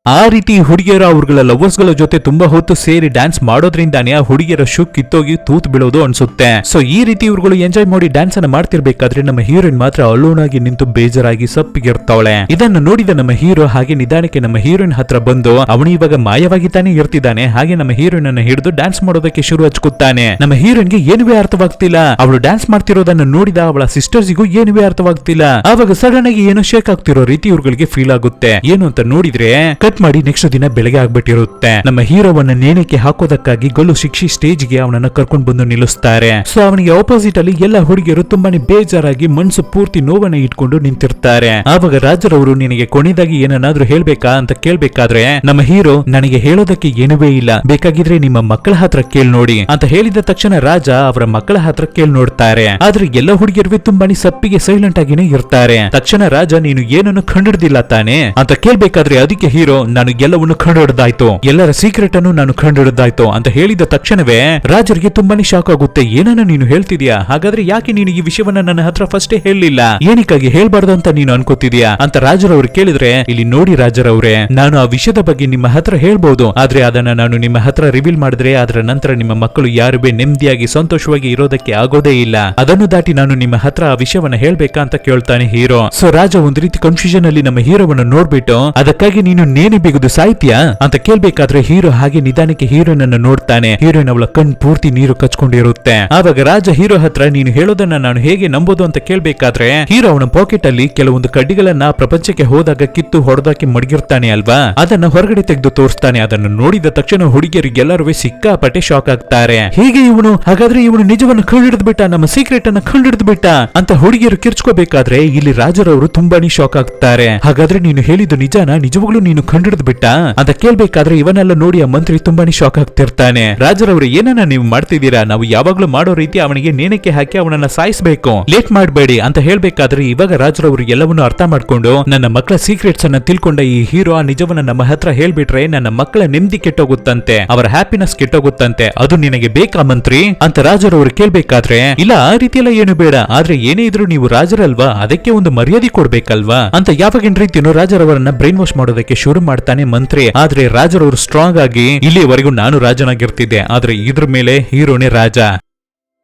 ಆ ರೀತಿ ಹುಡುಗಿಯರ ಅವ್ರಗಳ ಲವರ್ಸ್ ಗಳ ಜೊತೆ ತುಂಬಾ ಹೊತ್ತು ಸೇರಿ ಡ್ಯಾನ್ಸ್ ಮಾಡೋದ್ರಿಂದಾನೇ ಆ ಹುಡುಗಿಯರ ಶೂ ಕಿತ್ತೋಗಿ ತೂತ್ ಬೀಳೋದು ಅನ್ಸುತ್ತೆ. ಸೊ ಈ ರೀತಿ ಇವ್ರುಗಳು ಎಂಜಾಯ್ ಮಾಡಿ ಡ್ಯಾನ್ಸ್ ಅನ್ನ ಮಾಡ್ತಿರ್ಬೇಕಾದ್ರೆ ನಮ್ಮ ಹೀರೋಯಿನ್ ಮಾತ್ರ ಅಲೋನ್ ಆಗಿ ನಿಂತು ಬೇಜಾರಾಗಿ ಸಪ್ಪಿಗಿರ್ತಾವಳೆ. ಇದನ್ನು ನೋಡಿದ ನಮ್ಮ ಹೀರೋ ಹಾಗೆ ನಿಧಾನಕ್ಕೆ ನಮ್ಮ ಹೀರೋಯಿನ್ ಹತ್ರ ಬಂದು, ಅವನು ಇವಾಗ ಮಾಯವಾಗಿ ತಾನೇ ಇರ್ತಿದ್ದಾನೆ, ಹಾಗೆ ನಮ್ಮ ಹೀರೋಯಿನ್ ಅನ್ನು ಹಿಡಿದು ಡ್ಯಾನ್ಸ್ ಮಾಡೋದಕ್ಕೆ ಶುರು ಹಚ್ಕೊತಾನೆ. ನಮ್ಮ ಹೀರೋಯಿನ್ಗೆ ಏನುವೇ ಅರ್ಥವಾಗ್ತಿಲ್ಲ. ಅವಳು ಡ್ಯಾನ್ಸ್ ಮಾಡ್ತಿರೋದನ್ನ ನೋಡಿದ ಅವಳ ಸಿಸ್ಟರ್ಸ್ಗೂ ಏನುವೇ ಅರ್ಥವಾಗ್ತಿಲ್ಲ. ಆವಾಗ ಸಡನ್ ಆಗಿ ಏನೋ ಶೇಕ್ ಆಗ್ತಿರೋ ರೀತಿ ಇವ್ರುಗಳಿಗೆ ಫೀಲ್ ಆಗುತ್ತೆ. ಏನು ಅಂತ ನೋಡಿದ್ರೆ ಕಟ್ ಮಾಡಿ ನೆಕ್ಸ್ಟ್ ದಿನ ಬೆಳಗ್ಗೆ ಆಗ್ಬಿಟ್ಟಿರುತ್ತೆ. ನಮ್ಮ ಹೀರೋವನ್ನ ನೇಣಕ್ಕೆ ಹಾಕೋದಕ್ಕಾಗಿ ಗಲ್ಲು ಶಿಕ್ಷಿ ಸ್ಟೇಜ್ ಗೆ ಅವನನ್ನ ಕರ್ಕೊಂಡು ಬಂದು ನಿಲ್ಲಿಸ್ತಾರೆ. ಸೊ ಅವನಿಗೆ ಆಪೋಸಿಟ್ ಅಲ್ಲಿ ಎಲ್ಲ ಹುಡುಗಿಯರು ತುಂಬಾನೇ ಬೇಜಾರಾಗಿ ಮನ್ಸು ಪೂರ್ತಿ ನೋವನ್ನ ಇಟ್ಕೊಂಡು ನಿಂತಿರ್ತಾರೆ. ಆವಾಗ ರಾಜರವರು, ನಿನಗೆ ಕೊನೆಯದಾಗಿ ಏನನ್ನಾದ್ರೂ ಹೇಳ್ಬೇಕಾ ಅಂತ ಕೇಳ್ಬೇಕಾದ್ರೆ ನಮ್ಮ ಹೀರೋ, ನನಗೆ ಹೇಳೋದಕ್ಕೆ ಏನುವೇ ಇಲ್ಲ, ಬೇಕಾಗಿದ್ರೆ ನಿಮ್ಮ ಮಕ್ಕಳ ಹತ್ರ ಕೇಳ್ ನೋಡಿ ಅಂತ ಹೇಳಿದ ತಕ್ಷಣ ರಾಜ ಅವರ ಮಕ್ಕಳ ಹತ್ರ ಕೇಳ್ ನೋಡ್ತಾರೆ. ಆದ್ರೆ ಎಲ್ಲ ಹುಡುಗಿಯರು ತುಂಬಾನೇ ಸಪ್ಪಿಗೆ ಸೈಲೆಂಟ್ ಆಗಿನೇ ಇರ್ತಾರೆ. ತಕ್ಷಣ ರಾಜ, ನೀನು ಏನನ್ನು ಕಂಡಿಡ್ದಿಲ್ಲ ತಾನೆ ಅಂತ ಕೇಳ್ಬೇಕಾದ್ರೆ ಅದಕ್ಕೆ ಹೀರೋ, ನಾನು ಎಲ್ಲವನ್ನು ಕಂಡುಹಿಡಿದಾಯ್ತು, ಎಲ್ಲರ ಸೀಕ್ರೆಟ್ ಅನ್ನು ನಾನು ಕಂಡುಹಿಡಿದಾಯ್ತು ಅಂತ ಹೇಳಿದ ತಕ್ಷಣವೇ ರಾಜರಿಗೆ ತುಂಬಾನೇ ಶಾಕ್ ಆಗುತ್ತೆ. ಏನನ್ನ ನೀನು ಹೇಳ್ತಿದ್ಯಾ, ಹಾಗಾದ್ರೆ ಯಾಕೆ ನೀನು ಈ ವಿಷಯವನ್ನ ನನ್ನ ಹತ್ರ ಫಸ್ಟೇ ಹೇಳಲಿಲ್ಲ, ಏನಕ್ಕಾಗಿ ಹೇಳ್ಬಾರ್ದು ಅಂತ ನೀನು ಅನ್ಕೋತಿದ್ಯಾ ಅಂತ ರಾಜರವ್ರು ಕೇಳಿದ್ರೆ, ಇಲ್ಲಿ ನೋಡಿ ರಾಜರವ್ರೆ, ನಾನು ಆ ವಿಷಯದ ಬಗ್ಗೆ ನಿಮ್ಮ ಹತ್ರ ಹೇಳ್ಬಹುದು, ಆದ್ರೆ ಅದನ್ನ ನಾನು ನಿಮ್ಮ ಹತ್ರ ರಿವೀಲ್ ಮಾಡಿದ್ರೆ ಅದರ ನಂತರ ನಿಮ್ಮ ಮಕ್ಕಳು ಯಾರುವೇ ನೆಮ್ಮದಿಯಾಗಿ ಸಂತೋಷವಾಗಿ ಇರೋದಕ್ಕೆ ಆಗೋದೇ ಇಲ್ಲ. ಅದನ್ನು ದಾಟಿ ನಾನು ನಿಮ್ಮ ಹತ್ರ ಆ ವಿಷಯವನ್ನ ಹೇಳ್ಬೇಕಾ ಅಂತ ಕೇಳ್ತಾನೆ ಹೀರೋ. ಸೊ ರಾಜ ಒಂದ್ ರೀತಿ ಕನ್ಫ್ಯೂಷನ್ ಅಲ್ಲಿ ನಮ್ಮ ಹೀರೋವನ್ನ ನೋಡ್ಬಿಟ್ಟು, ಅದಕ್ಕಾಗಿ ನೀನು ನೇಣಿ ಬಿಗುದು ಸಾಯ್ತ್ಯಾ ಅಂತ ಕೇಳ್ಬೇಕಾದ್ರೆ ಹೀರೋ ಹಾಗೆ ನಿಧಾನಕ್ಕೆ ಹೀರೋಯಿನ್ ಅನ್ನು ನೋಡ್ತಾನೆ. ಹೀರೋಯಿನ್ ಅವಳ ಕಣ್ ಪೂರ್ತಿ ನೀರು ಕಚ್ಕೊಂಡಿರುತ್ತೆ. ಆವಾಗ ರಾಜ ಹೀರೋ ಹತ್ರ, ನೀನು ಹೇಳೋದನ್ನ ನಾನು ಹೇಗೆ ನಂಬೋದು ಅಂತ ಕೇಳ್ಬೇಕಾದ್ರೆ ಹೀರೋ ಅವನ ಪಾಕೆಟ್ ಅಲ್ಲಿ ಕೆಲವೊಂದು ಕಡ್ಡಿಗಳನ್ನ ಪ್ರಪಂಚಕ್ಕೆ ಹೋದಾಗ ಕಿತ್ತು ಹೊಡೆದಾಕಿ ಮಡಗಿರ್ತಾನೆ ಅಲ್ವಾ, ಅದನ್ನ ಹೊರಗಡೆ ತೆಗೆದು ತೋರಿಸ್ತಾನೆ. ಅದನ್ನು ನೋಡಿದ ತಕ್ಷಣ ಹುಡುಗಿಯರಿಗೆಲ್ಲರೂ ಸಿಕ್ಕಾಪಟ್ಟೆ ಶಾಕ್ ಆಗ್ತಾರೆ. ಹೀಗೆ ಇವನು, ಹಾಗಾದ್ರೆ ಇವನು ನಿಜವನ್ನು ಕಂಡಿಡಿದು ಬಿಟ್ಟ, ನಮ್ಮ ಸೀಕ್ರೆಟ್ ಅನ್ನ ಕಂಡಿಡಿದು ಬಿಟ್ಟ ಅಂತ ಹುಡುಗಿಯರು ಕಿರ್ಚ್ಕೋಬೇಕಾದ್ರೆ ಇಲ್ಲಿ ರಾಜರವರು ತುಂಬಾನೇ ಶಾಕ್ ಆಗ್ತಾರೆ. ಹಾಗಾದ್ರೆ ನೀನು ಹೇಳಿದ್ದು ನಿಜಾನ, ನಿಜವಾಗ್ಲೂ ನೀನು ಕಂಡಿಡಿದು ಬಿಟ್ಟ ಅಂತ ಕೇಳ್ಬೇಕಾದ್ರೆ ಇವನ್ನೆಲ್ಲ ನೋಡಿ ಆ ಮಂತ್ರಿ ತುಂಬಾನೇ ಶಾಕ್ ಆಗ್ತಿರ್ತಾನೆ. ರಾಜರವರು, ಏನನ್ನ ನೀವು ಮಾಡ್ತಿದ್ದೀರಾ, ನಾವು ಯಾವಾಗ್ಲೂ ಮಾಡೋ ರೀತಿ ಅವನಿಗೆ ನೇಣಕ್ಕೆ ಹಾಕಿ ಅವನನ್ನ ಸಾಯಿಸಬೇಕು, ಲೇಟ್ ಮಾಡಬೇಡಿ ಅಂತ ಹೇಳ್ಬೇಕಾದ್ರೆ ಇವಾಗ ರಾಜರವರು ಎಲ್ಲವನ್ನೂ ಅರ್ಥ ಮಾಡ್ಕೊಂಡು, ನನ್ನ ಮಕ್ಕಳ ಸೀಕ್ರೆಟ್ಸ್ ಅನ್ನ ತಿಳ್ಕೊಂಡ ಈ ಹೀರೋ ಆ ನಿಜವನ್ನ ನಮ್ಮ ಹತ್ರ ಹೇಳ್ಬಿಟ್ರೆ ನನ್ನ ಮಕ್ಕಳ ನೆಮ್ಮದಿ ಕೆಟ್ಟೋಗುತ್ತಂತೆ, ಅವರ ಹ್ಯಾಪಿನೆಸ್ ಕೆಟ್ಟೋಗುತ್ತಂತೆ, ಅದು ನಿನಗೆ ಬೇಕಾ ಮಂತ್ರಿ ಅಂತ ರಾಜರವರು ಕೇಳ್ಬೇಕಾದ್ರೆ, ಇಲ್ಲ ಆ ರೀತಿ ಎಲ್ಲ ಏನು ಬೇಡ, ಆದ್ರೆ ಏನೇ ಇದ್ರು ನೀವು ರಾಜರಲ್ವಾ, ಅದಕ್ಕೆ ಒಂದು ಮರ್ಯಾದೆ ಕೊಡ್ಬೇಕಲ್ವಾ ಅಂತ ಯಾವಾಗಿನ ರೀತಿನೂ ರಾಜರವರನ್ನ ಬ್ರೈನ್ ವಾಶ್ ಮಾಡೋದಕ್ಕೆ ಶುರು ಮಾಡ್ತಾನೆ ಮಂತ್ರಿ. ಆದ್ರೆ ರಾಜರವರು ಸ್ಟ್ರಾಂಗ್ ಆಗಿ, ಇಲ್ಲಿವರೆಗೂ ನಾನು ರಾಜನಾಗಿರ್ತಿದ್ದೆ, ಆದ್ರೆ ಇದ್ರ ಮೇಲೆ ಹೀರೋನೇ ರಾಜ,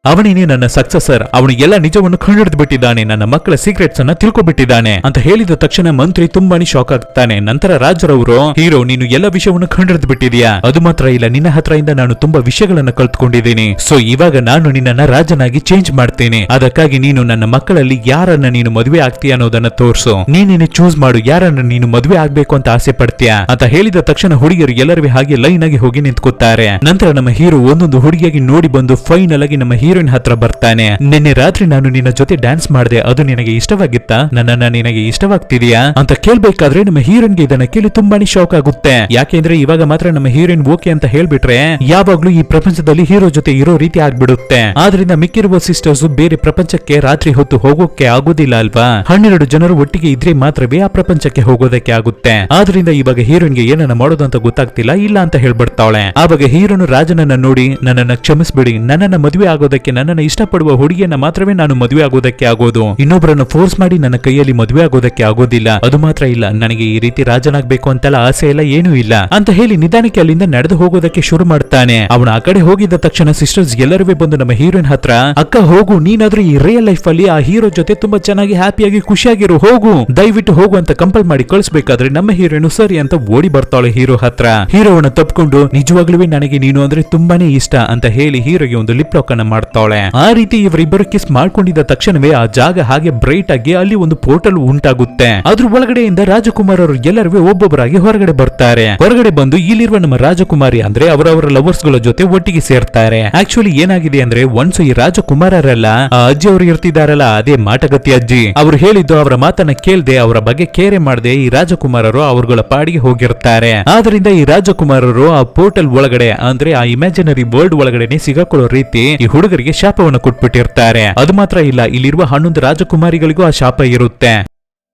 ಅವನೇನೇ ನನ್ನ ಸಕ್ಸಸರ್, ಅವನು ಎಲ್ಲ ನಿಜವನ್ನು ಕಂಡುಹಿಡಿದು ಬಿಟ್ಟಿದ್ದಾನೆ, ನನ್ನ ಮಕ್ಕಳ ಸೀಕ್ರೆಟ್ಸ್ ಅನ್ನ ತಿಳ್ಕೊಬಿಟ್ಟಿದ್ದಾನೆ ಅಂತ ಹೇಳಿದ ತಕ್ಷಣ ಮಂತ್ರಿ ತುಂಬಾನೇ ಶಾಕ್ ಆಗ್ತಾನೆ. ನಂತರ ರಾಜರವರು, ಹೀರೋ ನೀನು ಎಲ್ಲ ವಿಷಯವನ್ನು ಕಂಡುಹಿಡಿದು ಬಿಟ್ಟಿದ್ಯಾ, ಅದು ಮಾತ್ರ ಇಲ್ಲ, ನಿನ್ನ ಹತ್ರದಿಂದ ನಾನು ತುಂಬಾ ವಿಷಯಗಳನ್ನ ಕಲ್ತ್ಕೊಂಡಿದ್ದೀನಿ. ಸೊ ಇವಾಗ ನಾನು ನಿನ್ನನ್ನ ರಾಜನಾಗಿ ಚೇಂಜ್ ಮಾಡ್ತೇನೆ, ಅದಕ್ಕಾಗಿ ನೀನು ನನ್ನ ಮಕ್ಕಳಲ್ಲಿ ಯಾರನ್ನ ನೀನು ಮದುವೆ ಆಗ್ತೀಯ ಅನ್ನೋದನ್ನ ತೋರ್ಸು, ನೀನೇನೆ ಚೂಸ್ ಮಾಡು, ಯಾರನ್ನ ನೀನು ಮದುವೆ ಆಗ್ಬೇಕು ಅಂತ ಆಸೆ ಪಡ್ತೀಯಾ ಅಂತ ಹೇಳಿದ ತಕ್ಷಣ ಹುಡುಗಿಯರು ಎಲ್ಲರೂ ಹಾಗೆ ಲೈನ್ ಆಗಿ ಹೋಗಿ ನಿಂತ್ಕೋತಾರೆ. ನಂತರ ನಮ್ಮ ಹೀರೋ ಒಂದೊಂದು ಹುಡುಗಿಯಾಗಿ ನೋಡಿ ಬಂದು ಫೈನಲ್ ಆಗಿ ನಮ್ಮ ಹೀರೋ ಹೀರೋಯಿನ್ ಹತ್ರ ಬರ್ತಾನೆ. ನಿನ್ನೆ ರಾತ್ರಿ ನಾನು ನಿನ್ನ ಜೊತೆ ಡ್ಯಾನ್ಸ್ ಮಾಡಿದೆ, ಅದು ನಿನಗೆ ಇಷ್ಟವಾಗಿತ್ತಾ? ನನ್ನನ್ನ ನಿನಗೆ ಇಷ್ಟವಾಗ್ತಿದ್ಯಾ ಅಂತ ಕೇಳ್ಬೇಕಾದ್ರೆ ನಮ್ಮ ಹೀರೋಯಿನ್ಗೆ ಇದನ್ನ ಕೇಳಿ ತುಂಬಾನೇ ಶಾಕ್ ಆಗುತ್ತೆ. ಯಾಕೆಂದ್ರೆ ಇವಾಗ ಮಾತ್ರ ನಮ್ಮ ಹೀರೋಯಿನ್ ಓಕೆ ಅಂತ ಹೇಳ್ಬಿಟ್ರೆ ಯಾವಾಗ್ಲೂ ಈ ಪ್ರಪಂಚದಲ್ಲಿ ಹೀರೋ ಜೊತೆ ಇರೋ ರೀತಿ ಆಗ್ಬಿಡುತ್ತೆ. ಆದ್ರಿಂದ ಮಿಕ್ಕಿರುವ ಸಿಸ್ಟರ್ಸ್ ಬೇರೆ ಪ್ರಪಂಚಕ್ಕೆ ರಾತ್ರಿ ಹೊತ್ತು ಹೋಗೋಕೆ ಆಗೋದಿಲ್ಲ ಅಲ್ವಾ. 12 ಜನರು ಒಟ್ಟಿಗೆ ಇದ್ರೆ ಮಾತ್ರವೇ ಆ ಪ್ರಪಂಚಕ್ಕೆ ಹೋಗೋದಕ್ಕೆ ಆಗುತ್ತೆ. ಆದ್ರಿಂದ ಇವಾಗ ಹೀರೋಯಿನ್ಗೆ ಏನನ್ನ ಮಾಡೋದು ಅಂತ ಗೊತ್ತಾಗ್ತಿಲ್ಲ, ಇಲ್ಲ ಅಂತ ಹೇಳ್ಬಿಡ್ತಾವಳೆ. ಆವಾಗ ಹೀರೋನು ರಾಜನನ್ನ ನೋಡಿ, ನನ್ನನ್ನ ಕ್ಷಮಿಸ್ಬಿಡಿ, ನನ್ನನ್ನ ಮದುವೆ ಆಗೋದಕ್ಕೆ, ನನ್ನನ್ನ ಇಷ್ಟಪಡುವ ಹುಡುಗಿಯನ್ನ ಮಾತ್ರವೇ ನಾನು ಮದುವೆ ಆಗೋದಕ್ಕೆ ಆಗೋದು, ಇನ್ನೊಬ್ಬರನ್ನ ಫೋರ್ಸ್ ಮಾಡಿ ನನ್ನ ಕೈಯಲ್ಲಿ ಮದುವೆ ಆಗೋದಕ್ಕೆ ಆಗೋದಿಲ್ಲ. ಅದು ಮಾತ್ರ ಇಲ್ಲ, ನನಗೆ ಈ ರೀತಿ ರಾಜನಾಗ್ಬೇಕು ಅಂತೆಲ್ಲ ಆಸೆ ಇಲ್ಲ, ಏನೂ ಇಲ್ಲ ಅಂತ ಹೇಳಿ ನಿಧಾನಕ್ಕೆ ಅಲ್ಲಿಂದ ನಡೆದು ಹೋಗೋದಕ್ಕೆ ಶುರು ಮಾಡ್ತಾನೆ. ಅವನು ಆ ಕಡೆ ಹೋಗಿದ್ದ ತಕ್ಷಣ ಸಿಸ್ಟರ್ಸ್ ಎಲ್ಲರೂ ಬಂದು ನಮ್ಮ ಹೀರೋಯಿನ್ ಹತ್ರ, ಅಕ್ಕ ಹೋಗು, ನೀನಾದ್ರೂ ಈ ರಿಯಲ್ ಲೈಫ್ ಅಲ್ಲಿ ಆ ಹೀರೋ ಜೊತೆ ತುಂಬಾ ಚೆನ್ನಾಗಿ ಹ್ಯಾಪಿಯಾಗಿ ಖುಷಿಯಾಗಿರು, ಹೋಗು, ದಯವಿಟ್ಟು ಹೋಗು ಅಂತ ಕಂಪಲ್ ಮಾಡಿ ಕಳಿಸ್ಬೇಕಾದ್ರೆ ನಮ್ಮ ಹೀರೋಯಿನ್ ಸರಿ ಅಂತ ಓಡಿ ಬರ್ತಾಳೆ ಹೀರೋ ಹತ್ರ. ಹೀರೋವನ್ನ ತಪ್ಪಿಕೊಂಡು, ನಿಜವಾಗ್ಲೂ ನನಗೆ ನೀನು ಅಂದ್ರೆ ತುಂಬಾನೇ ಇಷ್ಟ ಅಂತ ಹೇಳಿ ಹೀರೋಗೆ ಒಂದು ಲಿಪ್ ಲಾಕ್ ಅನ್ನ ಮಾಡ್ತಾಳೆ. ಆ ರೀತಿ ಇವರಿಬ್ಬರು ಕಿಸ್ ಮಾಡ್ಕೊಂಡಿದ್ದ ತಕ್ಷಣವೇ ಆ ಜಾಗ ಹಾಗೆ ಬ್ರೈಟ್ ಆಗಿ ಅಲ್ಲಿ ಒಂದು ಪೋರ್ಟಲ್ ಉಂಟಾಗುತ್ತೆ. ಅದ್ರ ಒಳಗಡೆಯಿಂದ ರಾಜಕುಮಾರರು ಎಲ್ಲರೂ ಒಬ್ಬೊಬ್ಬರಾಗಿ ಹೊರಗಡೆ ಬರ್ತಾರೆ. ಹೊರಗಡೆ ಬಂದು ಇಲ್ಲಿರುವ ನಮ್ಮ ರಾಜಕುಮಾರಿ ಅಂದ್ರೆ ಅವರವರ ಲವರ್ಸ್ ಗಳ ಜೊತೆ ಒಟ್ಟಿಗೆ ಸೇರ್ತಾರೆ. ಆಕ್ಚುಲಿ ಏನಾಗಿದೆ ಅಂದ್ರೆ ಒನ್ಸ್ ಈ ರಾಜಕುಮಾರರೆಲ್ಲ ಆ ಅಜ್ಜಿ ಅವರು ಇರ್ತಿದಾರಲ್ಲ, ಅದೇ ಮಾಟಗತಿ ಅಜ್ಜಿ, ಅವರು ಹೇಳಿದ್ದು ಅವರ ಮಾತನ್ನ ಕೇಳ್ದೆ, ಅವರ ಬಗ್ಗೆ ಕೇರೆ ಮಾಡದೆ ಈ ರಾಜಕುಮಾರರು ಅವರುಗಳ ಪಾಡಿಗೆ ಹೋಗಿರ್ತಾರೆ. ಆದ್ರಿಂದ ಈ ರಾಜಕುಮಾರರು ಆ ಪೋರ್ಟಲ್ ಒಳಗಡೆ ಅಂದ್ರೆ ಆ ಇಮ್ಯಾಜಿನರಿ ವರ್ಲ್ಡ್ ಒಳಗಡೆ ಸಿಗಾಕೊಳ್ಳೋ ರೀತಿ ಈ ಹುಡುಗರಿಗೆ ಶಾಪವನ್ನು ಕೊಟ್ಬಿಟ್ಟಿರ್ತಾರೆ. ಅದು ಮಾತ್ರ ಇಲ್ಲ, ಇಲ್ಲಿರುವ 11 ರಾಜಕುಮಾರಿಗಳಿಗೂ ಆ ಶಾಪ ಇರುತ್ತೆ.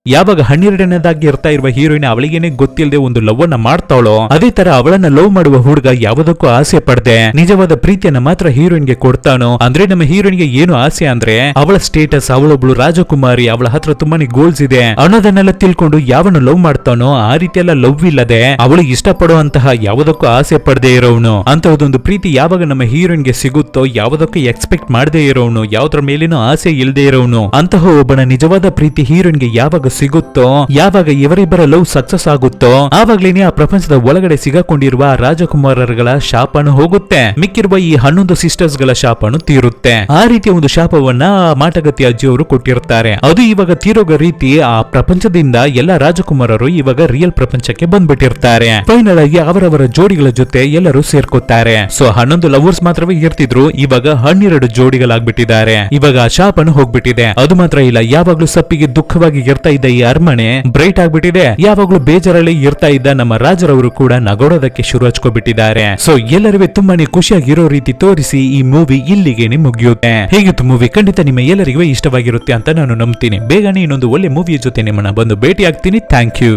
ಯಾವಾಗ 12ನೇದಾಗಿ ಇರ್ತಾ ಇರುವ ಹೀರೋಯಿನ್ ಅವಳಿಗೇನೆ ಗೊತ್ತಿಲ್ಲದೆ ಒಂದು ಲವ್ ಅನ್ನ ಮಾಡ್ತಾಳೋ, ಅದೇ ತರ ಅವಳನ್ನ ಲವ್ ಮಾಡುವ ಹುಡುಗ ಯಾವುದಕ್ಕೂ ಆಸೆ ಪಡದೆ ನಿಜವಾದ ಪ್ರೀತಿಯನ್ನ ಮಾತ್ರ ಹೀರೋಯಿನ್ಗೆ ಕೊಡ್ತಾನೋ. ಅಂದ್ರೆ ನಮ್ಮ ಹೀರೋಯಿನ್ಗೆ ಏನು ಆಸೆ ಅಂದ್ರೆ ಅವಳ ಸ್ಟೇಟಸ್, ಅವಳೊಬ್ಳು ರಾಜಕುಮಾರಿ, ಅವಳ ಹತ್ರ ತುಂಬಾನೇ ಗೋಲ್ಸ್ ಇದೆ ಅನ್ನೋದನ್ನೆಲ್ಲ ತಿಳ್ಕೊಂಡು ಯಾವನು ಲವ್ ಮಾಡ್ತಾನೋ ಆ ರೀತಿ ಎಲ್ಲ ಲವ್ ಇಲ್ಲದೆ ಅವಳು ಇಷ್ಟಪಡುವಂತಹ ಯಾವುದಕ್ಕೂ ಆಸೆ ಪಡದೆ ಇರೋವನು, ಅಂತಹದೊಂದು ಪ್ರೀತಿ ಯಾವಾಗ ನಮ್ಮ ಹೀರೋಯಿನ್ಗೆ ಸಿಗುತ್ತೋ, ಯಾವುದಕ್ಕೂ ಎಕ್ಸ್ಪೆಕ್ಟ್ ಮಾಡದೆ ಇರೋವನು, ಯಾವ್ದ್ರ ಮೇಲೇನೂ ಆಸೆ ಇಲ್ಲದೆ ಇರೋವನು, ಅಂತಹ ಒಬ್ಬನ ನಿಜವಾದ ಪ್ರೀತಿ ಹೀರೋಯಿನ್ಗೆ ಯಾವಾಗ ಸಿಗುತ್ತೋ, ಯಾವಾಗ ಇವರಿಬ್ಬರ ಲವ್ ಸಕ್ಸಸ್ ಆಗುತ್ತೋ, ಆವಾಗ್ಲೇನೆ ಆ ಪ್ರಪಂಚದ ಒಳಗಡೆ ಸಿಗಾಕೊಂಡಿರುವ ರಾಜಕುಮಾರರುಗಳ ಶಾಪನು ಹೋಗುತ್ತೆ. ಮಿಕ್ಕಿರುವ ಈ 11 ಸಿಸ್ಟರ್ಸ್ ಗಳ ಶಾಪನು ತೀರುತ್ತೆ. ಆ ರೀತಿಯ ಒಂದು ಶಾಪವನ್ನ ಮಾಟಗತಿ ಅಜ್ಜಿಯವರು ಕೊಟ್ಟಿರ್ತಾರೆ. ಅದು ಇವಾಗ ತೀರೋಗ ರೀತಿ ಆ ಪ್ರಪಂಚದಿಂದ ಎಲ್ಲ ರಾಜಕುಮಾರರು ಇವಾಗ ರಿಯಲ್ ಪ್ರಪಂಚಕ್ಕೆ ಬಂದ್ಬಿಟ್ಟಿರ್ತಾರೆ. ಫೈನಲ್ ಆಗಿ ಅವರವರ ಜೋಡಿಗಳ ಜೊತೆ ಎಲ್ಲರೂ ಸೇರ್ಕೋತಾರೆ. ಸೊ 11 ಲವರ್ಸ್ ಮಾತ್ರವೇ ಇರ್ತಿದ್ರು, ಇವಾಗ 12 ಜೋಡಿಗಳಾಗ್ಬಿಟ್ಟಿದ್ದಾರೆ. ಇವಾಗ ಆ ಶಾಪನು ಹೋಗ್ಬಿಟ್ಟಿದೆ. ಅದು ಮಾತ್ರ ಇಲ್ಲ, ಯಾವಾಗ್ಲೂ ಸಪ್ಪಿಗೆ ದುಃಖವಾಗಿ ಇರ್ತಾ ಇದ್ದ ಈ ಅರಮನೆ ಬ್ರೈಟ್ ಆಗ್ಬಿಟ್ಟಿದೆ. ಯಾವಾಗ್ಲೂ ಬೇಜಾರಲ್ಲಿ ಇರ್ತಾ ಇದ್ದ ನಮ್ಮ ರಾಜರವರು ಕೂಡ ನಗೋಡೋದಕ್ಕೆ ಶುರು ಹಚ್ಕೊಬಿಟ್ಟಿದ್ದಾರೆ. ಸೊ ಎಲ್ಲರಿಗೂ ತುಂಬಾನೇ ಖುಷಿಯಾಗಿರೋ ರೀತಿ ತೋರಿಸಿ ಈ ಮೂವಿ ಇಲ್ಲಿಗೇನೆ ಮುಗಿಯುತ್ತೆ. ಹೇಗಿತ್ತು ಮೂವಿ? ಖಂಡಿತ ನಿಮ್ಮ ಎಲ್ಲರಿಗೂ ಇಷ್ಟವಾಗಿರುತ್ತೆ ಅಂತ ನಾನು ನಂಬ್ತೀನಿ. ಬೇಗನೆ ಇನ್ನೊಂದು ಒಳ್ಳೆ ಮೂವಿಯ ಜೊತೆ ನಿಮ್ಮನ್ನ ಬಂದು ಭೇಟಿ ಆಗ್ತೀನಿ. Thank you.